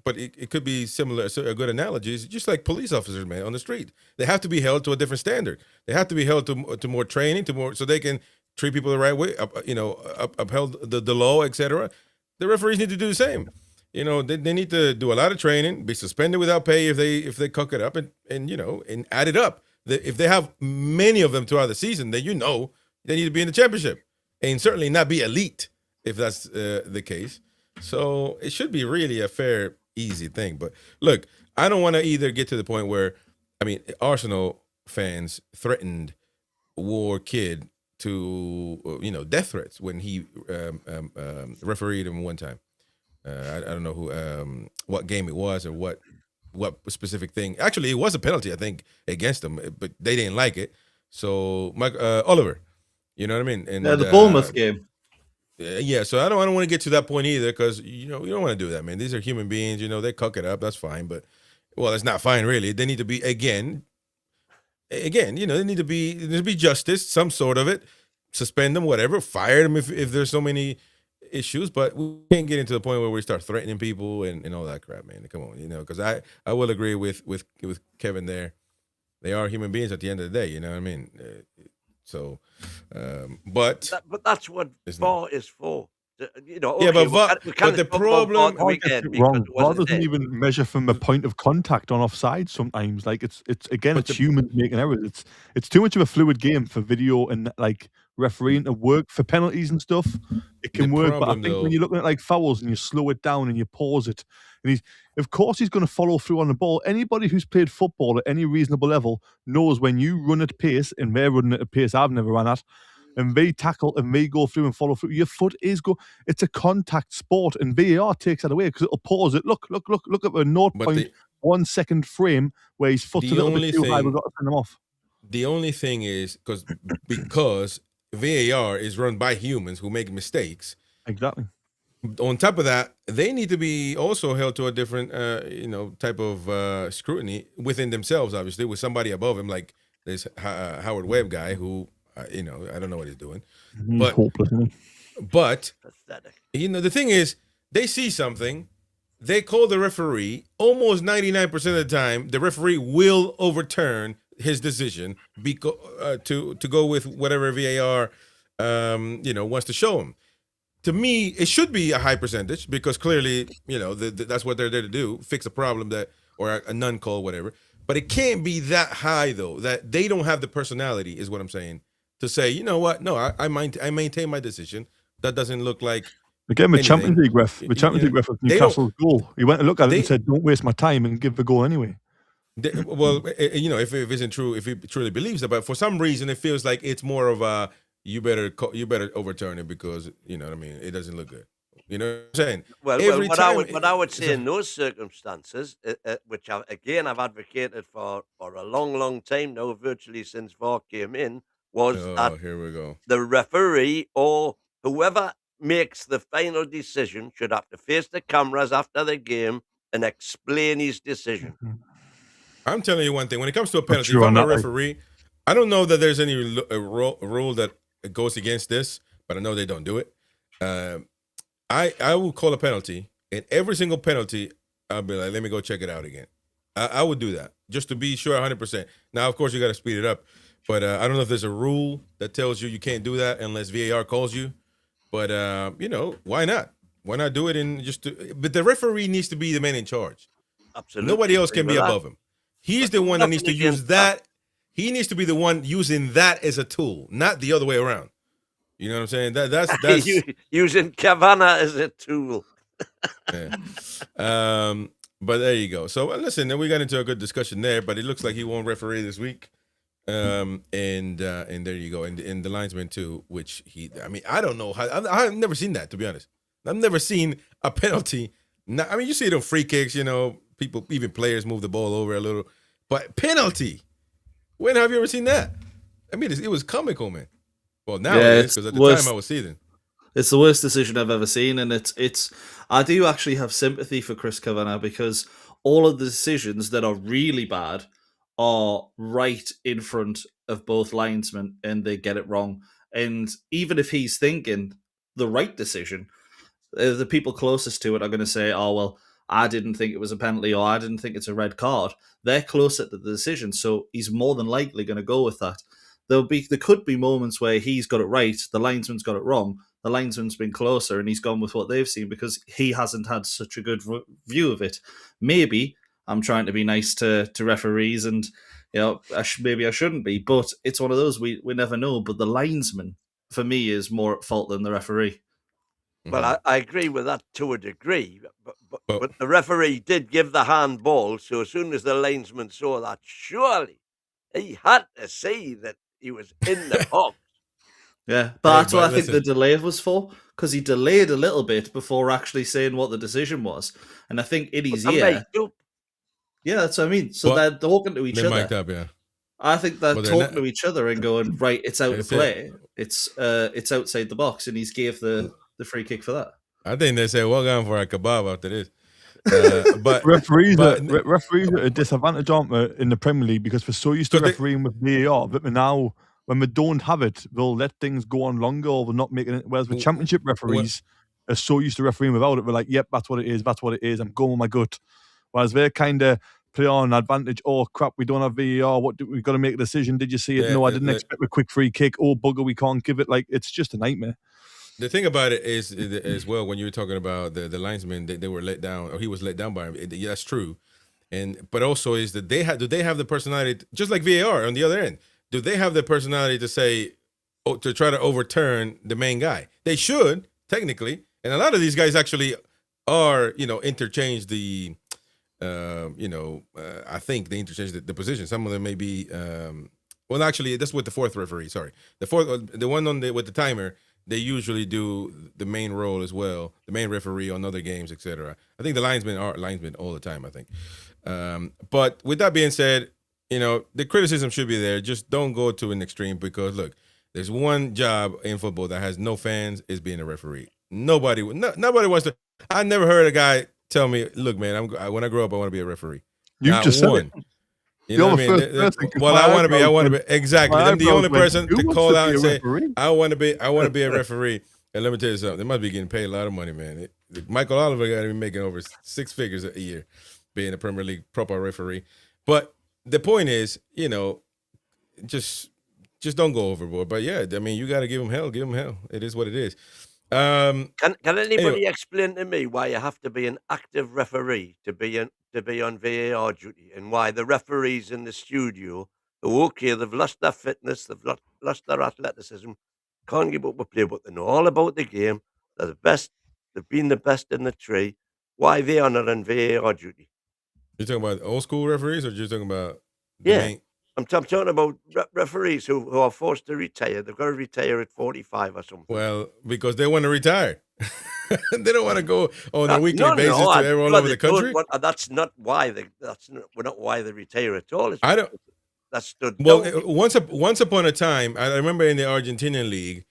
But it could be similar. So a good analogy is just like police officers, man, on the street. They have to be held to a different standard. They have to be held to more training, so they can treat people the right way. Upheld the law, etc. The referees need to do the same. They need to do a lot of training, be suspended without pay if they cuck it up, and add it up. If they have many of them throughout the season, then they need to be in the championship, and certainly not be elite if that's the case. So it should be really a fair, easy thing. But look, I don't want to either get to the point where, Arsenal fans threatened War Kid to, death threats when he refereed him one time. I don't know what game it was or what specific thing. Actually, it was a penalty, I think, against them, but they didn't like it. So Oliver, you know what I mean? And the Bournemouth game. Yeah, so I don't want to get to that point either, because you don't want to do that, man. These are human beings, they cuck it up. That's fine, but it's not fine really. They need to be again. There need to be justice, some sort of it. Suspend them, whatever. Fire them if there's so many issues. But we can't get into the point where we start threatening people and all that crap, man. Come on, because I will agree with Kevin there. They are human beings at the end of the day. You know what I mean? But that's what VAR is for. But the problem VAR doesn't even measure from a point of contact on offside. Sometimes, it's humans making errors. It's too much of a fluid game for video and refereeing to work. For penalties and stuff, it can work. But I think when you're looking at fouls and you slow it down and you pause it, and of course he's going to follow through on the ball. Anybody who's played football at any reasonable level knows when you run at pace, and they're running at a pace I've never run at, and they tackle and they go through and follow through, your foot is it's a contact sport, and VAR takes that away because it'll pause it. Look at the 0.0 1 second frame where his foot's a little bit too high. We've got to send him off. The only thing is because VAR is run by humans who make mistakes. Exactly. On top of that, they need to be also held to a different, type of scrutiny within themselves. Obviously, with somebody above him, like this Howard Webb guy, who I don't know what he's doing. He's hopeless, isn't he? But the thing is, they see something, they call the referee. Almost 99% of the time, the referee will overturn his decision to go with whatever VAR wants to show him. To me, it should be a high percentage because clearly, that's what they're there to do, fix a problem or a non-call, whatever. But it can't be that high, though, that they don't have the personality, is what I'm saying, to say, you know what, no, I maintain my decision. That doesn't look like again with Champions League ref. The Champions League ref with Newcastle's goal, he went to look at it and said, "Don't waste my time and give the goal anyway." If it isn't true, if he truly believes that, but for some reason, it feels like it's more of a you better overturn it because what I mean, it doesn't look good. You know what I'm saying? Well, what I would say in those circumstances, which I've advocated for a long time now, virtually since VAR came in, was that here we go. The referee or whoever makes the final decision should have to face the cameras after the game and explain his decision. I'm telling you one thing: when it comes to a penalty, if I'm a referee, I don't know that there's any rule that goes against this, but I know they don't do it. I will call a penalty, and every single penalty, I'll be like, let me go check it out again. I would do that just to be sure 100%. Now, of course, you got to speed it up, but I don't know if there's a rule that tells you can't do that unless VAR calls you. But why not? Why not do it but the referee needs to be the man in charge. Absolutely, nobody else can be above him. He's the one that needs to use that. He needs to be the one using that as a tool, not the other way around. You know what I'm saying? That's using Kavanagh as a tool. Yeah. But there you go. So listen, then we got into a good discussion there. But it looks like he won't referee this week. And there you go. And the linesman too, which I don't know how. I've never seen that, to be honest. I've never seen a penalty. You see it on free kicks. People, even players, move the ball over a little. But penalty. When have you ever seen that? It was comical, man. Well, now it is, because at the time I was seething. It's the worst decision I've ever seen, and it's. I do actually have sympathy for Chris Kavanagh because all of the decisions that are really bad are right in front of both linesmen, and they get it wrong. And even if he's thinking the right decision, the people closest to it are going to say, "Oh well, I didn't think it was a penalty, or I didn't think it's a red card." They're closer to the decision, so he's more than likely going to go with that. There could be moments where he's got it right, the linesman's got it wrong, the linesman's been closer, and he's gone with what they've seen because he hasn't had such a good view of it. Maybe I'm trying to be nice to referees, and maybe I shouldn't be, but it's one of those we never know. But the linesman, for me, is more at fault than the referee. Well, I agree with that to a degree, but the referee did give the handball, so as soon as the linesman saw that, surely he had to see that he was in the box. Yeah, but that's what I think the delay was for, because he delayed a little bit before actually saying what the decision was. And I think in his ear... Yeah, that's what I mean. So they're talking to each other. Mic'd up, yeah. I think they're talking to each other and going, right, it's out of play. It's outside the box, and he's gave the free kick for that. I think they say, well, going for a kebab after this. But referees are at a disadvantage, aren't they, in the Premier League, because we're so used to refereeing with VAR that now, when we don't have it, they'll let things go on longer, or they're not making it. Whereas with Championship referees are so used to refereeing without it, they're like, yep, that's what it is, I'm going with my gut. Whereas they kind of play on advantage. Oh crap, we don't have VAR. We've got to make a decision. Did you see it? No, I didn't expect a quick free kick. Oh bugger, we can't give it. Like, it's just a nightmare. The thing about it is, as well, when you were talking about the linesmen, they were let down, or he was let down by him. Yeah, that's true. But also is that do they have the personality, just like VAR on the other end? Do they have the personality to say, to try to overturn the main guy? They should, technically. And a lot of these guys actually are, interchange the, I think they interchange the position. Some of them may be, well, actually, that's with the fourth referee. Sorry, the one with the timer. They usually do the main role as well, the main referee on other games, etc. I think the linesmen are linesmen all the time, I think. But with that being said, the criticism should be there. Just don't go to an extreme because look, there's one job in football that has no fans is being a referee. Nobody wants to. I never heard a guy tell me, "Look, man, when I grow up, I want to be a referee." You Not just said one. it. You know what I mean? Well, I want to be. Exactly. I'm the only person to call out and say, "I want to be a referee." And let me tell you something. They must be getting paid a lot of money, man. Michael Oliver got to be making over 6 figures a year being a Premier League proper referee. But the point is, just don't go overboard. But yeah, I mean, you got to give them hell. Give them hell. It is what it is. Can anybody anyway. explain to me why you have to be an active referee to be on VAR duty, and why the referees in the studio, they've lost their fitness, they've lost their athleticism, can't keep up with play, but they know all about the game. They're the best. They've been the best in the tree. Why they are not on VAR duty? You're talking about old school referees, or you're talking about I'm talking about referees who are forced to retire. They've got to retire at 45 or something. Well, because they want to retire. They don't want to go on a weekly basis to everyone all over the country. That's not why why they retire at all. That's once upon a time, I remember in the Argentinian league,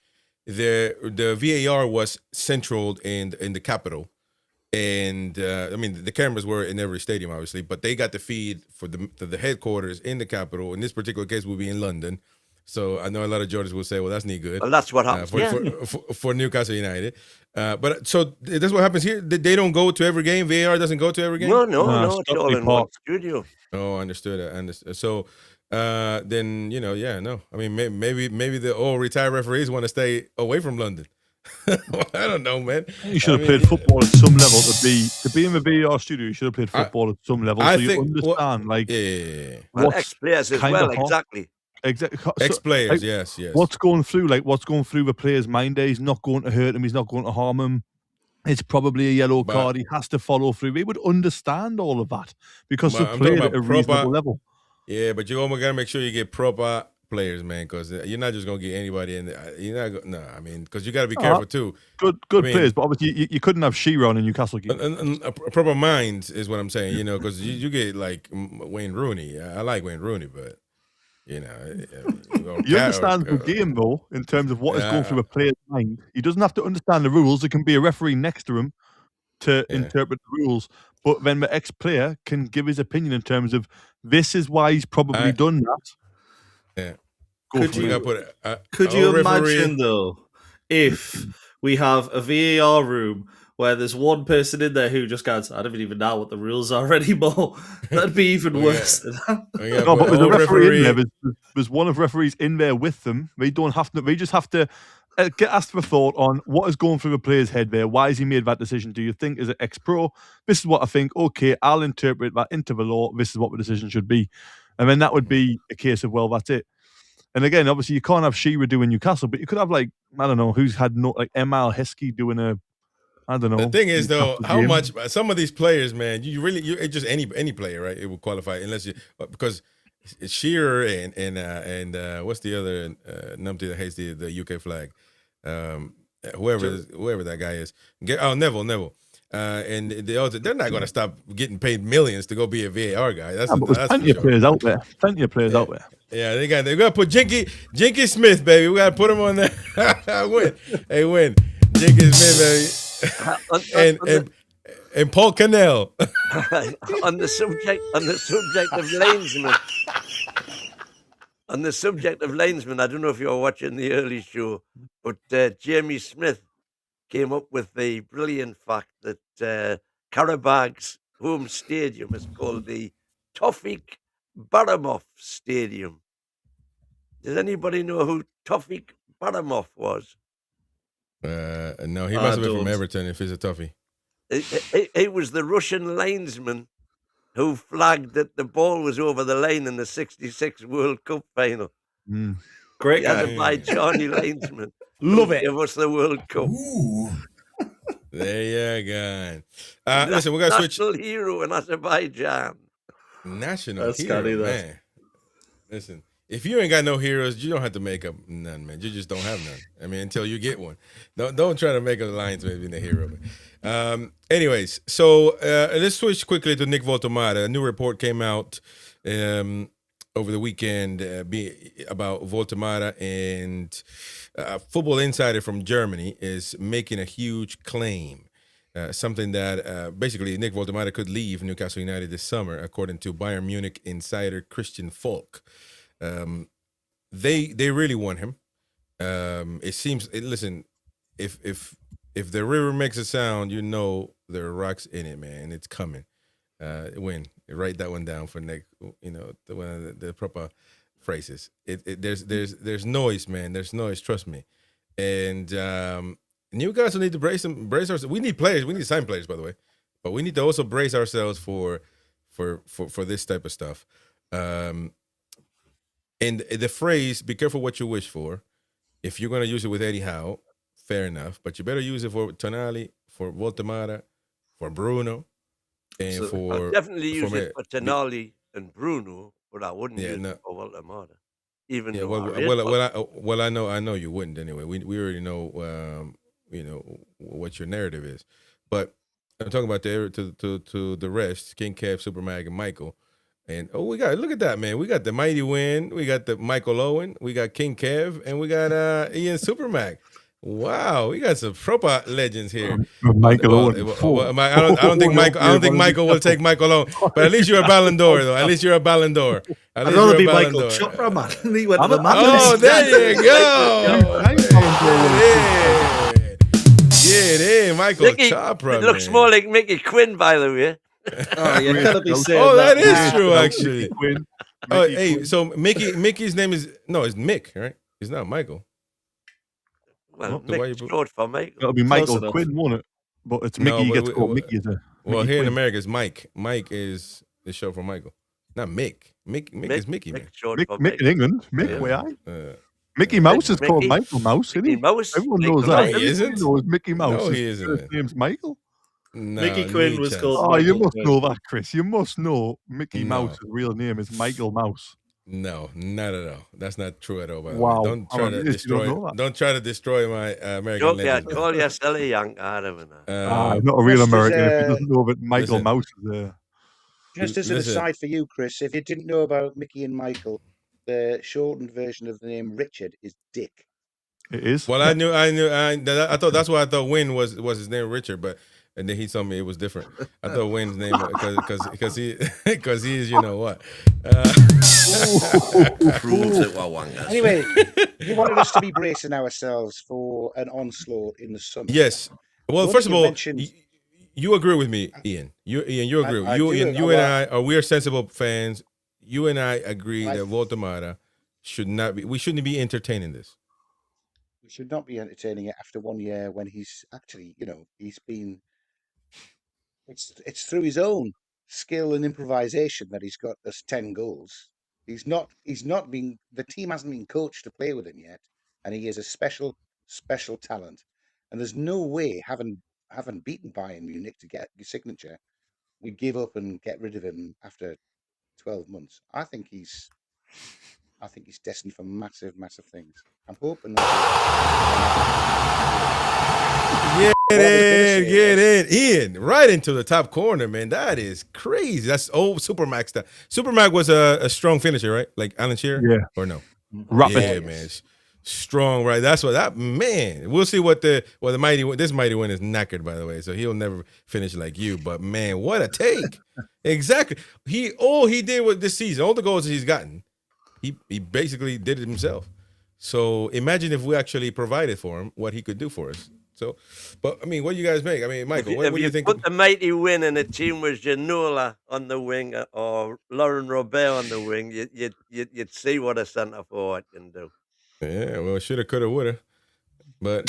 the VAR was central in the capital. And I mean, the cameras were in every stadium, obviously, but they got the feed for the headquarters in the capital. In this particular case, will be in London. So I know a lot of Georgians will say, "Well, that's not good." Well, that's what happens for Newcastle United. But so that's what happens here. They don't go to every game. VAR doesn't go to every game. No, it's all in one studio. Oh, understood. So then no. I mean, maybe the all retired referees want to stay away from London. Well, I don't know, man. You should have played football at some level to be in the VAR studio. You should have played football at some level, so you understand, ex-players as well, exactly. Ex-players, yes. What's going through the player's mind? He's not going to hurt him. He's not going to harm him. It's probably a yellow card. He has to follow through. We would understand all of that because they played at a reasonable level. Yeah, but you almost got to make sure you get proper players, man, because you're not just gonna get anybody in there. You're not. No, I mean, because you got to be careful too. Good players, but obviously you couldn't have Shearer on a Newcastle game. And proper minds is what I'm saying. Because you get like Wayne Rooney. I like Wayne Rooney, but you understand the game though, in terms of what is going through a player's mind. He doesn't have to understand the rules. There can be a referee next to him to interpret the rules, but then the ex-player can give his opinion in terms of this is why he's probably done that. Yeah. Could you imagine though if we have a VAR room where there's one person in there who just goes, I don't even know what the rules are anymore? That'd be even worse than that. No, but there's a referee in there. There's one of referees in there with them. They don't have to. They just have to get asked for thought on what is going through the player's head there. Why has he made that decision? Do you think is it ex-pro? This is what I think. Okay, I'll interpret that into the law. This is what the decision should be, and then that would be a case of, well, that's it. And again, obviously, you can't have Shearer doing Newcastle, but you could have, like, I don't know, who's had Emile Heskey doing I don't know. The thing is, though, how much some of these players, man, it's just any player, right? It will qualify unless because it's Shearer and what's the other numpty that hates the UK flag, whoever that guy is. Neville. And they're not going to stop getting paid millions to go be a VAR guy. That's plenty of players out there. Plenty of players out there. Yeah, they got to put Jinky Smith, baby. We got to put him on there. win. Jinky Smith, baby. and Paul Cannell. on the subject of linesmen, I don't know if you're watching the early show, but Jamie Smith came up with the brilliant fact that Karabagh's home stadium is called the Tofik Baramov Stadium. Does anybody know who Tofik Baramov was? No, he must have been from Everton if he's a toughie. He was the Russian linesman who flagged that the ball was over the line in the '66 World Cup final. Great guy. Azerbaijani linesman. Love it. Give us the World Cup. There you go. Listen, we got to switch. National hero in Azerbaijan. National hero, man. Listen, If you ain't got no heroes, you don't have to make up none, man. You just don't have none. I mean, until you get one. Don't try to make a alliance maybe in the hero. Anyways, so let's switch quickly to Nick Woltemade. A new report came out over the weekend about Woltemade, and Football Insider from Germany is making a huge claim. Something that basically Nick Woltemade could leave Newcastle United this summer, according to Bayern Munich insider Christian Falk. They really want him. It seems. Listen, if the river makes a sound, you know there are rocks in it, man. It's coming. Write that one down for Nick. You know the proper phrases. There's noise, man. There's noise. Trust me. And Newcastle need to brace ourselves. We need players. We need to sign players, by the way, but we need to also brace ourselves for this type of stuff. And the phrase, be careful what you wish for. If you're going to use it with Eddie Howe, fair enough. But you better use it for Tonali, for Woltemade, for Bruno, and I'll definitely use it for Tonali and Bruno, but I wouldn't use it for Woltemade. Even though I know you wouldn't anyway. We already know what your narrative is. But I'm talking about to the rest, King Kev, Super Mag, and Michael. And look at that, man. We got the Mighty Win, we got the Michael Owen, we got King Kev, and we got Ian Supermac. Wow, we got some proper legends here. Michael Owen. I don't think Michael will take Michael Owen. But at least you're a Ballon d'Or, though. At least you're a Ballon d'Or. I'd rather be Michael Chopra, man. He went to the Oh, there you go. Get in, Michael Chopra. It looks more like Mickey Quinn, by the way. Oh, you gotta be saying that is true, actually. So Mickey's name is it's Mick, right? It's not Michael. Well, Mick's short for Michael. It'll be Michael Quinn, won't it? But it's Mickey. He gets called Mickey. Well, here in America, it's Mike. Mike is the short for Michael, not Mick. Mick is Mickey, man. Mick in England. Mick, where I? Mickey Mouse is called Michael Mouse, isn't he? Everyone knows that. He isn't. Everyone knows Mickey Mouse. No, he isn't. His name's Michael. No, Mickey Quinn was called. Oh, you must know that, Chris. You must know Mickey Mouse's real name is Michael Mouse. No, not at all. That's not true at all. By the wow! way. Don't try to destroy my American legend. Call your silly young Adam. Not a real American if he doesn't know that Michael Mouse is there. Just as an aside for you, Chris, if you didn't know about Mickey and Michael, the shortened version of the name Richard is Dick. It is. Well, I thought that's why I thought Wynn was his name, Richard, but. And then he told me it was different. I thought Wynn's name because he is what. Proves it well, one guy. Anyway, you wanted us to be bracing ourselves for an onslaught in the summer. Yes. Well, first of all, you agree with me, Ian. You agree. You and I we are sensible fans. You and I agree that Woltemade should not be. We shouldn't be entertaining this. We should not be entertaining it after 1 year when he's actually, he's been. It's through his own skill and improvisation that he's got us 10 goals. He's not been. The team hasn't been coached to play with him yet, and he is a special talent. And there's no way, having beaten Bayern Munich to get his signature, we give up and get rid of him after 12 months. I think he's destined for massive things. I'm hoping Get in, Ian, right into the top corner, man. That is crazy. That's old Supermac stuff. Supermac was a strong finisher, right? Like Alan Shearer? Yeah. Or no? Rapid. Yeah, man. Strong, right? That's what that man. We'll see what this Mighty Win is knackered, by the way, so he'll never finish like you. But man, what a take! Exactly. All he did with this season, all the goals he's gotten, he basically did it himself. So imagine if we actually provided for him what he could do for us. So, but I mean, what do you guys make? I mean, Michael, what do you think? Put the Mighty Win in a team with Ginola on the wing or Lauren Robert on the wing, you'd see what a centre forward can do. Yeah, well, shoulda, coulda, woulda. But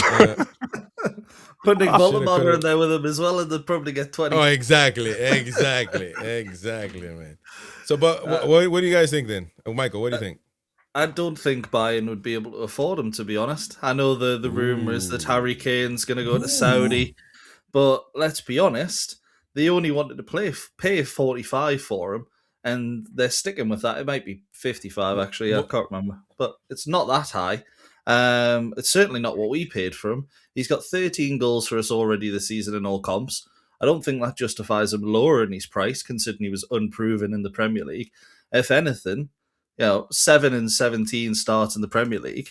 put Nick Woltemade in there with him as well, and they'd probably get 20. Oh, exactly, man. So, but what do you guys think then? Oh, Michael, what do you think? I don't think Bayern would be able to afford him, to be honest. I know the rumour is that Harry Kane's going to go to Saudi, but let's be honest, they only wanted to pay 45 for him, and they're sticking with that. It might be 55 actually. I can't remember, but it's not that high. It's certainly not what we paid for him. He's got 13 goals for us already this season in all comps. I don't think that justifies him lowering his price, considering he was unproven in the Premier League. If anything, 7 and 17 starts in the Premier League.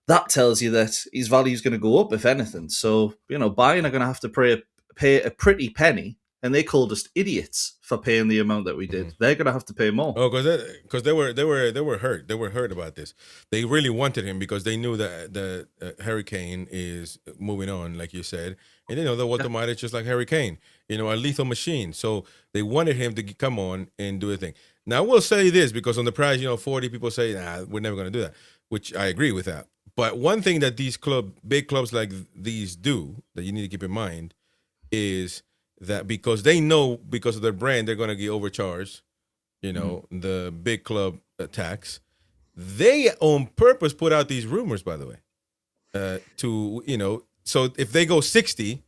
That tells you that his value is going to go up, if anything. So, Bayern are going to have to pay a pretty penny, and they called us idiots for paying the amount that we did. They're going to have to pay more. Oh, because they were hurt. They were hurt about this. They really wanted him because they knew that the Harry Kane is moving on, like you said, and they know that Woltemade is just like Harry Kane, a lethal machine. So they wanted him to come on and do a thing. Now, I will say this, because on the price, 40 people say, nah, we're never going to do that, which I agree with that. But one thing that these big clubs like these do that you need to keep in mind is that because they know, because of their brand, they're going to get overcharged, the big club tax. They on purpose put out these rumors, by the way, so if they go 60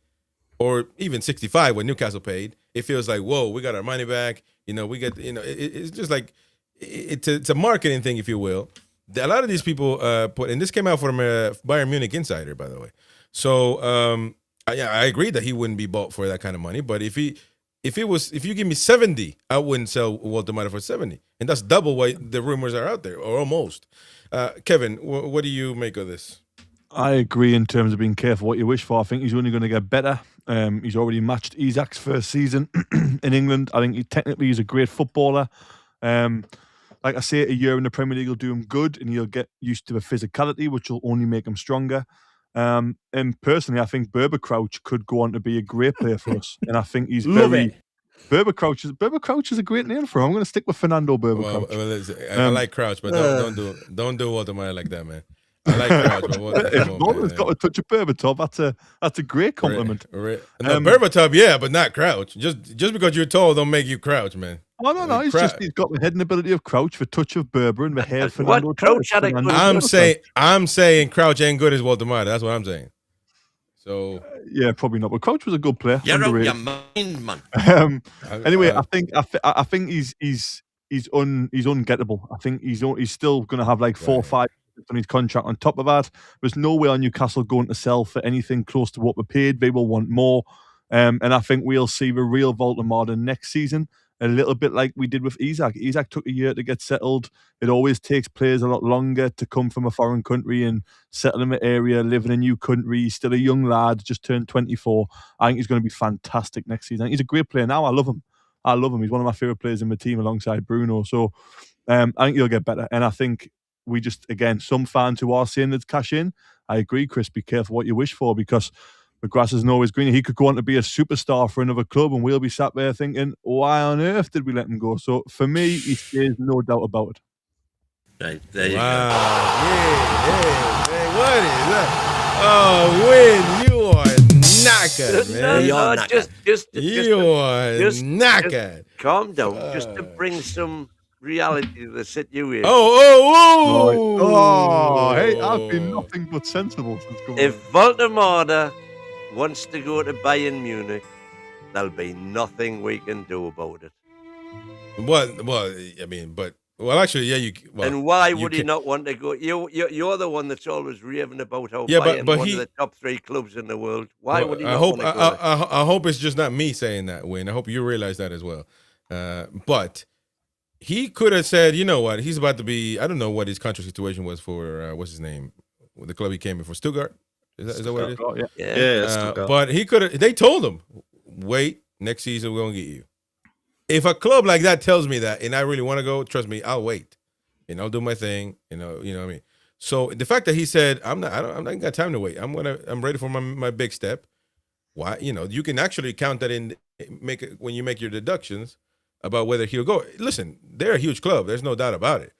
or even 65 when Newcastle paid, it feels like, whoa, we got our money back. We get, it's just like, it's a marketing thing, if you will. A lot of these people and this came out from a Bayern Munich insider, by the way. So I agree that he wouldn't be bought for that kind of money. But if you give me 70, I wouldn't sell Woltemade for 70, and that's double what the rumors are out there, or almost. Kevin, what do you make of this? I agree in terms of being careful what you wish for. I think he's only going to get better. He's already matched Isak's first season in England. I think he's a great footballer. Like I say, a year in the Premier League will do him good, and he'll get used to the physicality, which will only make him stronger. And personally, I think Berber Crouch could go on to be a great player for us. And I think he's Berber Crouch is a great name for him. I'm going to stick with Fernando Berber Crouch. I like Crouch, but don't do Woltemade like that, man. I like Crouch, but if Wolteman's got a touch of Berbatov, that's a great compliment. Right. No, Berbatov, yeah, but not Crouch. Just because you're tall don't make you Crouch, man. Oh, no. He's got the head and ability of Crouch, the touch of Berber, and the hair of Fernando. Crouch had a good I'm saying Crouch ain't good as Woltemade. That's what I'm saying. So yeah, probably not. But Crouch was a good player. You're out your mind, man. Anyway, I think he's ungettable. I think he's still going to have like 4 or 5 on his contract. On top of that, there's no way on Newcastle going to sell for anything close to what we paid. They will want more, and I think we'll see the real Woltemade next season. A little bit like we did with Isak. Isak took a year to get settled. It always takes players a lot longer to come from a foreign country and settle in the area, live in a new country. He's still a young lad, just turned 24. I think he's going to be fantastic next season. I think he's a great player now. I love him. He's one of my favourite players in the team alongside Bruno. So I think he'll get better. And I think we just, again, some fans who are saying it's cash in, I agree, Chris, be careful what you wish for, because the grass isn't always greener. He could go on to be a superstar for another club, and we'll be sat there thinking, why on earth did we let him go? So for me, he stays, no doubt about it. Right, there you go. Yeah. What is that? Oh, Win, you are knackered, man. No, Just knackered. Calm down, just to bring some reality to the situation. Hey, I've been nothing but sensible since going. If Woltemade wants to go to Bayern Munich, there'll be nothing we can do about it. Actually, yeah, and why would he not want to go? You're the one that's always raving about how Bayern one of the top 3 clubs in the world. Why would he not want to go? I hope it's just not me saying that, Wayne. I hope you realize that as well. But he could have said, you know what, he's about to be, I don't know what his contract situation was for, what's his name? The club he came in for, Stuttgart? Is that what it is? Yeah. But he could have, they told him, wait, next season we're going to get you. If a club like that tells me that and I really want to go, trust me, I'll wait. And I'll do my thing, you know what I mean? So the fact that he said, I'm not got time to wait. I'm ready for my big step. Why? You can actually count that in, when you make your deductions about whether he'll go. Listen, they're a huge club. There's no doubt about it.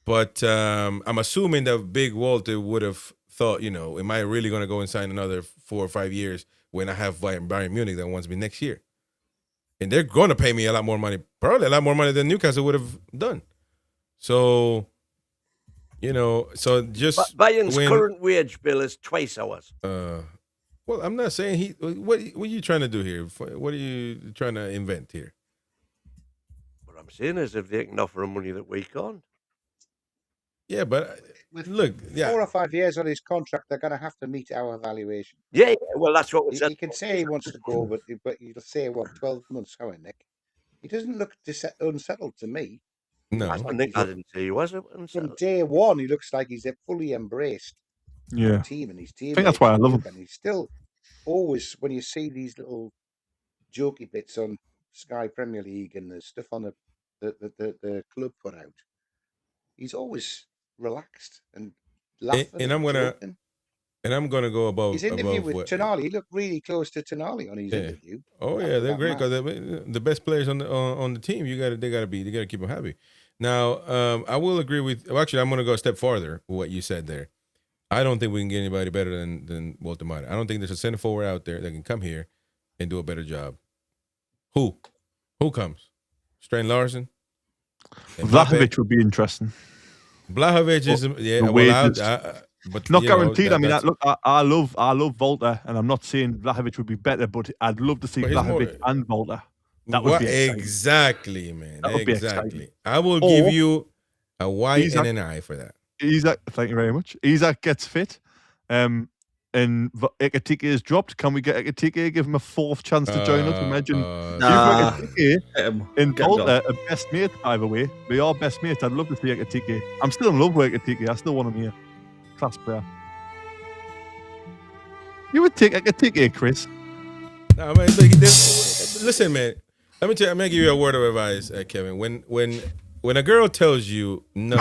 But I'm assuming that Big Walter would have thought, am I really going to go and sign another 4 or 5 years when I have Bayern Munich that wants me next year? And they're going to pay me a lot more money, probably a lot more money than Newcastle would have done. So, just Bayern's current wage bill is twice ours. Well, I'm not saying what are you trying to do here? What are you trying to invent here? What I'm saying is, if they can offer him money that we can't. Yeah, but With look, 4 or 5 years on his contract, they're going to have to meet our evaluation. Yeah, well, that's what we said. He can say he wants to go, but he'll say, what, 12 months? How, Nick? He doesn't look unsettled to me. no. I didn't say he was. From day one, he looks like he's fully embraced Yeah. the team and his team. I think that's why I love him. And he's still always, when you see these little jokey bits on Sky Premier League and the stuff on the club put out, he's always relaxed and laughing. And I'm gonna go above. His interview above with Tonali, he looked really close to Tonali on his interview. Oh yeah, they're great because the best players on the team. They gotta keep them happy. Now, I will agree with. Well, actually, I'm gonna go a step farther with what you said there. I don't think we can get anybody better than Woltemade. I don't think there's a center forward out there that can come here and do a better job. Who comes? Strain Larson. Vlahovic would be interesting. Vlahovic is but not guaranteed. I love Volta, and I'm not saying Vlahovic would be better, but I'd love to see Vlahovic and Volta. That would be exciting. Exactly, man. That would be Exactly. exciting. I will give you a Y and an I for that. Isaac, thank you very much. Isaac gets fit, and Ekatike is dropped. Can we get Ekatike? Give him a fourth chance to join us. Imagine Ekatike and Volta are best mates. Either way, we are best mates. I'd love to see Ekatike. I'm still in love with Ekatike. I still want him here. Class player. You would take Ekatike, Chris. No, man. Listen, man. Let me tell you. I'm gonna give you a word of advice, Kevin. When a girl tells you no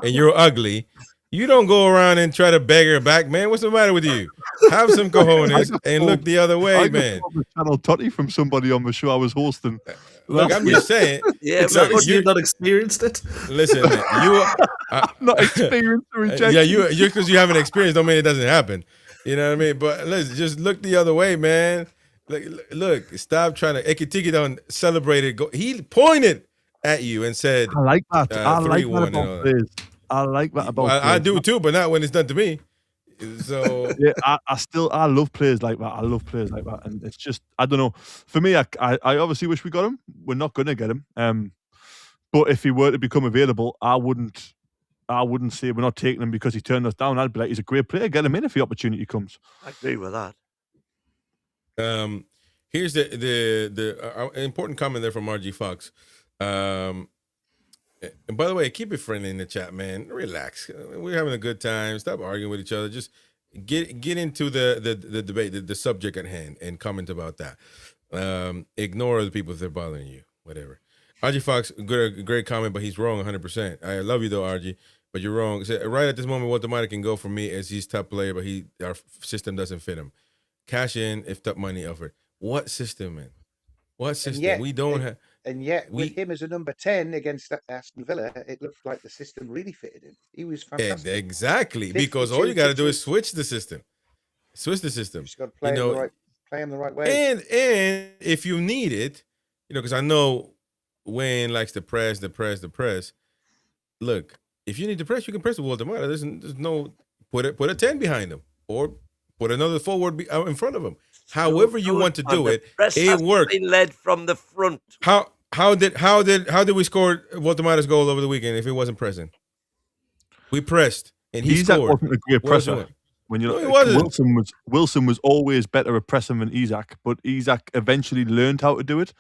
and you're ugly, you don't go around and try to beg her back, man. What's the matter with you? Have some cojones and look the other way, man. I got Channel Totty from somebody on the show I was hosting. Look, I'm just saying. Yeah, but you've not experienced it. Listen, man, I'm not experienced the rejection. Yeah, you because you haven't experienced don't mean it doesn't happen. You know what I mean? But listen, just look the other way, man. Look, stop trying to. Ekitike don't celebrate it. He pointed at you and said, I like that. I like that 3-1 about players. I like that about players. I do too, but not when it's done to me. So yeah, I love players like that. I love players like that, and it's just I don't know. For me, I obviously wish we got him. We're not going to get him. But if he were to become available, I wouldn't say we're not taking him because he turned us down. I'd be like, he's a great player. Get him in if the opportunity comes. I agree with that. Here's the important comment there from RG Fox. And by the way, keep it friendly in the chat, man. Relax. We're having a good time. Stop arguing with each other. Just get into the debate, the subject at hand, and comment about that. Ignore the people if they're bothering you. Whatever. RG Fox, great comment, but he's wrong 100%. I love you though, RG, but you're wrong. Right at this moment, Woltemade can go for me as he's top player, but our system doesn't fit him. Cash in if top money offered. What system, man? What system? We don't have. And yet, with him as a number 10 against Aston Villa, it looked like the system really fitted him. He was fantastic. Exactly, because all you got to do is switch the system. Switch the system. You just got to play him the right way. And if you need it, because I know Wayne likes to press. Look, if you need to press, you can press the Woltemade. There's no put a 10 behind him or put another forward out in front of him. However you want to do it, it worked. Led from the front. How did we score Woltemade's goal over the weekend if it wasn't pressing? We pressed and he scored. Wasn't a great presser. When Wilson was always better at pressing than Isaac, but Isaac eventually learned how to do it.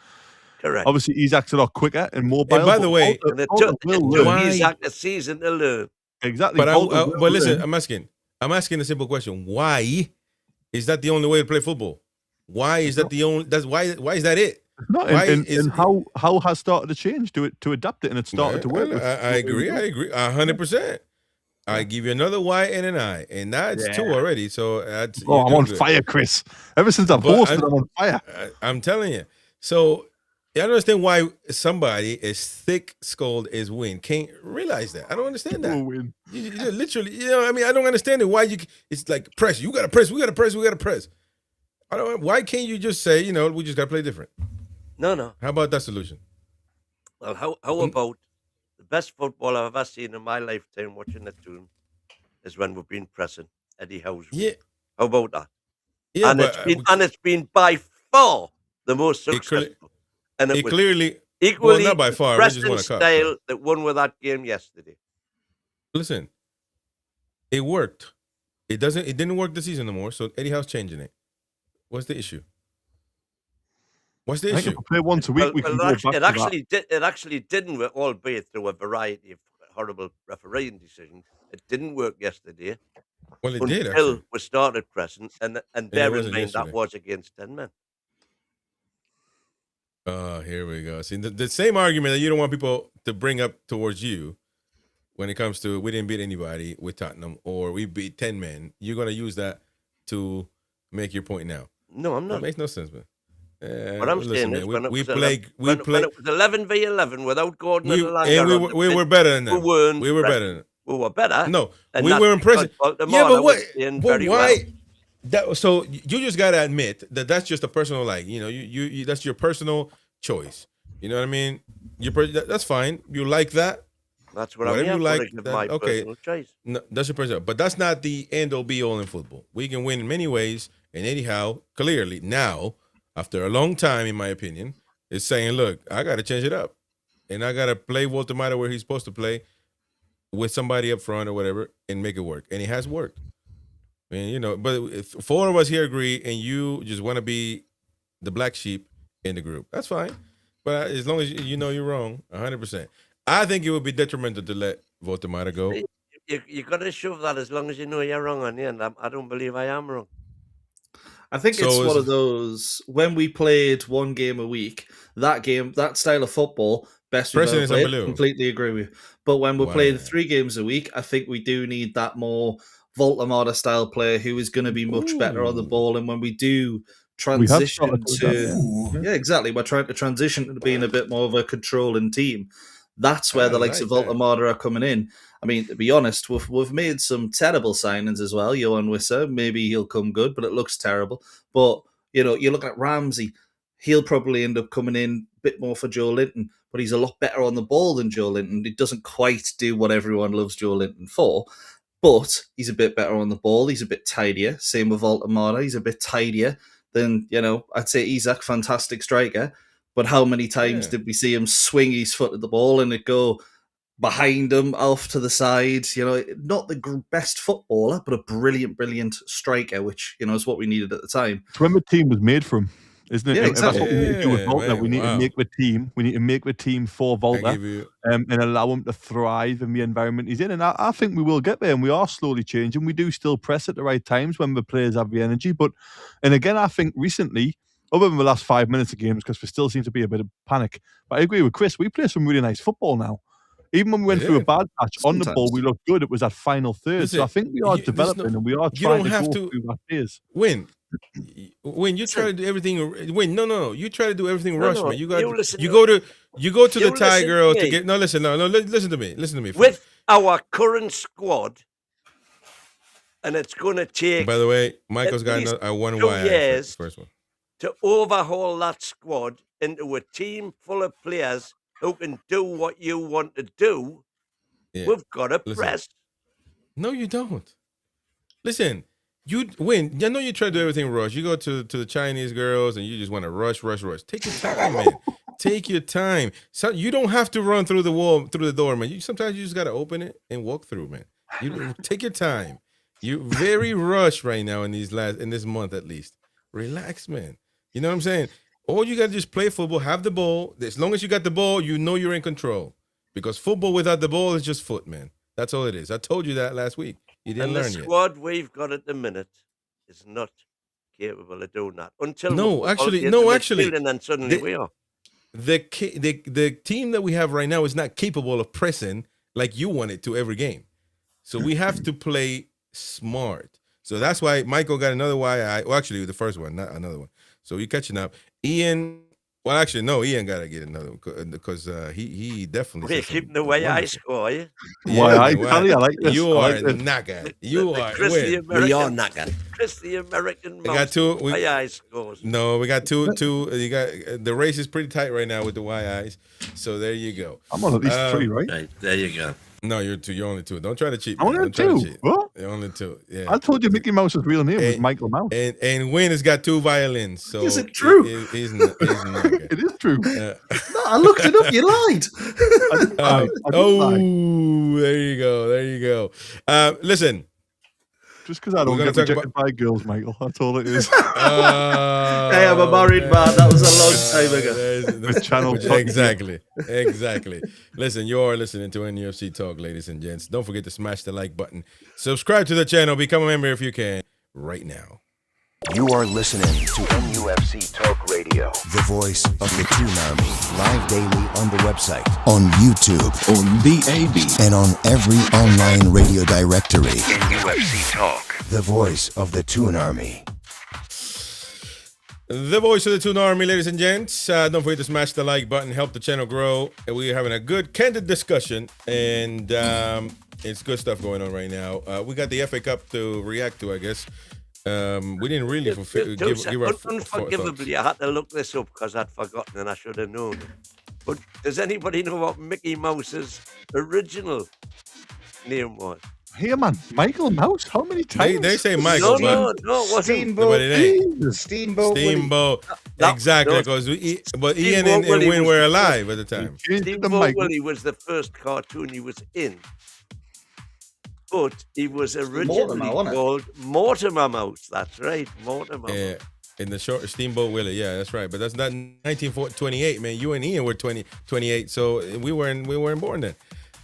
Correct. Obviously, Isaac's a lot quicker and more. And by the way, it took Isaac a season to learn. Exactly. But listen, I'm asking a simple question. Why is that the only way to play football? Why is that the only? Why is that it? No, and how has started to change to adapt it, and it started to work. I agree 100%. I give you another Y and an I, and that's 2 already. So that's I'm on fire, Chris. Ever since I've hosted, I'm on fire. I'm telling you. So I don't understand why somebody as thick-skulled as Wayne can't realize that. I don't understand that. Win. You literally, I mean, I don't understand it. Why it's like press. You got to press. We got to press. We got to press. Why can't you just say, we just got to play different? No. How about that solution? Well, how about the best football I've ever seen in my lifetime watching the Toon is when we've been pressing Eddie Howe's. Yeah. How about that? Yeah, and it's been by far the most successful. It Equally, not by far. We just pressing won a cup, style that won with that game yesterday. Listen, it worked. It didn't work this season no more. So Eddie Howe's changing it. What's the issue? What's the I think issue? if we play once a week, we can go back to that. It actually didn't work, albeit through a variety of horrible refereeing decisions. It didn't work yesterday. Well, it until did actually. we started pressing, and bear in wasn't mind that yesterday. was against 10 men. Oh, here we go. See, the same argument that you don't want people to bring up towards you when it comes to we didn't beat anybody with Tottenham or we beat 10 men, you're going to use that to make your point now. No, I'm not. That makes no sense, man. What I'm saying is, when it was 11 v 11 without Gordon and Langer, we were better than them. We were better than them. We were better. No, and we that's were impressive. because Yeah, but Baltimore what? was playing But very why? well. So you just gotta admit that that's just a personal, like, you know, you that's your personal choice. You know what I mean? That's fine. You like that. That's what Whatever I'm you here like. for, That, my okay, personal choice. no, that's your personal. But that's not the end all be all in football. We can win in many ways. And Eddie Howe clearly now, after a long time, in my opinion, is saying, "Look, I got to change it up, and I got to play Woltemade where he's supposed to play, with somebody up front or whatever, and make it work." And it has worked. I mean, you know, but if 4 of us here agree, and you just want to be the black sheep in the group, that's fine. But as long as you know you're wrong, 100%. I think it would be detrimental to let Woltemade go. You got to shove that as long as you know you're wrong on the end. I don't believe I am wrong. I think it's one of those, when we played one game a week, that style of football, best we've ever played, completely agree with you. But when we're playing 3 games a week, I think we do need that more Woltemade style player who is going to be much better on the ball. And when we do transition exactly, we're trying to transition to being a bit more of a controlling team. That's where the likes of Woltemade are coming in. I mean, to be honest, we've made some terrible signings as well. Johan Wissa, maybe he'll come good, but it looks terrible. But, you know, you're looking at Ramsey. He'll probably end up coming in a bit more for Joe Linton, but he's a lot better on the ball than Joe Linton. He doesn't quite do what everyone loves Joe Linton for, but he's a bit better on the ball. He's a bit tidier. Same with Woltemade. He's a bit tidier than, you know, I'd say Isak, fantastic striker. But how many times did we see him swing his foot at the ball and it go behind him, off to the side? You know, not the best footballer, but a brilliant striker, which, you know, is what we needed at the time. It's when the team was made for him, isn't it? Yeah, exactly. That's what we need to do with Volta. We need to make the team. We need to make the team for Volta and allow him to thrive in the environment he's in. And I think we will get there, and we are slowly changing. We do still press at the right times when the players have the energy. And again, I think recently, other than the last 5 minutes of games, because there still seems to be a bit of panic. But I agree with Chris. We play some really nice football now. Even when we went through a bad patch, on the ball, we looked good. It was that final third. So I think we are developing and we are trying to go through that phase. When you try to do everything, you try to do everything rush, man. You go to the Thai girl to get. Listen to me. Listen to me. With our current squad, and it's going to take. By the way, Michael's got one 2 wire. years First one. To overhaul that squad into a team full of players who can do what you want to do. We've got to press. No, you don't. Listen, you win. I know you try to do everything rush. You go to the Chinese girls and you just want to rush. Take your time, man. Take your time. So you don't have to run through the door, man. Sometimes you just got to open it and walk through, man. You take your time. You're very rushed right now in this month at least. Relax, man. You know what I'm saying? All you got to just play football, have the ball. As long as you got the ball, you know you're in control. Because football without the ball is just foot, man. That's all it is. I told you that last week. You didn't learn yet. The squad we've got at the minute is not capable of doing that. Until actually. And then suddenly we are. The team that we have right now is not capable of pressing like you want it to every game. So we have to play smart. So that's why Michael got another YI. Well, actually, the first one, not another one. So you're catching up. Ian, well, actually, no, Ian got to get another one because he definitely. We're keeping the YI score, are you? I like this. You are knackered. You are. We are knackered. Chris the American. We got 2 YI scores. No, we got two. You got the race is pretty tight right now with the YIs. So there you go. I'm on at least 3, right? There you go. No, you're two. You're only two. Don't try to cheat. I'm Man. only Don't try to two. cheat. What? You're only two. Yeah. I told you Mickey Mouse's real name was Michael Mouse. And Wayne has got 2 violins. So Is it true? He's not good. It is true. No, I looked it up. You lied. I didn't lie. There you go. There you go. Listen. Just because I don't get rejected by girls, Michael. That's all it is. Hey, I'm a married man. That was a long time ago. The channel Exactly. Listen, you are listening to NUFC Talk, ladies and gents. Don't forget to smash the like button. Subscribe to the channel. Become a member if you can right now. You are listening to NUFC Talk Radio, the voice of the Toon Army, live daily on the website, on YouTube, on DAB, and on every online radio directory. NUFC Talk, the voice of the Toon Army. The voice of the Toon Army, ladies and gents. Don't forget to smash the like button, help the channel grow. We're having a good, candid discussion, and it's good stuff going on right now. We got the FA Cup to react to, I guess. We didn't really give our Unforgivably, I had to look this up because I'd forgotten and I should have known. But does anybody know what Mickey Mouse's original name was? Here, man, Michael Mouse. How many times? They say Michael. No, it wasn't. Steamboat. Exactly, because Ian and Wayne were alive at the time. Steamboat Willie was the first cartoon he was in. But he was originally called Mortimer Mouse. That's right, Mortimer. Yeah, in the short Steamboat Willie. Yeah, that's right. But that's not 1928, man. You and Ian were 28, so we weren't born then.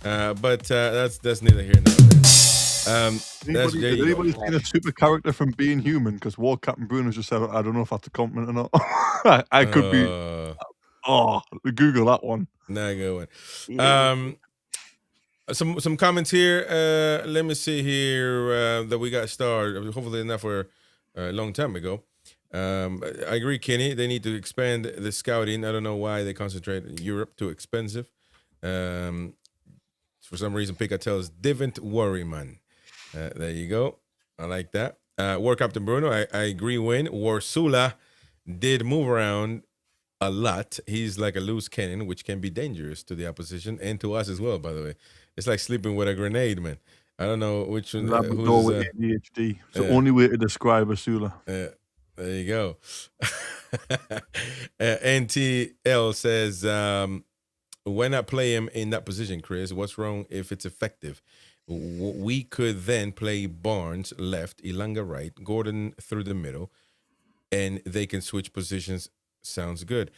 But that's neither here nor there. Anybody seen a super character from Being Human? Because War Captain Bruno's just said, I don't know if that's a compliment or not. I could be. Google that one. Not a good one. Some comments here. Let me see here that we got started. Hopefully enough for a long time ago. I agree, Kenny. They need to expand the scouting. I don't know why they concentrate in Europe. Too expensive. For some reason, Picatel's didn't worry, man. There you go. I like that. War Captain Bruno. I agree. Win. Warsula did move around a lot. He's like a loose cannon, which can be dangerous to the opposition and to us as well, by the way. It's like sleeping with a grenade, man. I don't know which one. Labrador with ADHD. It's the only way to describe Asula. There you go. NTL says, why not play him in that position, Chris? What's wrong if it's effective? We could then play Barnes left, Ilanga right, Gordon through the middle, and they can switch positions. Sounds good.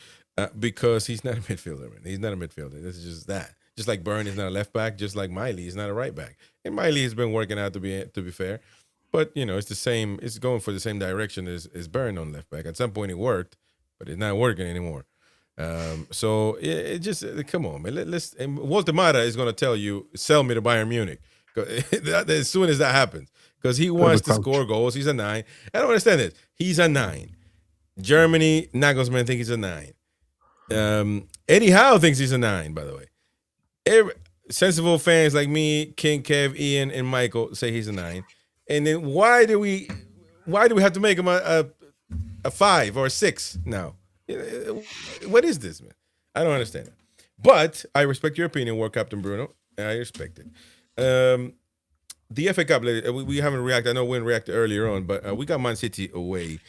Because he's not a midfielder, man. He's not a midfielder. This is just that. Just like Byrne is not a left back, just like Miley is not a right back. And Miley has been working out to be fair. But it's the same, it's going for the same direction as Byrne on left back. At some point it worked, but it's not working anymore. So it just come on, man. And Woltemade is gonna tell you, sell me to Bayern Munich. As soon as that happens. Because he wants to score goals. He's a 9. I don't understand it. He's a 9. Germany, Nagelsmann think he's a 9. Eddie Howe thinks he's a 9, by the way. Sensible fans like me, King, Kev, Ian, and Michael say he's a 9. And then why do we have to make him a 5 or a 6 now? What is this, man? I don't understand it. But I respect your opinion, War Captain Bruno. I respect it. The FA Cup, we haven't reacted. I know Wayne reacted earlier on, but we got Man City away.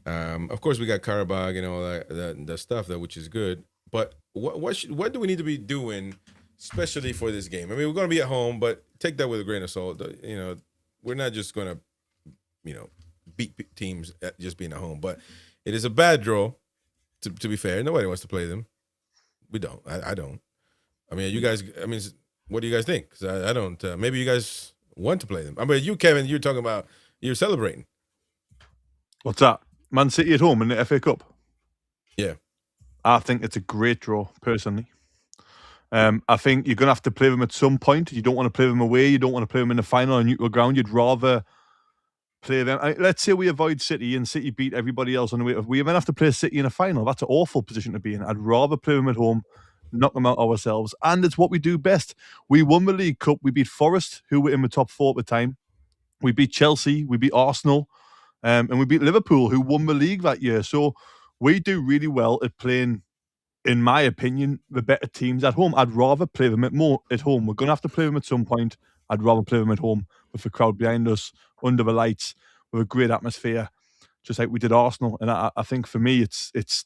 Of course, we got Karabakh and all that stuff, which is good. But what do we need to be doing, especially for this game? I mean, we're going to be at home, but take that with a grain of salt. We're not just going to, beat teams at just being at home. But it is a bad draw, to be fair. Nobody wants to play them. We don't. I don't. I mean, you guys, what do you guys think? Because I don't. Maybe you guys want to play them. I mean, you, Kevin, you're talking about, you're celebrating. What's that? Man City at home in the FA Cup? Yeah. I think it's a great draw, personally. I think you're going to have to play them at some point. You don't want to play them away. You don't want to play them in the final on neutral ground. You'd rather play them. Let's say we avoid City and City beat everybody else on the way. If we then have to play City in a final, that's an awful position to be in. I'd rather play them at home, knock them out ourselves. And it's what we do best. We won the League Cup. We beat Forest, who were in the top 4 at the time. We beat Chelsea. We beat Arsenal. And we beat Liverpool, who won the league that year. So we do really well at playing in my opinion, the better teams at home. I'd rather play them at home. We're going to have to play them at some point. I'd rather play them at home with the crowd behind us, under the lights, with a great atmosphere, just like we did Arsenal. And I think for me, it's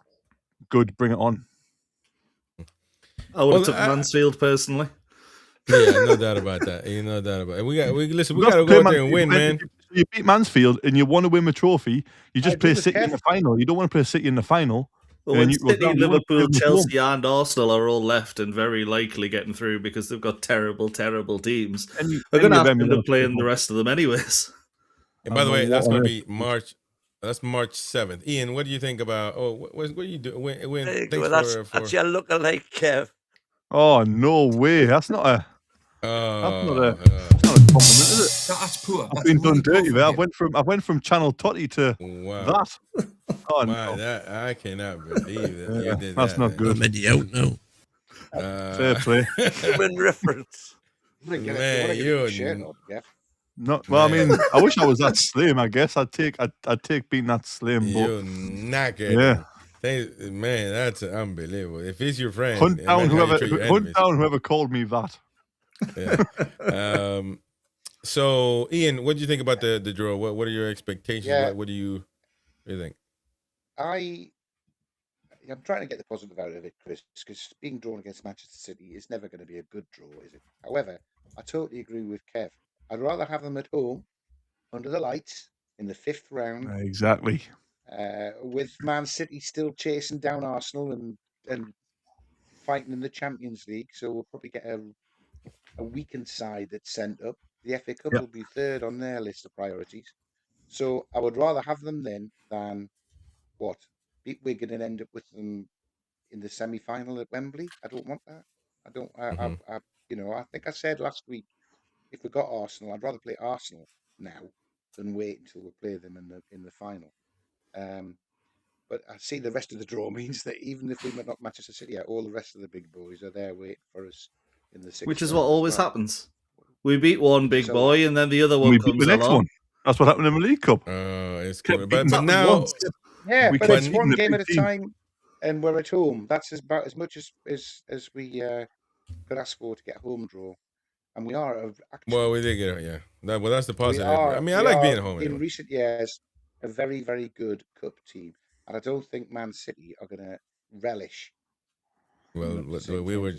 good. Bring it on. I would have took Mansfield personally. Yeah, no doubt about that. No doubt about it. We got to go out there and win, man. You beat Mansfield and you want to win the trophy. You just play City in the final. You don't want to play City in the final. Well, when City, Liverpool, Chelsea, and Arsenal are all left and very likely getting through because they've got terrible, terrible teams, we're going to have to play in the rest of them anyways. And by the way, that's going to be March. That's March 7th. Ian, what do you think about? What do you do? That's a look-alike, Kev. Oh no way! That's not a compliment, is it? That's poor. I've been done dirty there. I went from Channel Totty to that. Oh no! I cannot believe that you did that's that. not good. I'm in the out now. Fair play. Human reference. Man, you're not. Well, I mean, I wish I was that slim. I guess I'd take being that slim. You're not getting. Yeah. Man, that's unbelievable. If he's your friend, hunt down whoever called me that. Yeah. So, Ian, what do you think about the draw? What are your expectations? Yeah. What do you think? I'm trying to get the positive out of it, Chris, because being drawn against Manchester City is never going to be a good draw, is it? However, I totally agree with Kev. I'd rather have them at home, under the lights, in the 5th round. Exactly. With Man City still chasing down Arsenal and fighting in the Champions League, so we'll probably get a weakened side that's sent up. The FA Cup will be 3rd on their list of priorities. So I would rather have them then than beat Wigan and end up with them in the semi-final at Wembley. I don't want that. I don't. I think I said last week, if we got Arsenal, I'd rather play Arsenal now than wait until we play them in the final. But I see the rest of the draw means that even if we knock Manchester City out, all the rest of the big boys are there waiting for us in the 6th. Which is what always happens. We beat one big boy, and then the other one we comes beat the next along. one. That's what happened in the League Cup. It's cool. But now, but it's one game at a time, and we're at home. That's about as much as we could ask for to get a home draw, and we are. Well, we did get it. Yeah. That's the positive. I like being at home. In recent years, a very, very good cup team, and I don't think Man City are going to relish. Well, we were.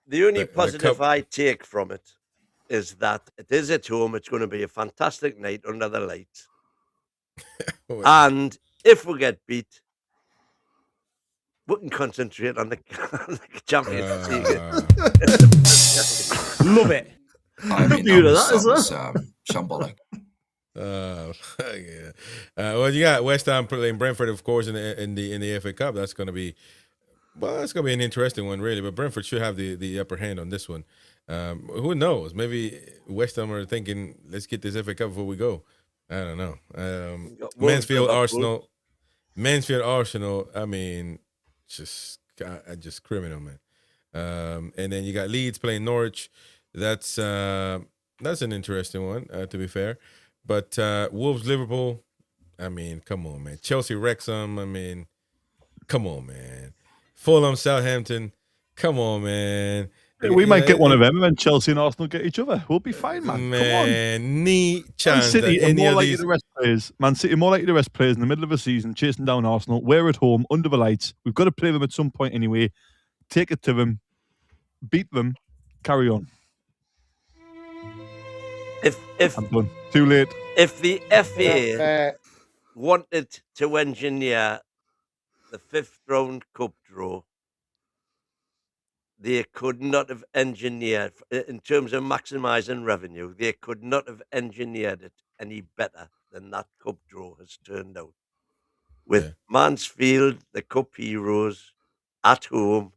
The only positive I take from it is that it is at home. It's going to be a fantastic night under the lights. And if we get beat, we can concentrate on the Champions League. Love it. I mean, that sounds shambolic. Yeah. Well, you got West Ham playing Brentford, of course, in the FA Cup. That's going to be an interesting one, really. But Brentford should have the upper hand on this one. Who knows? Maybe West Ham are thinking, let's get this FA Cup before we go. I don't know. Mansfield, Arsenal. I mean, just criminal, man. And then you got Leeds playing Norwich. That's an interesting one, to be fair. But Wolves, Liverpool. I mean, come on, man. Chelsea, Wrexham. I mean, come on, man. Fulham, Southampton. Come on, man. We might get one of them, and then Chelsea and Arsenal get each other. We'll be fine, man. Man, neat chance. Man City that any more of likely these... to rest players. Man City more likely to rest players in the middle of the season, chasing down Arsenal. We're at home, under the lights. We've got to play them at some point anyway. Take it to them, beat them, carry on. If I'm done. Too late. If the FA wanted to engineer the 5th round cup draw, they could not have engineered, in terms of maximising revenue, they could not have engineered it any better than that cup draw has turned out. With Mansfield, the cup heroes, at home,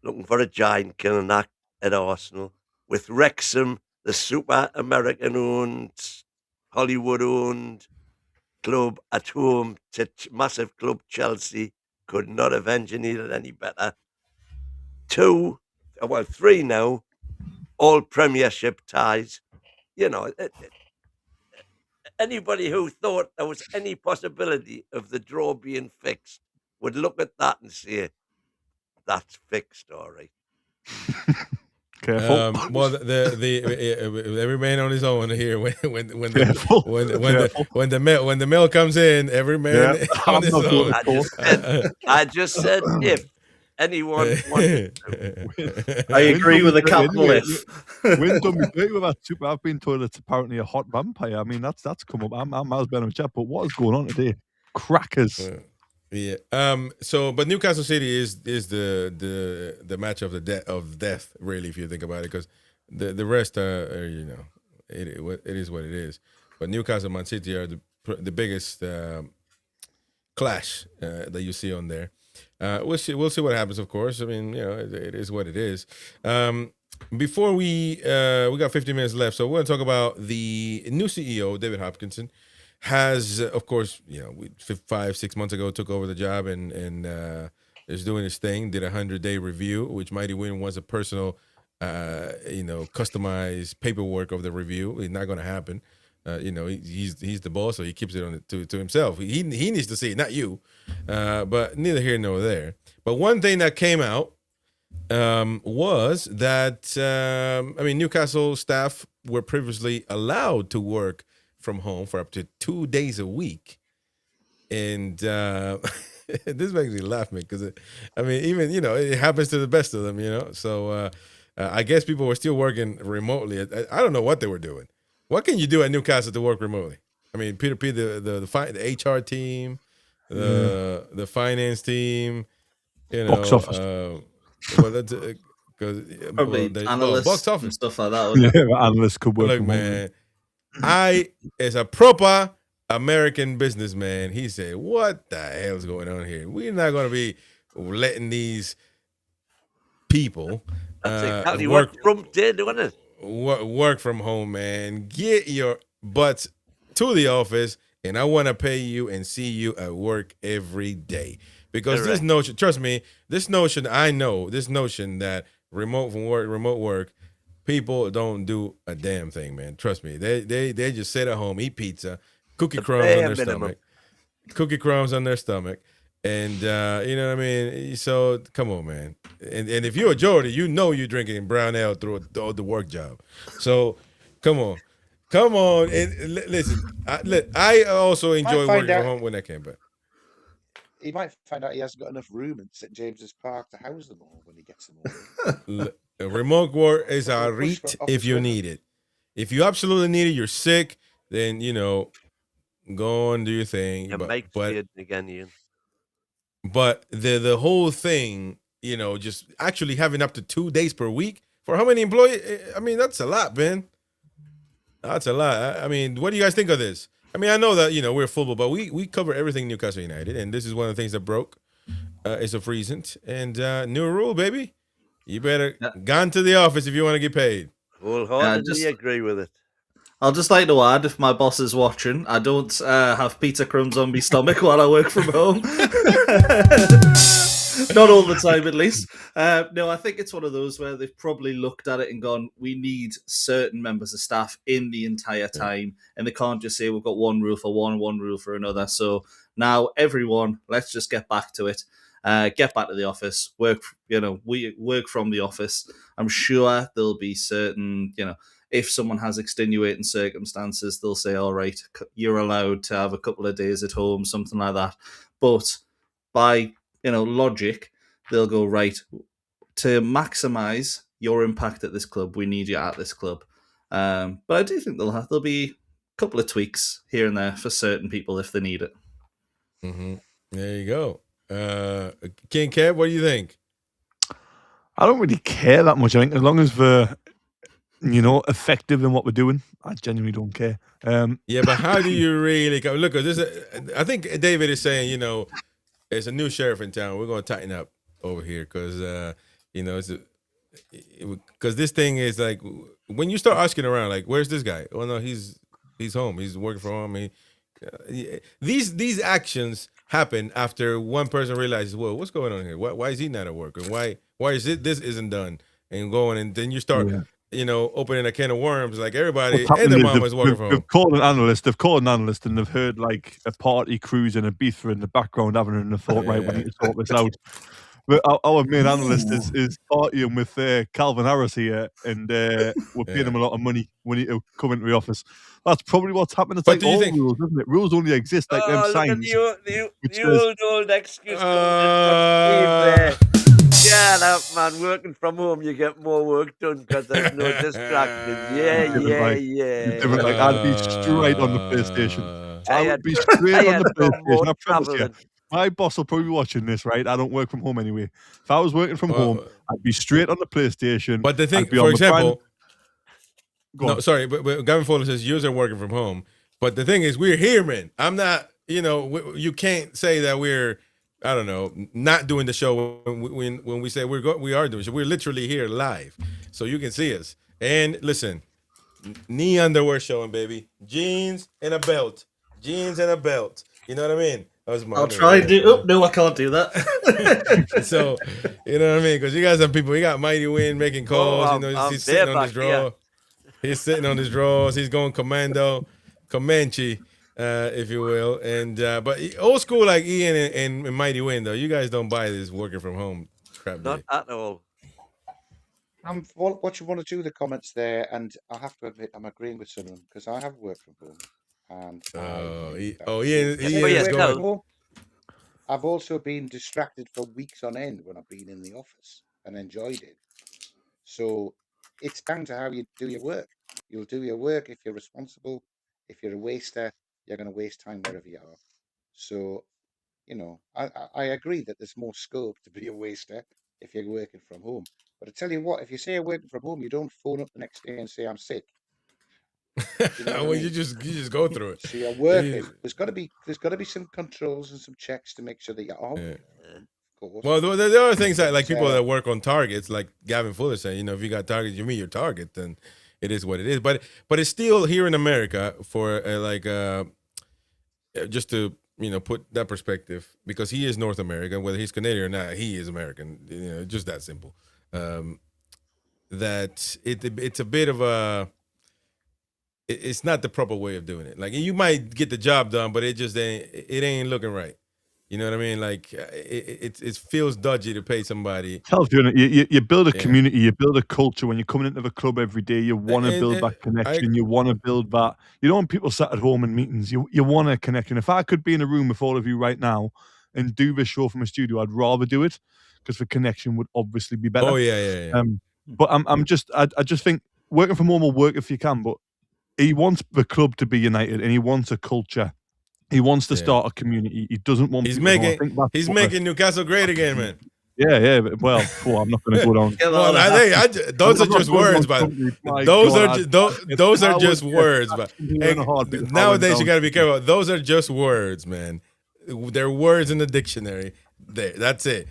looking for a giant killing act at Arsenal. With Wrexham, the super American-owned, Hollywood-owned club at home to massive club Chelsea, could not have engineered it any better. 3 now, all Premiership ties. You know, anybody who thought there was any possibility of the draw being fixed would look at that and say, That's fixed, all right. Careful. Well, the every man on his own here. When Careful. the mail comes in, every man on his own. I just said if anyone wanted to. I agree with a capital F. Win done me great with that super. I've been told it's apparently a hot vampire. I mean, that's come up. I'm Miles Benham chat, but what is going on today? Crackers. Yeah. But Newcastle City is the match of death, really, if you think about it, because the rest are it is what it is. But Newcastle and Man City are the biggest clash that you see on there. We'll see what happens, of course. I mean, it is what it is. Before we got 15 minutes left, so we're going to talk about the new CEO, David Hopkinson. Has, of course, 5-6 months ago took over the job and is doing his thing. Did a 100-day review, which Mighty Win was a personal, customized paperwork of the review. It's not going to happen. He's the boss, so he keeps it to himself. He needs to see it, not you. But neither here nor there. But one thing that came out was that Newcastle staff were previously allowed to work from home for up to 2 days a week, and this makes me laugh, man, because even it happens to the best of them, So I guess people were still working remotely. I don't know what they were doing. What can you do at Newcastle to work remotely? I mean, Peter P, the HR team, the finance team, box office. Analysts box office and stuff like that. Yeah, analysts could work. Look, man. As a proper American businessman, he said, what the hell's going on here? We're not going to be letting these people That's exactly what Trump did, wasn't it? Work from home, man. Get your butts to the office, and I want to pay you and see you at work every day. Because this notion, trust me, this notion that remote work, people don't do a damn thing, man. Trust me. They just sit at home, eat pizza, cookie crumbs on their stomach. And you know what I mean? So come on, man. And if you're a Geordie, you're drinking brown ale through the work job. So come on. And listen, I also enjoy working from home when I can, but he might find out he hasn't got enough room in St James's Park to house them all when he gets them all. Remote work is a reach if you need it. If you absolutely need it, you're sick, then go and do your thing. But the whole thing, just actually having up to 2 days per week for how many employees? I mean, that's a lot, Ben. That's a lot. I mean, what do you guys think of this? I mean, I know that we're football, but we cover everything Newcastle United, and this is one of the things that broke. It's of recent and new rule, baby. You better gone to the office if you want to get paid. Wholeheartedly agree with it. I'll just like to add, if my boss is watching, I don't have pizza crumbs on my stomach while I work from home. Not all the time, at least. No, I think it's one of those where they've probably looked at it and gone, we need certain members of staff in the entire time. And they can't just say, we've got one rule for one rule for another. So now, everyone, let's just get back to it. Get back to the office, work, we work from the office. I'm sure there'll be certain, if someone has extenuating circumstances, they'll say, all right, you're allowed to have a couple of days at home, something like that. But by, logic, they'll go, right, to maximize your impact at this club, we need you at this club. But I do think there'll be a couple of tweaks here and there for certain people if they need it. Mm-hmm. There you go. King Kev, what do you think? I don't really care that much. I think as long as we're, effective in what we're doing, I genuinely don't care. Yeah, but how do you really look at this? I think David is saying, there's a new sheriff in town. We're going to tighten up over here because, because this thing is like when you start asking around, like, where's this guy? Oh no, he's home. He's working from home. These actions happen after one person realizes, well, what's going on here? Why is he not at work? And why is it this isn't done? And going, and then you start, opening a can of worms. Like everybody and the mom was working from home. They've called an analyst, and they've heard like a party cruise in Ibiza in the background having, and they thought, right, we need to sort this out. But our main analyst is partying with Calvin Harris here, and we're paying him a lot of money when he to come into the office. That's probably what's happening. It's But like do you all think- rules, isn't it? Rules only exist like them Oh, look at signs. the which says- old excuse coming in from Steve there. Shut up, man. Working from home, you get more work done because there's no distraction. Yeah. Different, like, I'd be straight on the PlayStation. I would be I straight on had the no PlayStation. more I promise you. traveling. My boss will probably be watching this, right? I don't work from home anyway. If I was working from home, I'd be straight on the PlayStation. But the thing, I'd be for on the example, Go no, on. sorry, but Gavin Fuller says yours are working from home. But the thing is, we're here, man. I'm not. You can't say that we're, I don't know, not doing the show when we say we are doing the show. We're literally here live, so you can see us. And listen, knee underwear showing, baby, jeans and a belt, jeans and a belt. You know what I mean? I'll try and do. Oh no, I can't do that. So, you know what I mean? Because you got some people. You got Mighty Wind making calls. I'm He's sitting on his bareback, yeah. drawer. He's sitting on his drawers. He's going Comanche, if you will. And but old school like Ian and Mighty Wind though. You guys don't buy this working from home crap. Not at all. I'm watching one or two of the comments there, and I have to admit I'm agreeing with some of them because I have worked from home. And Ian Yes, is working going. from home. I've also been distracted for weeks on end when I've been in the office and enjoyed it. So it's down to how you do your work. You'll do your work if you're responsible. If you're a waster, you're going to waste time wherever you are. So, I agree that there's more scope to be a waster if you're working from home. But I tell you what, if you say you're working from home, you don't phone up the next day and say I'm sick. You know what I Well, mean? you just go through it. So you're working. There's got to be some controls and some checks to make sure that you're on. Of course. Well, there are things that like people that work on targets, like Gavin Fuller saying, if you got targets, you meet your target, then it is what it is. But it's still here in America for just to put that perspective, because he is North American, whether he's Canadian or not, he is American. Just that simple. That it's a bit of a. It's not the proper way of doing it. Like, you might get the job done, but it ain't looking right. You know what I mean? Like, it feels dodgy to pay somebody. Tells you build a community, you build a culture. When you're coming into the club every day, you want to build that connection. You want to build that. You don't want people sat at home in meetings. You want a connection. If I could be in a room with all of you right now and do this show from a studio, I'd rather do it because the connection would obviously be better. Oh yeah. But I just think working from home will work if you can, but he wants the club to be united and he wants a culture. He wants to start a community. He doesn't want. He's making Newcastle great again, man. Yeah. Well, I'm not going to go down. Well, I think those are just words, but those are just words. But nowadays you got to be careful. Those are just words, man. They're words in the dictionary. There, that's it.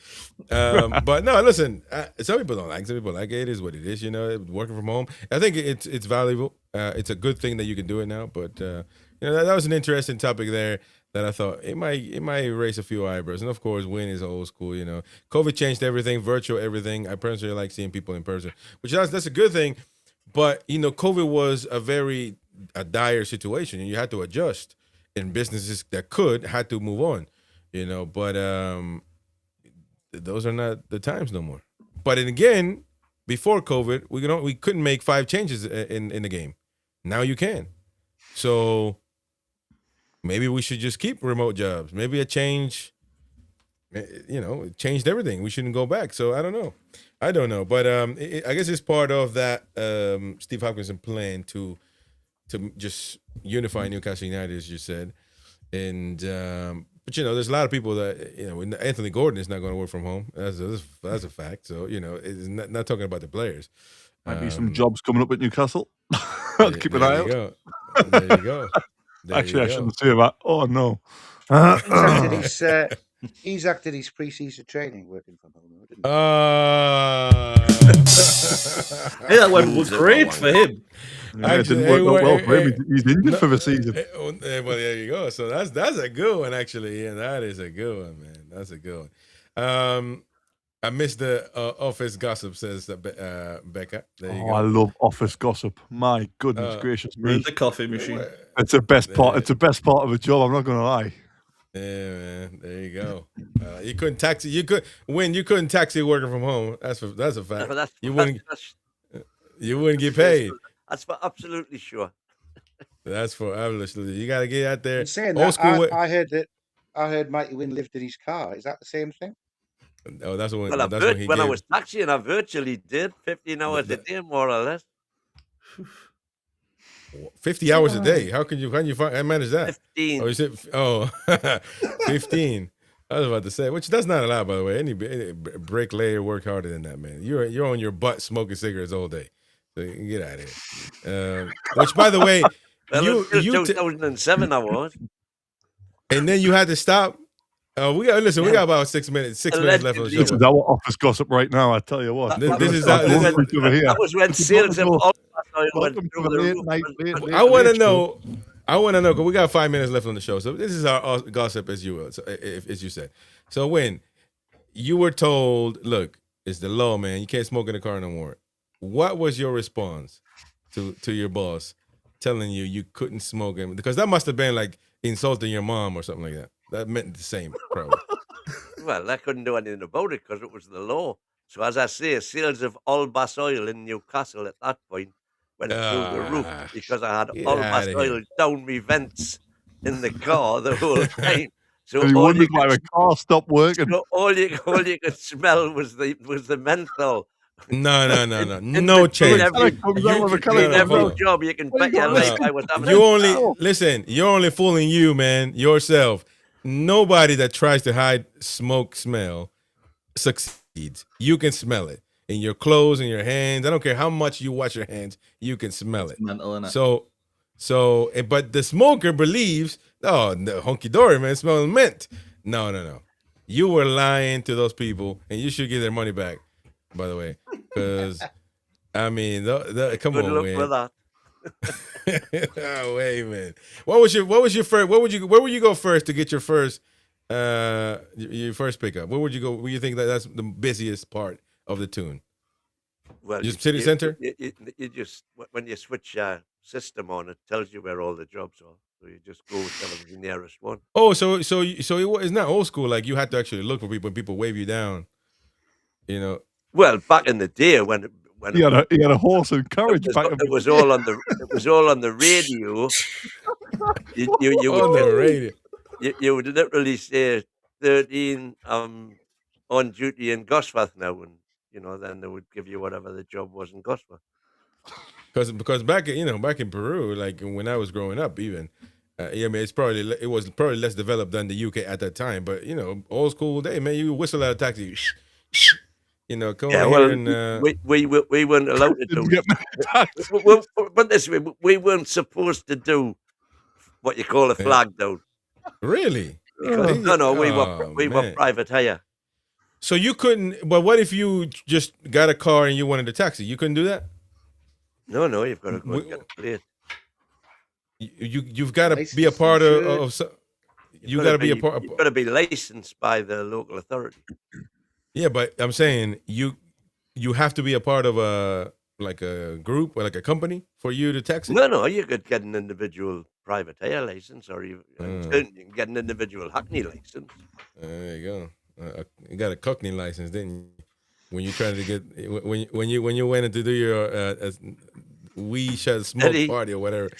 But no, listen. Some people don't like. Some people like it. It is what it is. Working from home. I think it's valuable. It's a good thing that you can do it now. But that was an interesting topic there that I thought it might raise a few eyebrows. And of course, Win is old school. COVID changed everything, virtual everything. I personally like seeing people in person, which that's a good thing. But COVID was a dire situation, and you had to adjust. And businesses that had to move on. But those are not the times no more. But then again, before COVID, we couldn't make 5 changes in the game. Now you can. So maybe we should just keep remote jobs. Maybe a change, it changed everything. We shouldn't go back. So I don't know. But I guess it's part of that Steve Hopkinson plan to just unify Newcastle United, as you said. And but there's a lot of people that Anthony Gordon is not going to work from home. That's a fact. So it's not talking about the players. Might be some jobs coming up at Newcastle. Keep an eye out. There you go. Actually, I shouldn't say that. Oh no. He's acted his pre-season training working from home, didn't Hey, that went great for him. Yeah, it didn't work out well for him. He's injured for the season. Well, there you go. So that's a good one, actually. Yeah, that is a good one, man. That's a good one. I missed the office gossip, says Becca. There you go. I love office gossip. My goodness gracious me. The coffee machine. It's the best part. It's the best part of the job. I'm not going to lie. Yeah, man. There you go. You couldn't taxi. You couldn't taxi working from home. That's a fact. No, You wouldn't get paid. That's for absolutely sure. That's for absolutely. You got to get out there. In saying Old that, school. I heard Mighty Win lived in his car. Is that the same thing? Oh, that's when. Well, That's when he when I gave- was taxiing, I virtually did 15 hours a day, more or less. 50 hours a day. How can you manage that? 15. Oh, you said 15. I was about to say, which that's not a lot, by the way. Any bricklayer work harder than that, man. You're on your butt smoking cigarettes all day, so you can get out of here. Which, by the way, well, 2007 I was. And then you had to stop. We got about 6 minutes. 6 minutes left on the show. This is our office gossip right now. I tell you what. That was when sales of all went through the roof. I want to know. Because we got 5 minutes left on the show. So this is our gossip, as you will, as you said. So when you were told, look, it's the law, man. You can't smoke in the car no more. What was your response to your boss telling you couldn't smoke him? Because that must have been like insulting your mom or something like that. That meant the same, probably. Well, I couldn't do anything about it because it was the law. So as I say, sales of All-Bass oil in Newcastle at that point went through the roof because I had All-Bass oil down my vents in the car the whole time. So you wondered why the car stopped working. So all you could smell was the menthol. No. No chance. Every job you can bet your life I was having. You're only fooling you, man, yourself. Nobody that tries to hide smoke smell succeeds. You can smell it in your clothes, in your hands. I don't care how much you wash your hands, you can smell it. Mental, innit? So, but the smoker believes, the hunky dory, man, smelling mint. No. You were lying to those people, and you should get their money back. By the way, because I mean, come Good on, luck man. with that. Oh, wait, man. Where would you go first to get your first pickup? Where would you go? Where you think that's the busiest part of the tune? Well, just city center. You just when you switch system on, it tells you where all the jobs are. So you just go tell them the nearest one. Oh, so it's not old school. Like you had to actually look for people when people wave you down. You know. Well, back in the day when he had a horse and carriage. It was all on the radio. You on would, the radio. You would literally say 13 on duty in Gosforth now, and then they would give you whatever the job was in Gosforth. Because back in Peru, like when I was growing up, even it was probably less developed than the UK at that time. But old school day, man, you whistle at a taxi. Come on here and we weren't allowed to do it. But this way, we weren't supposed to do what you call a flag down. Really? Because, we were private hire. So you couldn't. But what if you just got a car and you wanted a taxi? You couldn't do that. No, you've got to go and get a plate. You've got to be a part of. You got to be a part. You've got to be licensed by the local authority. Yeah, but I'm saying you have to be a part of a group or like a company for you to taxi. No, you could get an individual private hire license, or you can get an individual hackney license. There you go. You got a Cockney license, didn't you? When you tried to get when you went in to do your we shall smoke party or whatever,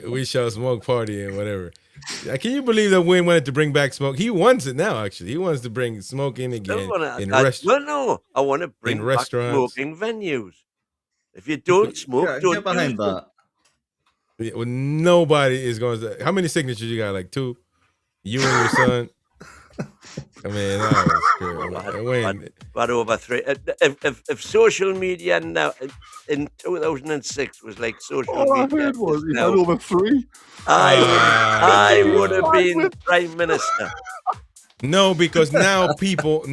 we shall smoke party and whatever. Can you believe that Wayne wanted to bring back smoke? He wants it now. Actually, he wants to bring smoke in again in restaurants. No, I want to bring back smoking venues. If you don't smoke, don't get behind that. Yeah, well, nobody is going to. How many signatures you got? Like 2? You and your son. I mean, that was good. But over 3. If social media now in 2006 was like social media, I heard was he had over 3. I would have been prime minister. No, because now people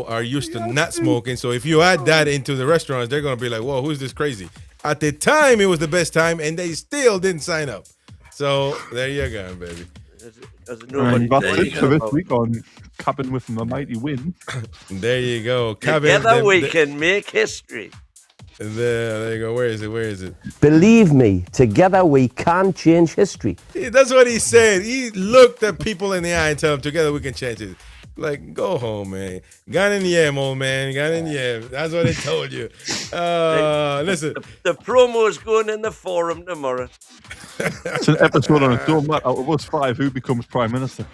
are used to not smoking. So if you add that into the restaurants, they're gonna be like, "Whoa, who's this crazy?" At the time, it was the best time, and they still didn't sign up. So there you go, baby. That's it for this week on Cabin with the Mighty Win. There you go. Together we can make history. There you go. Where is it? Believe me, together we can change history. That's what he said. He looked at people in the eye and tell them, together we can change it. Like, go home, man. Gun in the air, old man. Gun in the air. That's what they told you. Listen. The promo is going in the forum tomorrow. It's an episode on its own. Out of us 5, who becomes Prime Minister?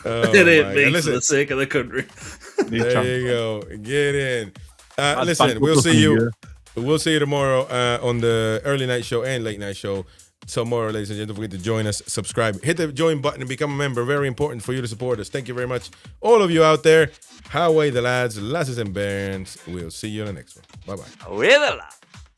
It ain't me for the sake of the country. There you go. Get in. Listen, we'll see you. We'll see you tomorrow on the early night show and late night show. Tomorrow, ladies and gentlemen, don't forget to join us, subscribe, hit the join button and become a member. Very important for you to support us. Thank you very much, all of you out there. How away the lads, lasses and bairns. We'll see you on the next one. Bye-bye. Away the lads.